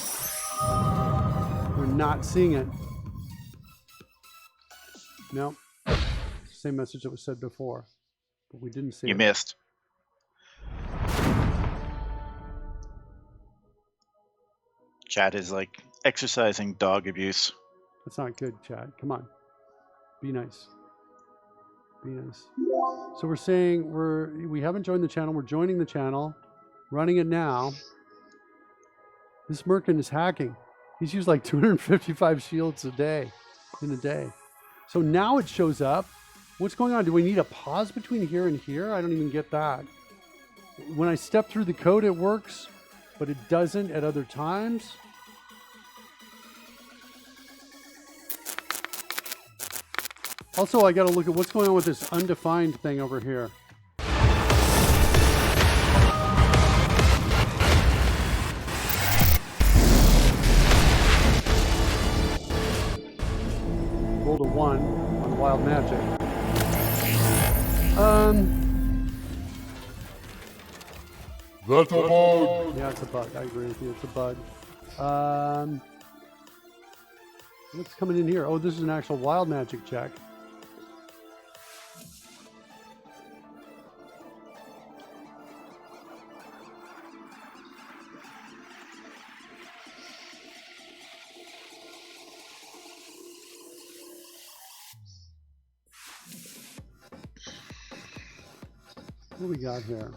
We're not seeing it. No. Same message that was said before. But we didn't see it. You missed. Chat is like exercising dog abuse. That's not good, Chad. Come on. Be nice. Be nice. So we're saying we haven't joined the channel. We're joining the channel. Running it now. This Merkin is hacking. He's used like 255 shields in a day. So now it shows up. What's going on? Do we need a pause between here and here? I don't even get that. When I step through the code, it works, but it doesn't at other times. Also, I got to look at what's going on with this undefined thing over here. Rolled a 1 on Wild Magic. That's a bug. Yeah, it's a bug. I agree with you. It's a bug. What's coming in here? Oh, this is an actual Wild Magic check. What do we got here?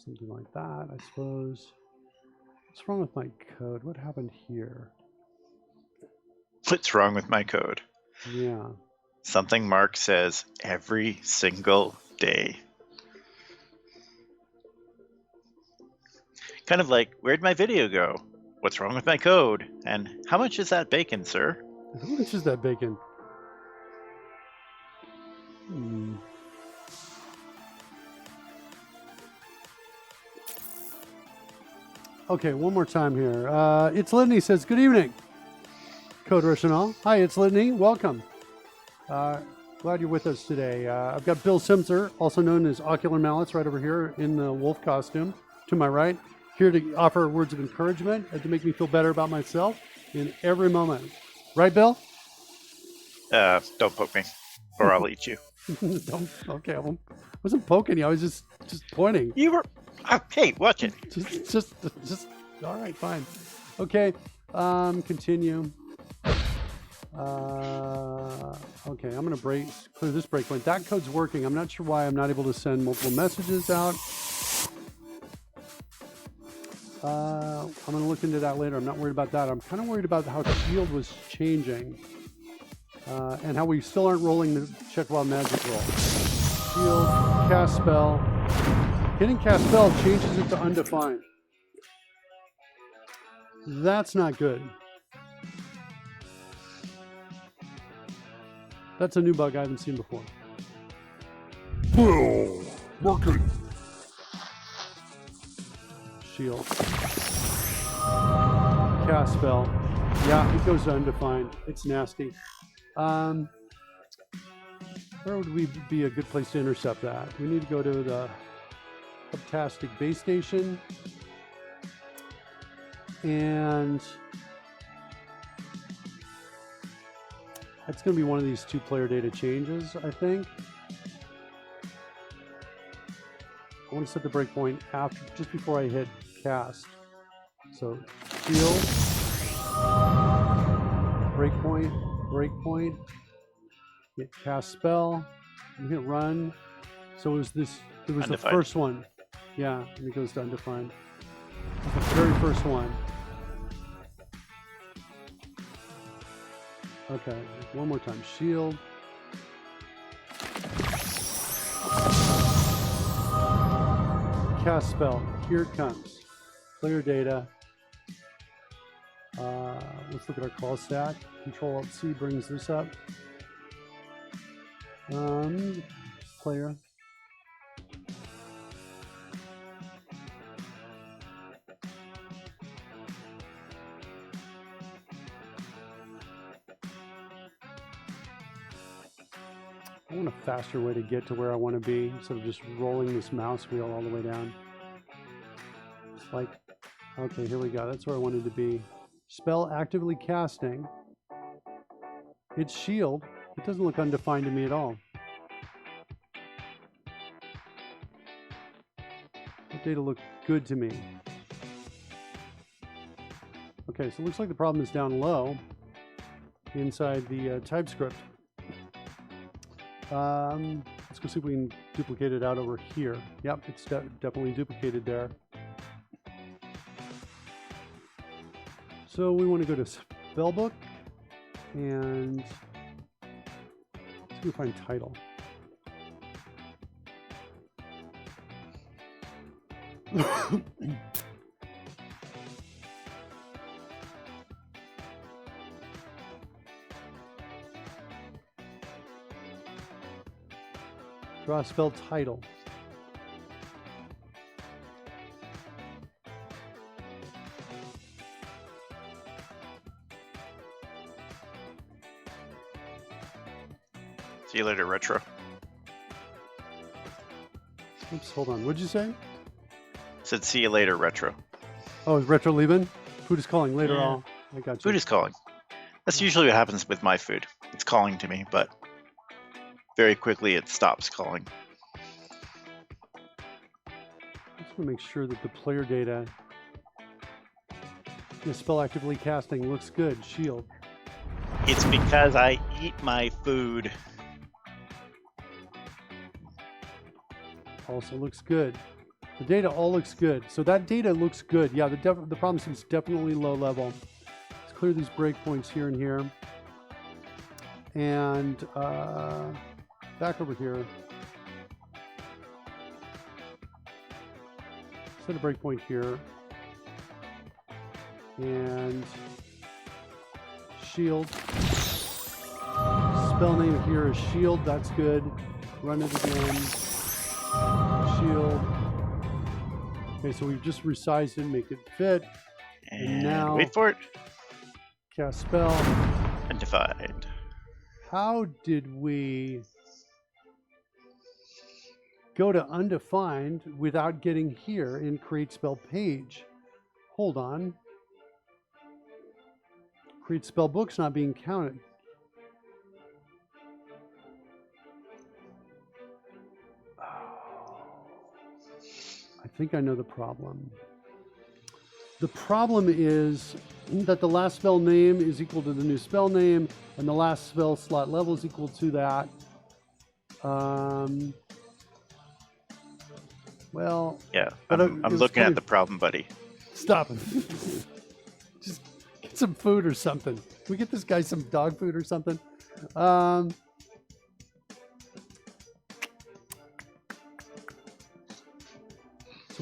Something like that, I suppose. What's wrong with my code? What happened here? What's wrong with my code? Yeah. Something Mark says every single day. Kind of like, where'd my video go? What's wrong with my code? And how much is that bacon, sir? How much is that bacon? Okay, one more time here. It's Lidney says, good evening. Code Rush and all. Hi, it's Lidney. Welcome. Glad you're with us today. I've got Bill Simser, also known as Ocular Mallets, right over here in the wolf costume to my right, here to offer words of encouragement and to make me feel better about myself in every moment. Right, Bill? Don't poke me, or I'll eat you. Okay, I wasn't poking you. I was just pointing. You were... hey, watch it. Just, all right, fine. Okay, continue. Okay, I'm going to clear this breakpoint. That code's working. I'm not sure why I'm not able to send multiple messages out. I'm going to look into that later. I'm not worried about that. I'm kind of worried about how shield was changing and how we still aren't rolling the check wild magic roll. Shield, cast spell. Hitting cast spell changes it to undefined. That's not good. That's a new bug I haven't seen before. Bill, marketing. Shield. Cast spell. Yeah, it goes to undefined. It's nasty. Where would we be a good place to intercept that? We need to go to the Hubtastic base station. And it's going to be one of these 2-player data changes, I think. I want to set the breakpoint after, just before I hit cast. So shield, breakpoint, hit cast spell, and hit run. So it was the first one. Yeah, and it goes to undefined. The very first one. Okay, one more time. Shield. Cast spell. Here it comes. Clear data. Let's look at our call stack. Control-Alt-C brings this up. Player. I want a faster way to get to where I want to be instead of just rolling this mouse wheel all the way down. It's like, okay, here we go. That's where I wanted to be. Spell actively casting. It's shield. It doesn't look undefined to me at all. That data looked good to me. Okay, so it looks like the problem is down low inside the TypeScript. Let's go see if we can duplicate it out over here. Yep, it's definitely duplicated there. So we want to go to spellbook and let's see if we find title. Draw spell title. See you later, Retro. Oops, hold on. What'd you say? Said see you later, Retro. Oh, is Retro leaving? Food is calling later Yeah. on. I got you. Food is calling. That's usually what happens with my food. It's calling to me, but very quickly it stops calling. I just want to make sure that the player data, the spell actively casting looks good. Shield. It's because I eat my food. Also looks good. The data all looks good. So that data looks good. Yeah, the problem seems definitely low level. Let's clear these breakpoints here and here. And back over here. Set a breakpoint here. And shield. Spell name here is shield. That's good. Run it again. Shield. Okay, so we've just resized it, make it fit. And now, wait for it. Cast spell. Undefined. How did we go to undefined without getting here in create spell page? Hold on. Create spell book's not being counted. I think I know the problem. The problem is that the last spell name is equal to the new spell name, and the last spell slot level is equal to that. Well, Yeah, but I'm it was looking kind at the problem, buddy. Stop. Just get some food or something. Can we get this guy some dog food or something? So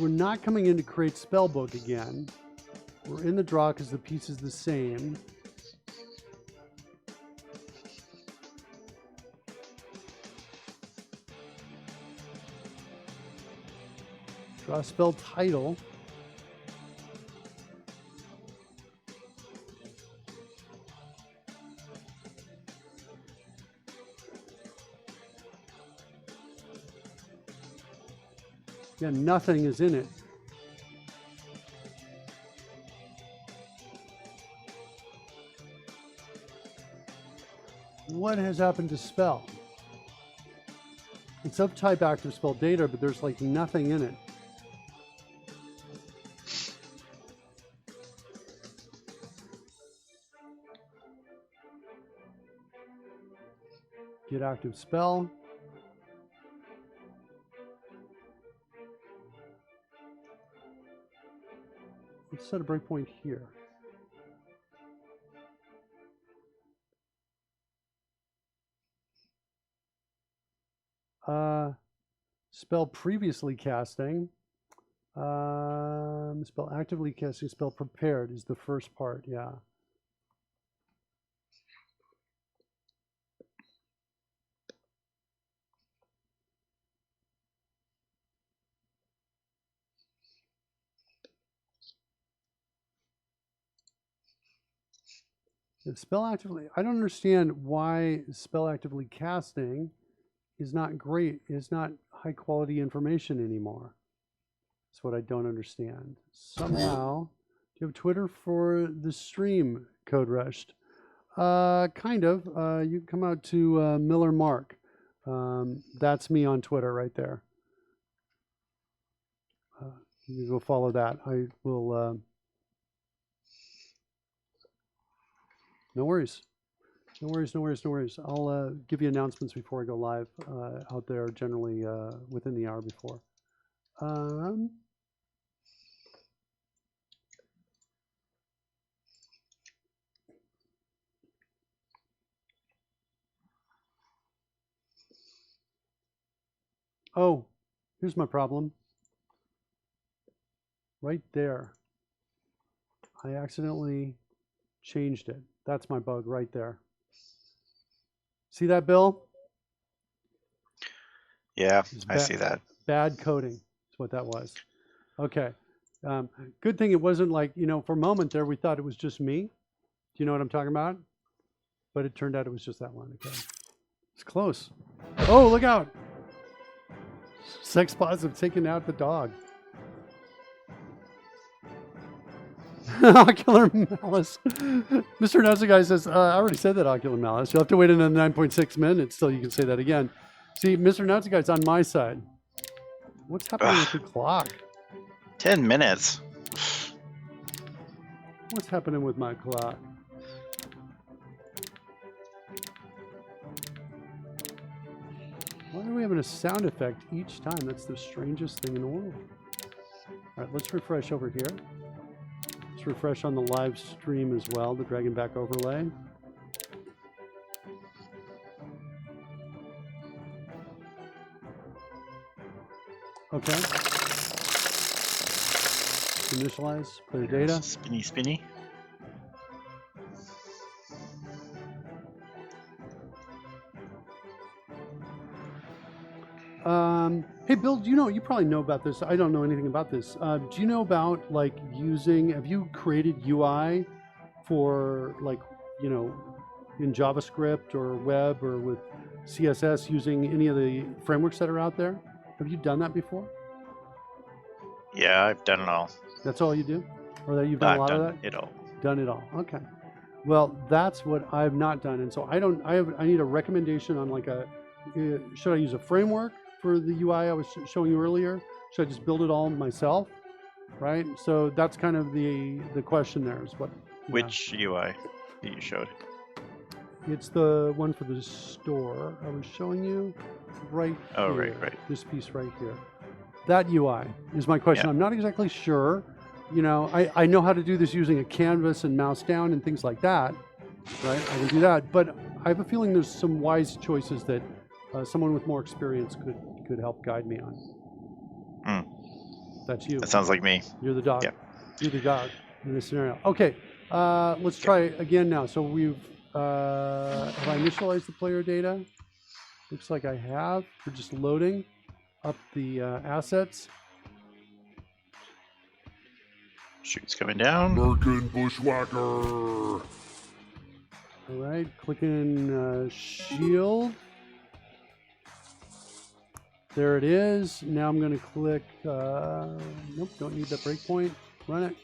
we're not coming in to create spellbook again. We're in the draw because the piece is the same. Draw spell title. Yeah, nothing is in it. What has happened to spell? It's of type active spell data, but there's like nothing in it. Get active spell. Let's set a breakpoint here. Spell previously casting. Spell actively casting. Spell prepared is the first part. Yeah. If spell actively, I don't understand why spell actively casting is not great, is not high quality information anymore. That's what I don't understand. Somehow, do you have Twitter for the stream, Code Rushed? Kind of. You come out to Miller Mark. That's me on Twitter right there. You can go follow that. I will. No worries. No worries, no worries, no worries. I'll give you announcements before I go live out there, generally within the hour before. Oh, here's my problem. Right there. I accidentally changed it. That's my bug right there. See that, Bill? Yeah, I see that. Bad coding is what that was. Okay. Good thing it wasn't like, for a moment there, we thought it was just me. Do you know what I'm talking about? But it turned out it was just that one. Okay. It's close. Oh, look out. Sex positive taking out the dog. Ocular Malice. Mr. Announcer Guy says, I already said that, Ocular Malice. You'll have to wait another 9.6 minutes till you can say that again. See, Mr. Announcer Guy's on my side. What's happening with the clock? 10 minutes. What's happening with my clock? Why are we having a sound effect each time? That's the strangest thing in the world. All right, let's refresh over here. Let's refresh on the live stream as well, the Dragon Back overlay. Okay. Initialize, player data. Spinny, spinny. Hey, Bill, do you probably know about this. I don't know anything about this. Do you know about have you created UI for in JavaScript or web or with CSS using any of the frameworks that are out there? Have you done that before? Yeah, I've done it all. That's all you do? Or that you've done a lot of that? It all. Done it all. Okay. Well, that's what I've not done. And so I need a recommendation on should I use a framework for the UI I was showing you earlier? Should I just build it all myself? Right? So that's kind of the question there is what. Which UI that you showed? It's the one for the store I was showing you right Oh, here. right. This piece right here. That UI is my question. Yeah. I'm not exactly sure. I know how to do this using a canvas and mouse down and things like that. Right? I can do that. But I have a feeling there's some wise choices that someone with more experience could help guide me on. That's you. That sounds like me. You're the dog. Yeah. You're the dog in this scenario. Okay, let's try again now. So we've have I initialized the player data? Looks like I have. We're just loading up the assets. Shoots coming down. Birkin Bushwhacker. All right, clicking shield. There it is. Now I'm going to click. Nope, don't need that breakpoint. Run it.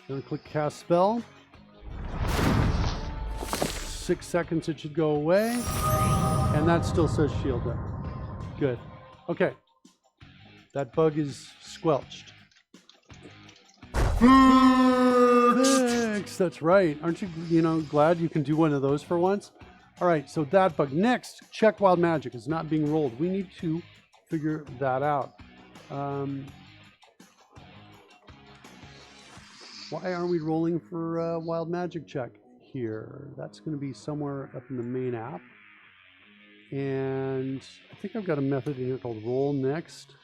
I'm going to click cast spell. 6 seconds, it should go away. And that still says shield up. Good. Okay. That bug is squelched. Fix! That's right. Aren't you, glad you can do one of those for once? All right, so that bug. Next, check wild magic is not being rolled. We need to figure that out. Why aren't we rolling for wild magic check here? That's going to be somewhere up in the main app. And I think I've got a method in here called roll next.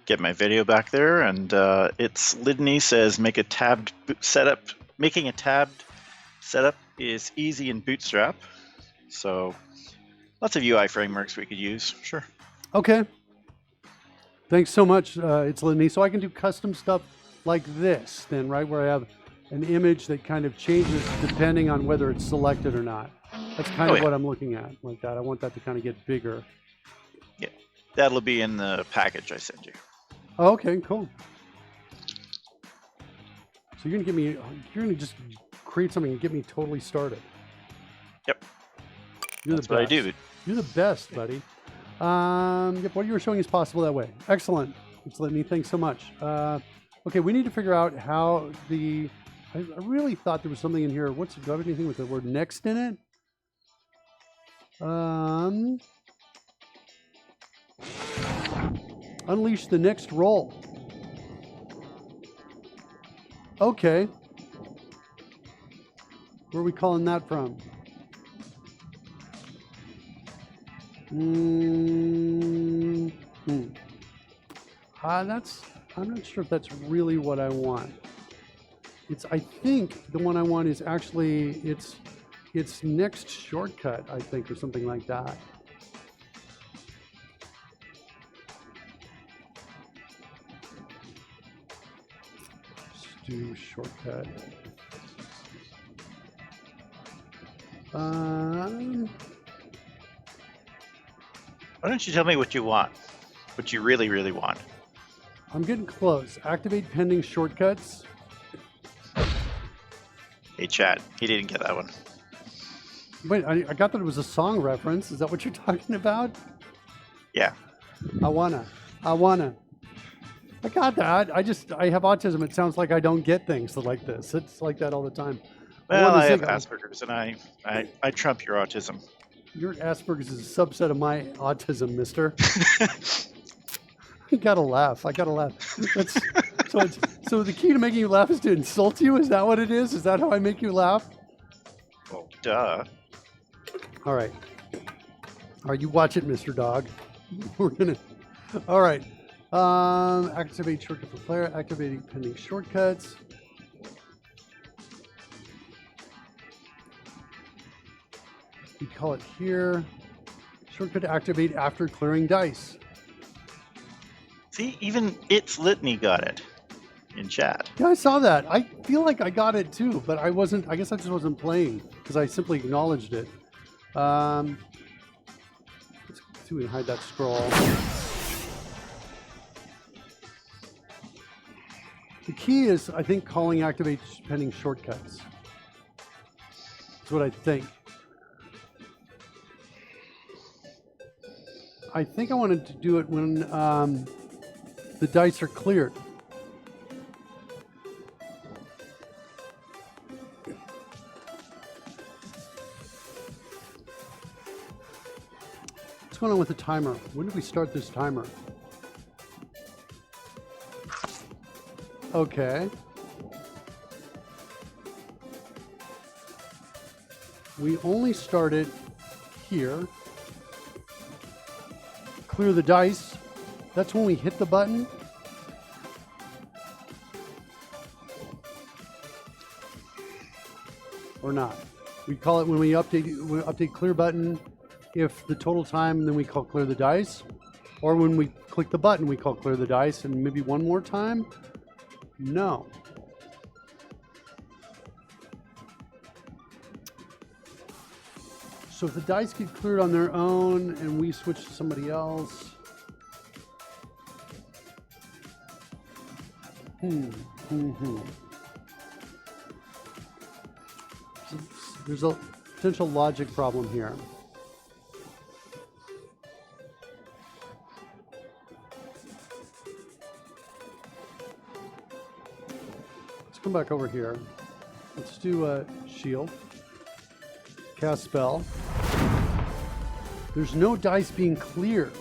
Get my video back there, and it's Lidney says make a tabbed setup. Making a tabbed setup is easy in Bootstrap. So lots of UI frameworks we could use. Sure. Okay. Thanks so much. It's Lidney. So I can do custom stuff like this then, right? Where I have an image that kind of changes depending on whether it's selected or not. That's kind of what I'm looking at, like that. I want that to kind of get bigger. Yeah, that'll be in the package I send you. Oh, okay, cool. So you're gonna just create something and get me totally started. Yep. That's what I do. You're the best, buddy. Yep, what you were showing is possible that way. Excellent. It's Lidney. Thanks so much. Okay, we need to figure out how I really thought there was something in here. Do I have anything with the word next in it? Unleash the next roll. Okay. Where are we calling that from? I'm not sure if that's really what I want. I think the one I want is actually, it's next shortcut, I think, or something like that. Let's do shortcut. Why don't you tell me what you want? What you really, really want? I'm getting close. Activate pending shortcuts. Hey, Chad. He didn't get that one. Wait, I got that it was a song reference. Is that what you're talking about? Yeah. I wanna. I got that. I have autism. It sounds like I don't get things like this. It's like that all the time. Well, I have Asperger's, and I trump your autism. Your Asperger's is a subset of my autism, mister. I gotta laugh. That's, so the key to making you laugh is to insult you? Is that what it is? Is that how I make you laugh? Well, duh. All right, you watch it, Mr. Dog. All right. Activate shortcut for player. Activating pending shortcuts. We call it here. Shortcut to activate after clearing dice. See, even It's Litany got it in chat. Yeah, I saw that. I feel like I got it too, but I guess I just wasn't playing because I simply acknowledged it. Let's see if we can hide that scroll. The key is, I think, calling activate pending shortcuts. That's what I think. I think I wanted to do it when the dice are cleared. What's going on with the timer? When did we start this timer? Okay. We only started here. Clear the dice. That's when we hit the button. Or not. We call it when we update clear button if the total time, then we call clear the dice, or when we click the button, we call clear the dice, and maybe one more time? No. So if the dice get cleared on their own and we switch to somebody else, there's a potential logic problem here. Let's come back over here. Let's do a shield. Cast spell. There's no dice being cleared.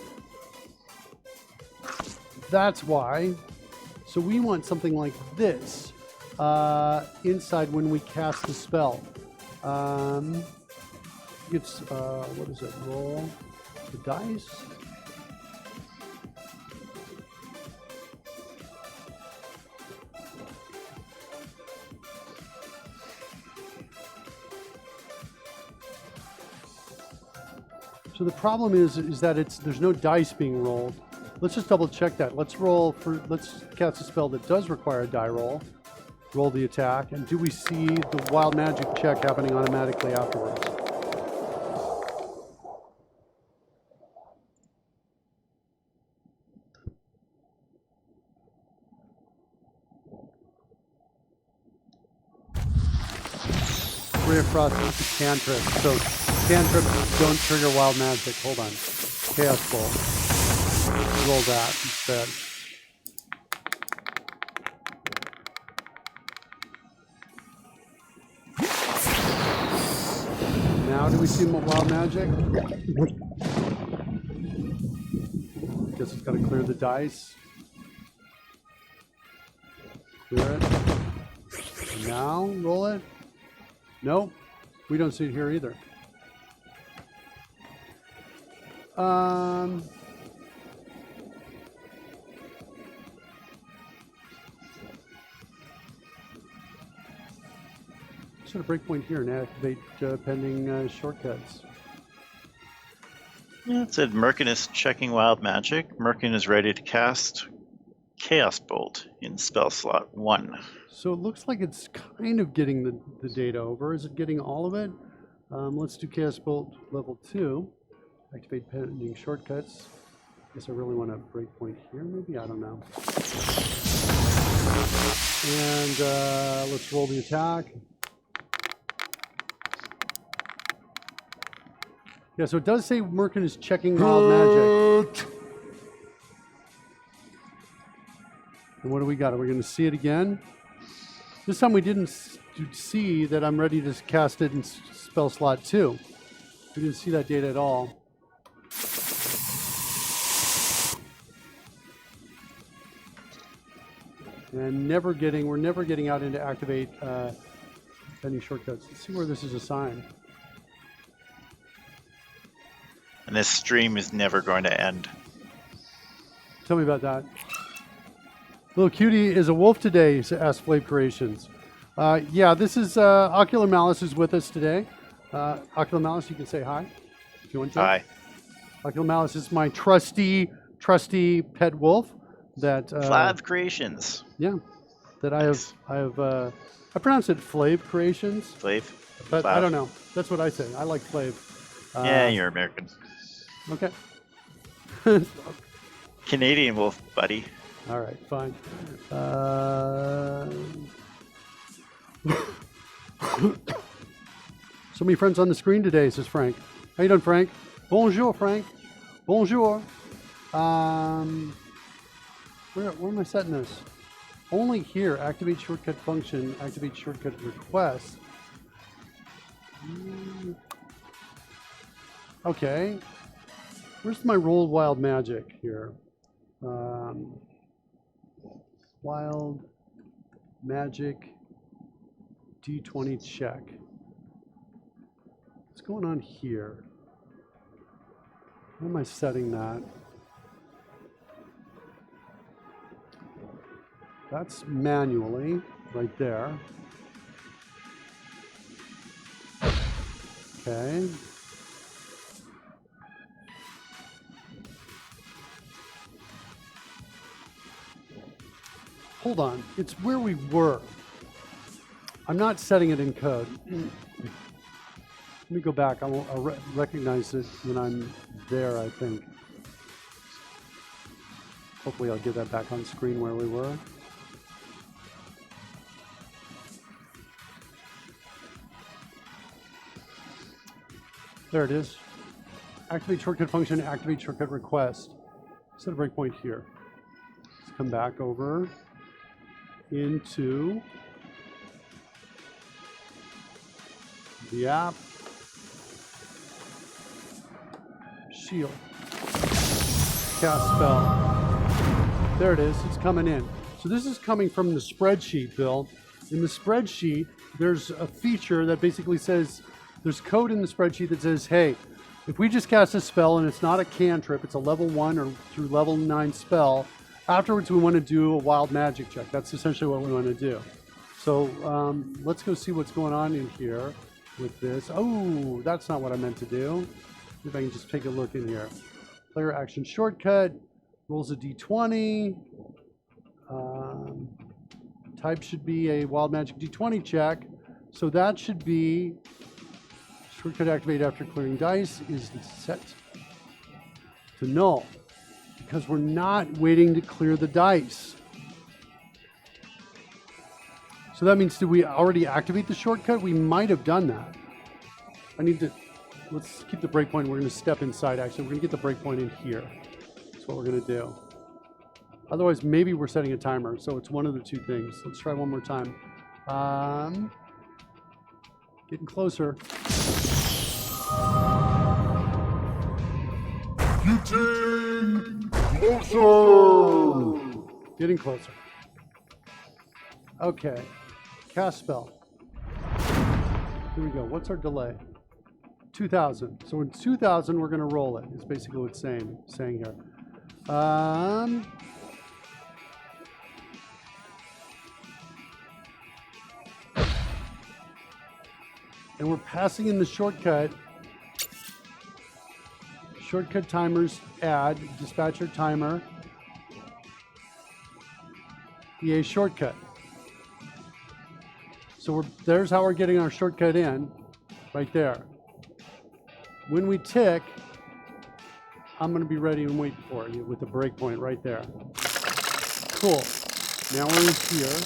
That's why. So we want something like this inside when we cast the spell. It's, what is it? Roll the dice. So the problem is that there's no dice being rolled. Let's just double check that. Let's cast a spell that does require a die roll. Roll the attack, and do we see the wild magic check happening automatically afterwards? Ray of Frost is a cantrip, so cantrips don't trigger wild magic. Hold on. Chaos Bolt. Roll that instead. Now do we see wild magic? Guess it's got to clear the dice. Clear it. And now roll it. Nope. We don't see it here either. Set a breakpoint here and activate pending shortcuts. Yeah, it said Merkin is checking wild magic. Merkin is ready to cast Chaos Bolt in spell slot 1. So it looks like it's kind of getting the data over. Is it getting all of it? Let's do Chaos Bolt level 2. Activate pending shortcuts. Guess I really want a breakpoint here, maybe? I don't know. And let's roll the attack. Yeah, so it does say Merkin is checking wild magic. And what do we got? Are we going to see it again? This time we didn't see that I'm ready to cast it in spell slot 2. We didn't see that data at all. And we're never getting out into activate pending shortcuts. Let's see where this is assigned. And this stream is never going to end. Tell me about that. Little Cutie is a wolf today, asked Flave Creations. Yeah, this is Ocular Malice is with us today. Ocular Malice, you can say hi if you want to. Hi. Ocular Malice is my trusty pet wolf that Flav Creations. Yeah, that Nice. I pronounce it Flave Creations, Flav. but Flav. I don't know. That's what I say. I like Flave. Yeah, you're American. Okay. Canadian wolf, buddy. All right, fine. So many friends on the screen today, says Frank. How you doing, Frank? Bonjour, Frank. Bonjour. Where am I setting this? Only here. Activate shortcut function. Activate shortcut request. Okay. Where's my roll wild magic here? Wild magic D20 check. What's going on here? Where am I setting that? That's manually right there. Okay. Hold on. It's where we were. I'm not setting it in code. Let me go back. I'll recognize it when I'm there, I think. Hopefully I'll get that back on screen where we were. There it is. Activate shortcut function, activate shortcut request. Set a breakpoint here. Let's come back over into the app. Shield. Cast spell. There it is. It's coming in. So this is coming from the spreadsheet, Bill. In the spreadsheet, there's a feature that basically says, there's code in the spreadsheet that says, hey, if we just cast a spell and it's not a cantrip, it's a level 1 or through level 9 spell, afterwards we want to do a wild magic check. That's essentially what we want to do. So let's go see what's going on in here with this. Oh, that's not what I meant to do. If I can just take a look in here. Player action shortcut, rolls a d20. Type should be a wild magic d20 check. So that should be shortcut activate after clearing dice is set to null because we're not waiting to clear the dice. So that means, did we already activate the shortcut? We might have done that. I need to, let's keep the breakpoint. We're going to step inside, actually. We're going to get the breakpoint in here. That's what we're going to do. Otherwise, maybe we're setting a timer. So it's one of the two things. Let's try one more time. Getting closer. Getting closer! Getting closer. Okay. Cast spell. Here we go. What's our delay? 2,000. So in 2,000, we're going to roll it. Is basically what it's saying here. And we're passing in the shortcut. Shortcut timers add, dispatcher timer, EA shortcut. So there's how we're getting our shortcut in, right there. When we tick, I'm going to be ready and wait for you with the breakpoint right there. Cool. Now we're in here.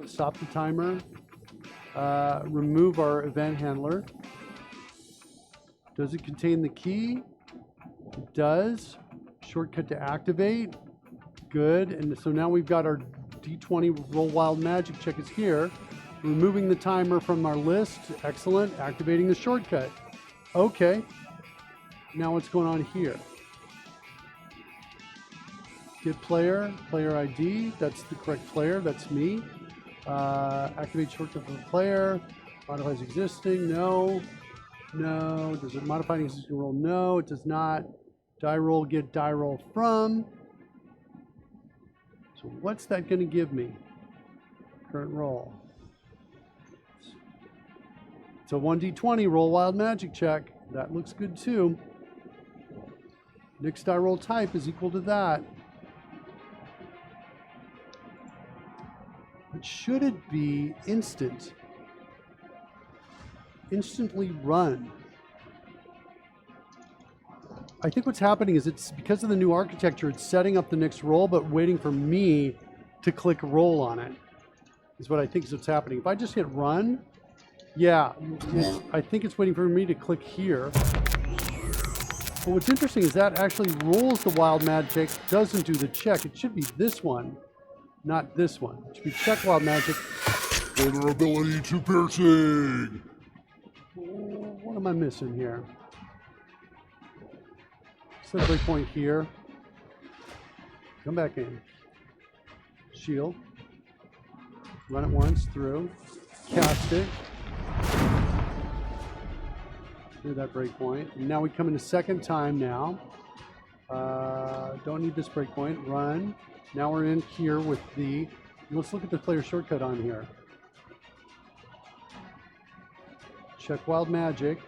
Stop the timer. Remove our event handler. Does it contain the key? It does. Shortcut to activate. Good. And so now we've got our D20 roll wild magic check is here. Removing the timer from our list. Excellent. Activating the shortcut. Okay. Now what's going on here? Get player, player ID. That's the correct player. That's me. Activate shortcut for the player. Modifies existing. No. No. Does it modify an existing roll? No, it does not. Die roll, get die roll from. So what's that going to give me? Current roll. So 1d20, roll wild magic check. That looks good too. Next die roll type is equal to that. But should it be instant? Instantly run. I think what's happening is it's because of the new architecture, it's setting up the next roll, but waiting for me to click roll on it, is what I think is what's happening. If I just hit run, yeah, I think it's waiting for me to click here. But what's interesting is that actually rolls the wild magic, doesn't do the check. It should be this one, not this one. It should be check wild magic. Vulnerability to piercing. What am I missing here? Set breakpoint here. Come back in. Shield. Run it once through. Cast it. Do that breakpoint. And now we come in a second time now. Don't need this breakpoint. Run. Now we're in here with the... Let's look at the player shortcut on here. Check wild magic.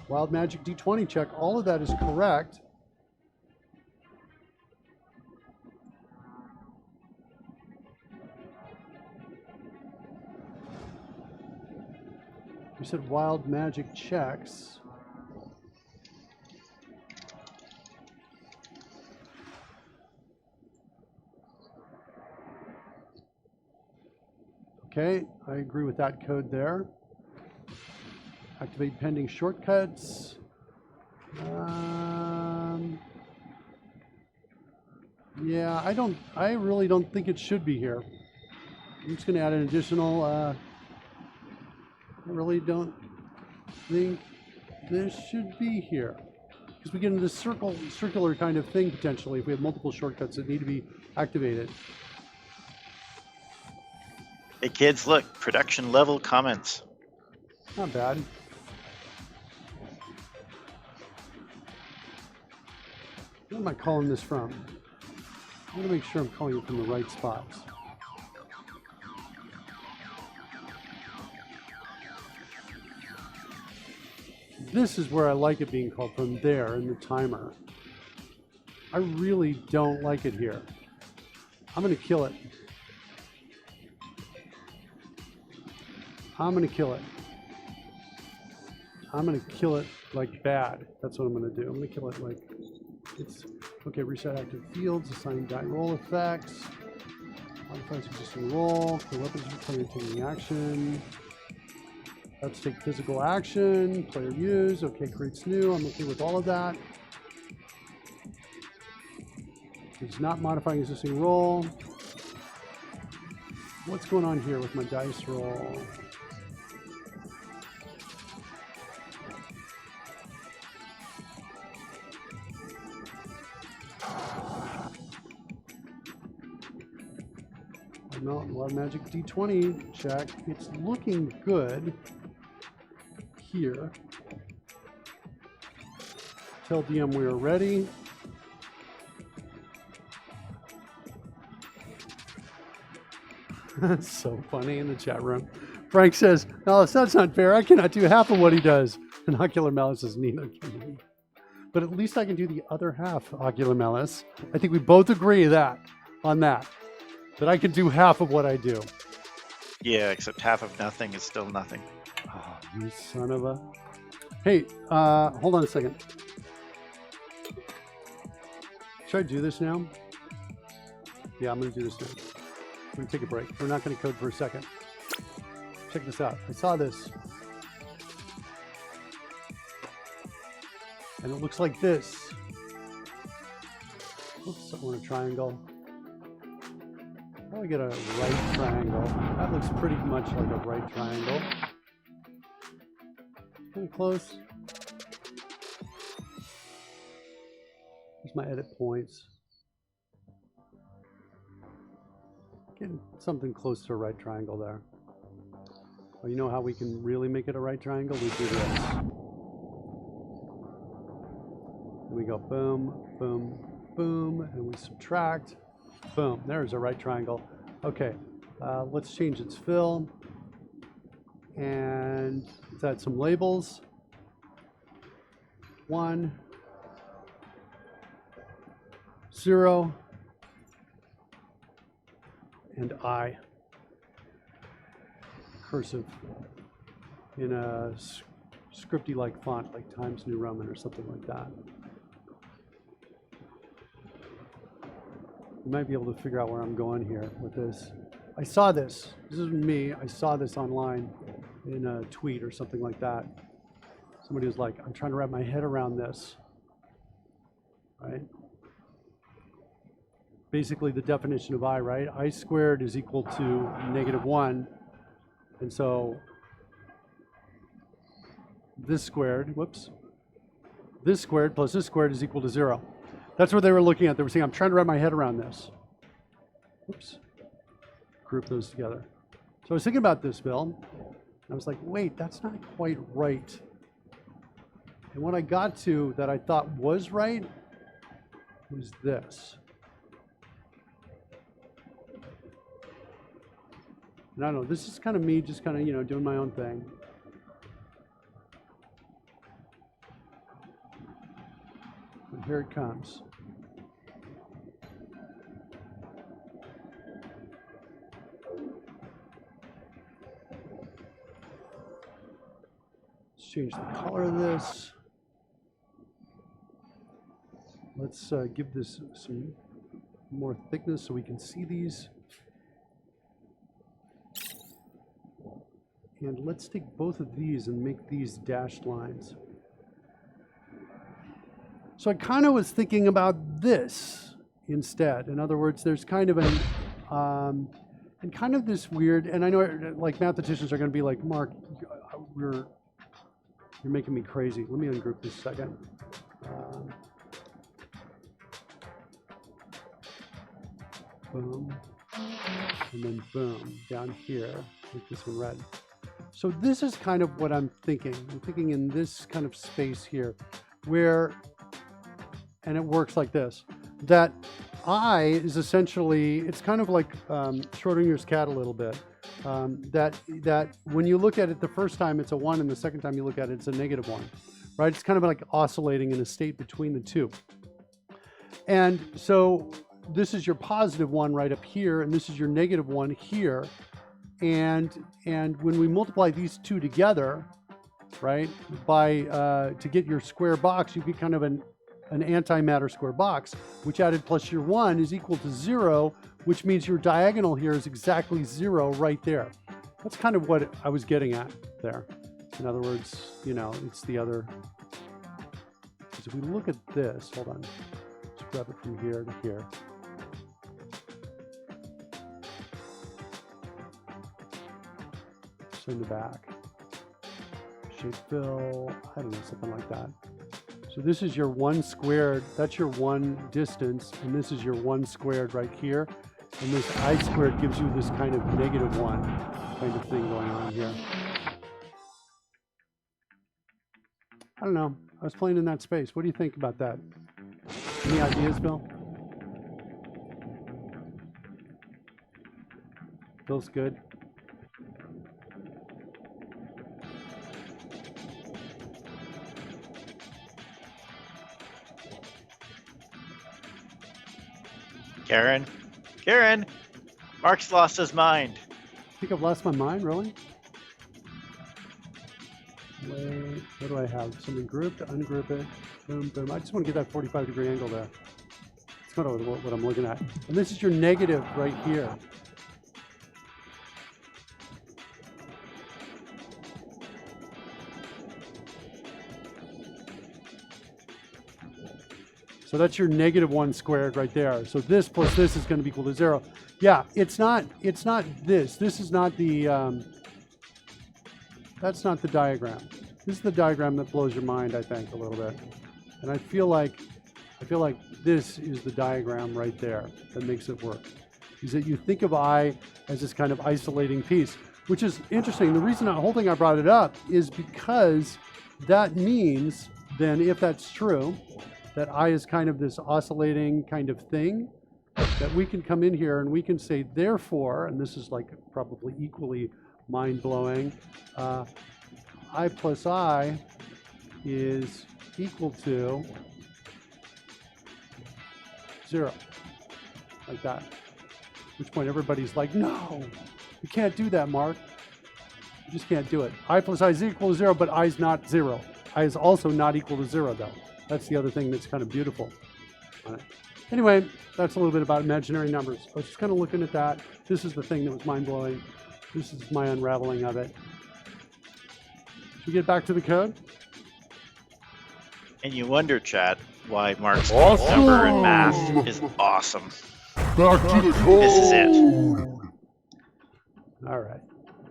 Wild magic D20 check. All of that is correct. You said wild magic checks. Okay, I agree with that code there. Activate pending shortcuts. Yeah, I really don't think it should be here. I'm just going to add an additional, I really don't think this should be here. Because we get into this circular kind of thing potentially if we have multiple shortcuts that need to be activated. Hey kids, look, production level comments. Not bad. Where am I calling this from? I want to make sure I'm calling it from the right spots. This is where I like it being called from, there in the timer. I really don't like it here. I'm going to kill it. I'm going to kill it. I'm going to kill it like bad. That's what I'm going to do. I'm going to kill it like it's okay. Reset active fields, assign die roll effects, modifies existing roll, clear weapons for player taking action. Let's take physical action, player use, okay, creates new. I'm okay with all of that. It's not modifying existing roll. What's going on here with my dice roll? No, Wild Magic D20 check. It's looking good here. Tell DM we are ready. That's so funny in the chat room. Frank says, Malice, that's not fair. I cannot do half of what he does. And Ocular Malice says, neither can he. But at least I can do the other half, Ocular Malice. I think we both agree on that I can do half of what I do. Yeah, except half of nothing is still nothing. Oh, you son of a... Hey, hold on a second. Should I do this now? Yeah, I'm going to do this now. I'm going to take a break. We're not going to code for a second. Check this out. I saw this. And it looks like this. Oops, I want a triangle. I'll get a right triangle. That looks pretty much like a right triangle. Kind of close. Here's my edit points. Getting something close to a right triangle there. Oh, you know how we can really make it a right triangle? We do this. We go boom, boom, boom, and we subtract. Boom, there's a right triangle. Okay, let's change its fill. And let's add some labels. 1, 0, and I. Cursive in a scripty-like font, like Times New Roman or something like that. You might be able to figure out where I'm going here with this. I saw this. This isn't me. I saw this online in a tweet or something like that. Somebody was like, I'm trying to wrap my head around this. Right? Basically the definition of I, right? I squared is equal to -1. And so this squared, whoops, this squared plus this squared is equal to 0. That's what they were looking at. They were saying, I'm trying to wrap my head around this. Oops. Group those together. So I was thinking about this, Bill. And I was like, wait, that's not quite right. And what I got to that I thought was right was this. And I don't know, this is kind of me just kind of, doing my own thing. And here it comes. change the color of this. Let's give this some more thickness so we can see these. And let's take both of these and make these dashed lines. So I kind of was thinking about this instead. In other words, there's kind of an, and kind of this weird, and I know like mathematicians are going to be like, Mark, you're making me crazy. Let me ungroup this a second. Boom, and then boom, down here, make this one red. So this is kind of what I'm thinking. I'm thinking in this kind of space here, where, and it works like this, that I is essentially, it's kind of like Schrodinger's cat a little bit. That when you look at it the first time, it's a 1, and the second time you look at it, it's a -1, right? It's kind of like oscillating in a state between the two. And so this is your +1 right up here, and this is your -1 here. And when we multiply these two together, right, by to get your square box, you get kind of an antimatter square box, which added plus your 1 is equal to 0, which means your diagonal here is exactly 0 right there. That's kind of what I was getting at there. In other words, you know, it's the other. Because if we look at this, hold on, let's grab it from here to here. Send it back. Shape fill, I don't know, something like that. So this is your 1 squared, that's your 1 distance, and this is your 1 squared right here. And this I squared gives you this kind of -1 kind of thing going on here. I don't know. I was playing in that space. What do you think about that? Any ideas, Bill? Feels good. Karen, Mark's lost his mind. I think I've lost my mind, really? Wait, what do I have? Something grouped, ungroup it, boom, boom. I just want to get that 45-degree angle there. That's kind of what I'm looking at. And this is your negative right here. So that's your -1 squared right there. So this plus this is going to be equal to 0. Yeah, it's not this. This is not the, that's not the diagram. This is the diagram that blows your mind, I think, a little bit. And I feel like this is the diagram right there that makes it work. Is that you think of I as this kind of isolating piece, which is interesting. The reason, the whole thing I brought it up is because that means then, if that's true, that I is kind of this oscillating kind of thing, that we can come in here and we can say, therefore, and this is like probably equally mind-blowing, I plus I is equal to 0, like that. At which point everybody's like, no, you can't do that, Mark. You just can't do it. I plus I is equal to 0, but I is not 0. I is also not equal to 0, though. That's the other thing that's kind of beautiful on it. Anyway, that's a little bit about imaginary numbers. I was just kind of looking at that. This is the thing that was mind-blowing. This is my unraveling of it. Should we get back to the code? And you wonder, chat, why Mark's Awesome. number in math is awesome. Back to the code. This is it. All right,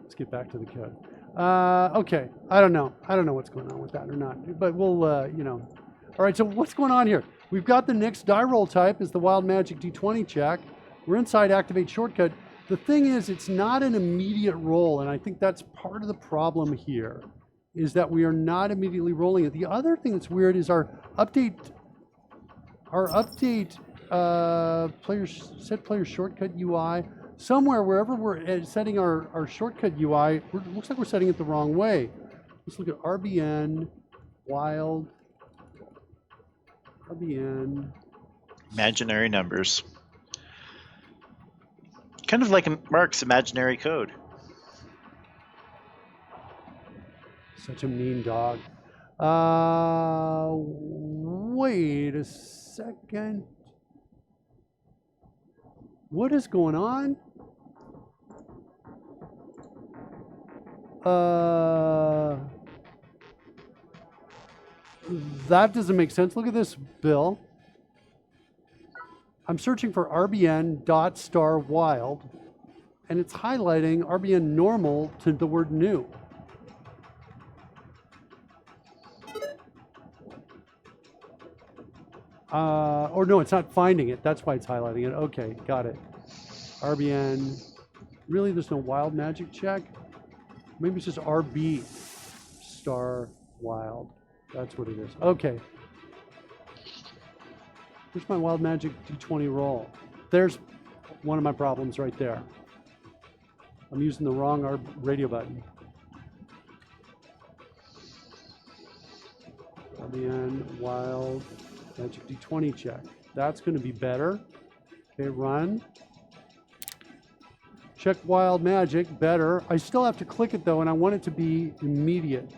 let's get back to the code. Okay, I don't know what's going on with that or not, but we'll, you know. All right, so what's going on here? We've got the next die roll type is the Wild Magic D20 check. We're inside Activate Shortcut. The thing is, it's not an immediate roll, and I think that's part of the problem here, is that we are not immediately rolling it. The other thing that's weird is our update set player shortcut UI. Somewhere, wherever we're setting our shortcut UI, looks like we're setting it the wrong way. Let's look at RBN, Wild, RBN. Imaginary numbers. Kind of like Mark's imaginary code. Such a mean dog. Wait a second. What is going on? That doesn't make sense. Look at this bill. I'm searching for RBN.StarWild, and it's highlighting RBN normal to the word new. Or no, it's not finding it. That's why it's highlighting it. Okay, got it. RBN. Really, there's no wild magic check? Maybe it's just RB star wild. That's what it is. Okay. Here's my wild magic D20 roll. There's one of my problems right there. I'm using the wrong radio button. RBN wild magic D20 check. That's going to be better. Okay, run. Check wild magic, better. I still have to click it though, and I want it to be immediate.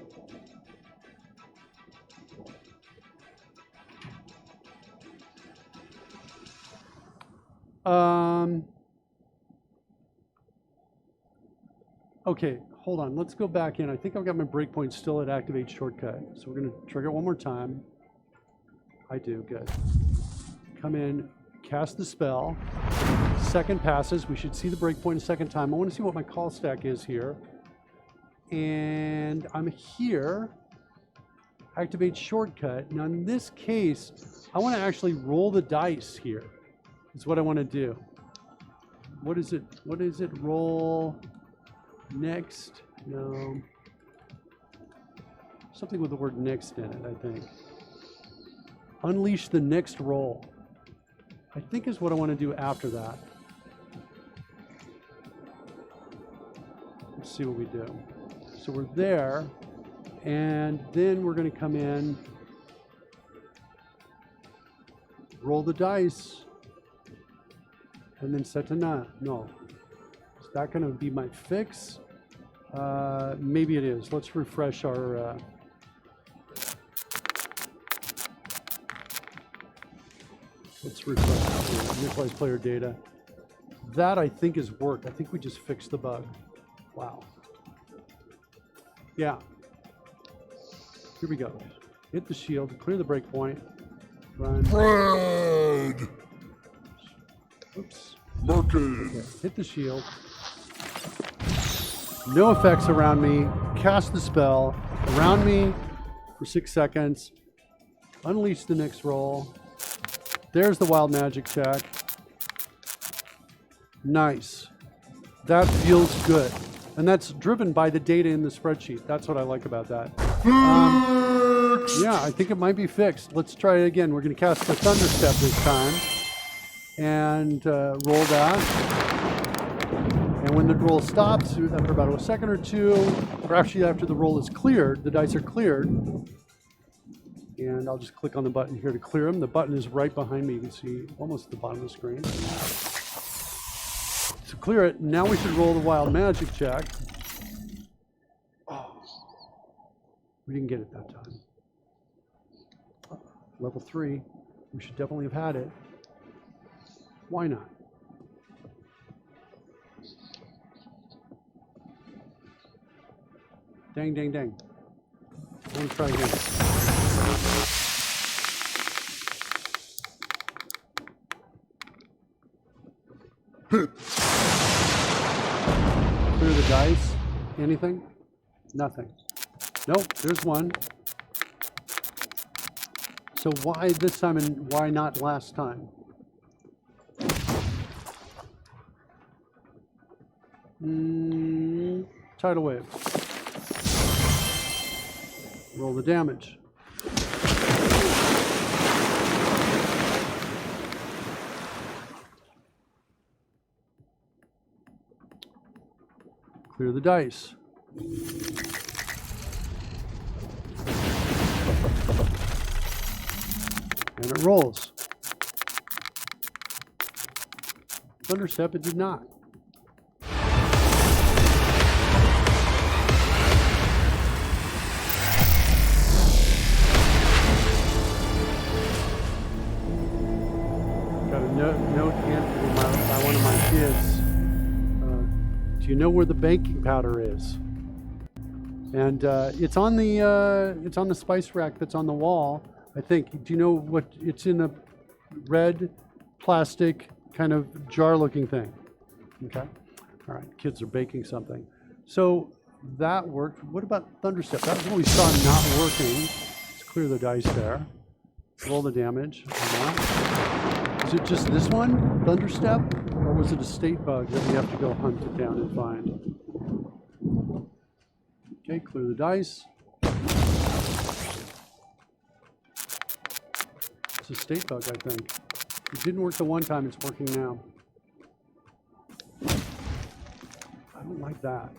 Okay, hold on. Let's go back in. I think I've got my breakpoint still at activate shortcut. So we're going to trigger it one more time. I do, good. Come in, cast the spell. Second passes. We should see the breakpoint a second time. I want to see what my call stack is here. And I'm here. Activate shortcut. Now in this case, I want to actually roll the dice here. That's what I want to do. What is it? What is it? Roll next. No. Something with the word next in it, I think. Unleash the next roll, I think is what I want to do after that. Let's see what we do. So we're there, and then we're going to come in, roll the dice, and then set to none. No. Is that going to be my fix? Maybe it is. Let's refresh our... Let's refresh initialize player data. That I think is worked. I think we just fixed the bug. Wow. Yeah. Here we go. Hit the shield, clear the breakpoint. Run. Fred! Oops. Merkin! Okay. Hit the shield. No effects around me. Cast the spell around me for 6 seconds. Unleash the next roll. There's the wild magic check. Nice. That feels good. And that's driven by the data in the spreadsheet. That's what I like about that. Yeah, I think it might be fixed. Let's try it again. We're going to cast the Thunder Step this time. And roll that. And when the roll stops, after about a second or two, or actually after the roll is cleared, the dice are cleared. And I'll just click on the button here to clear them. The button is right behind me. You can see almost at the bottom of the screen. To clear it, now we should roll the wild magic check. Oh, we didn't get it that time. Level 3. We should definitely have had it. Why not? Dang, dang, dang. Let me try again. Clear the dice. Anything? Nothing. Nope, there's one. So why this time and why not last time? Tidal wave. Roll the damage. Clear the dice. And it rolls. Thunderstep, it did not. Got a note handed by one of my kids. Do you know where the baking powder is? And it's on the spice rack that's on the wall. I think. Do you know what? It's in a red plastic kind of jar-looking thing. Okay. All right. Kids are baking something. So that worked. What about Thunderstep? That was what we saw not working. Let's clear the dice there. Roll the damage. Is it just this one, Thunderstep, or was it a state bug that we have to go hunt it down and find? Okay, clear the dice. It's a state bug, I think. It didn't work the one time, it's working now. I don't like that.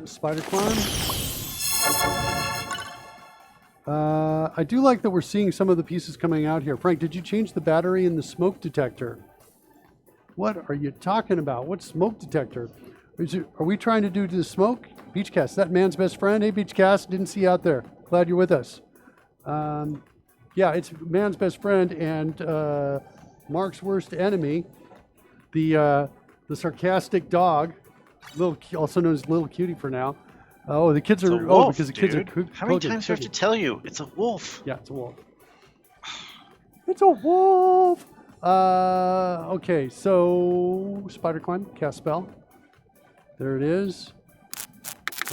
Spider climb. I do like that we're seeing some of the pieces coming out here. Frank, did you change the battery in the smoke detector? What are you talking about? What smoke detector? Are we trying to do the smoke? Beachcast, that man's best friend. Hey, Beachcast, didn't see you out there. Glad you're with us. Yeah, it's man's best friend and Mark's worst enemy, the sarcastic dog, also known as Little Cutie for now. Oh, the kids are because the kids are cooking. How many times do I have to tell you? It's a wolf. Yeah, it's a wolf. It's a wolf. Okay, so spider climb, cast spell. There it is.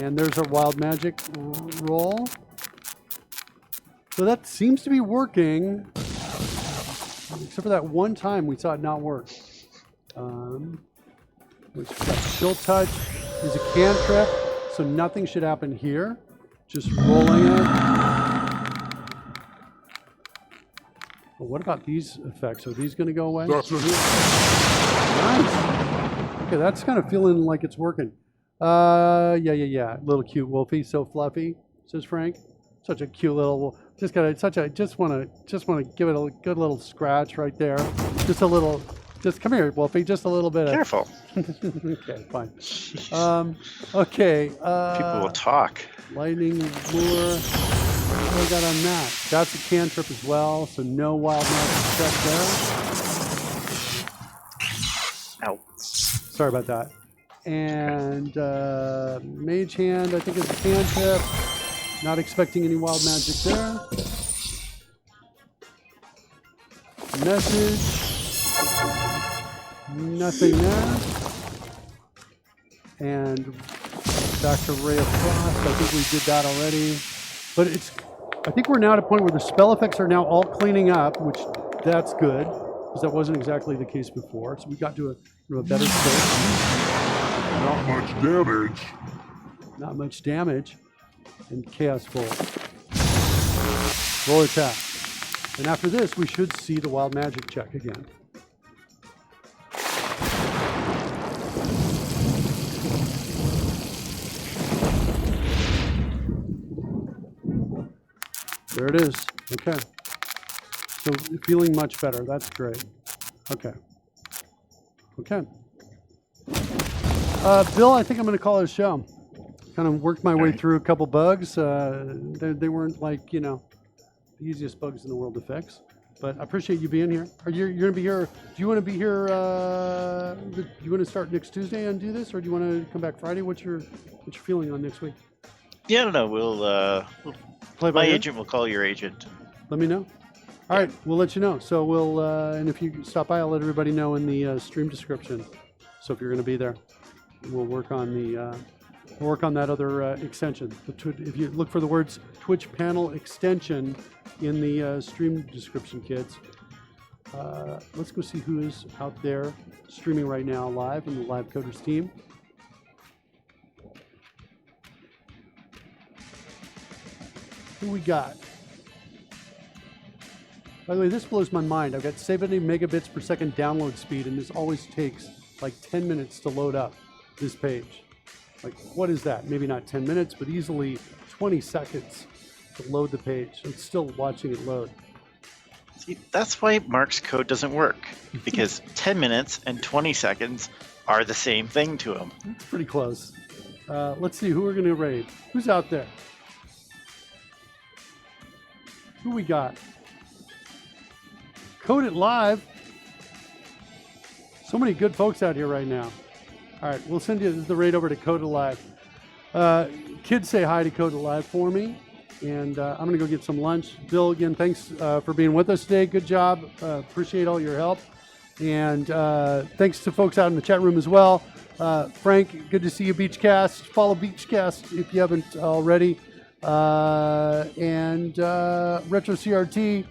And there's our wild magic roll. So that seems to be working, except for that one time we saw it not work. Which got chill touch is a cantrip, so nothing should happen here. Just rolling it. Well, what about these effects? Are these going to go away? That's it. Nice. Okay, that's kind of feeling like it's working. Yeah. Little cute wolfie, so fluffy, says Frank. Such a cute little wolf. Just want to give it a good little scratch right there. Just a little. Just come here, Wolfie. Just a little bit. Careful. Okay, fine. Okay. People will talk. Lightning lure. What do we got on that? That's a cantrip as well, so no wild magic check there. Ow. Sorry about that. And Mage Hand, I think is a cantrip. Not expecting any wild magic there. Message. Nothing there. And back to Ray of Frost. I think we did that already. But I think we're now at a point where the spell effects are now all cleaning up, which that's good, because that wasn't exactly the case before. So we got to a better state. Not much damage. Not much damage. And Chaos Bolt. Roll attack. And after this, we should see the wild magic check again. There it is. Okay. So feeling much better. That's great. Okay. Okay. Bill, I think I'm going to call it a show. Kind of worked my way through a couple bugs. They weren't like, the easiest bugs in the world to fix. But I appreciate you being here. You're going to be here. Do you want to be here? Do you want to start next Tuesday and do this, or do you want to come back Friday? What's your feeling on next week? Yeah, I don't know. We'll Play by my ear? agent will call your agent. Let me know. All right, we'll let you know. So we'll, and if you stop by, I'll let everybody know in the stream description. So if you're going to be there, we'll work on that other extension. If you look for the words Twitch panel extension in the stream description, kids. Let's go see who is out there streaming right now live in the Live Coders team. Who we got? By the way, this blows my mind. I've got 70 megabits per second download speed, and this always takes like 10 minutes to load up this page. Like, what is that? Maybe not 10 minutes, but easily 20 seconds to load the page. I'm still watching it load. See, that's why Mark's code doesn't work, because 10 minutes and 20 seconds are the same thing to him. It's pretty close. Let's see who we're going to raid. Who's out there? Who we got? Code It Live. So many good folks out here right now. All right, we'll send you the raid over to Code It Live. Kids, say hi to Code It Live for me. And I'm going to go get some lunch. Bill, again, thanks for being with us today. Good job. Appreciate all your help. And thanks to folks out in the chat room as well. Frank, good to see you, Beachcast. Follow Beachcast if you haven't already. And Retro CRT,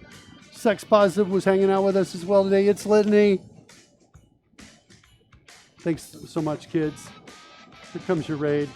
Sex Positive was hanging out with us as well today. It's Litany. Thanks so much, kids. Here comes your raid.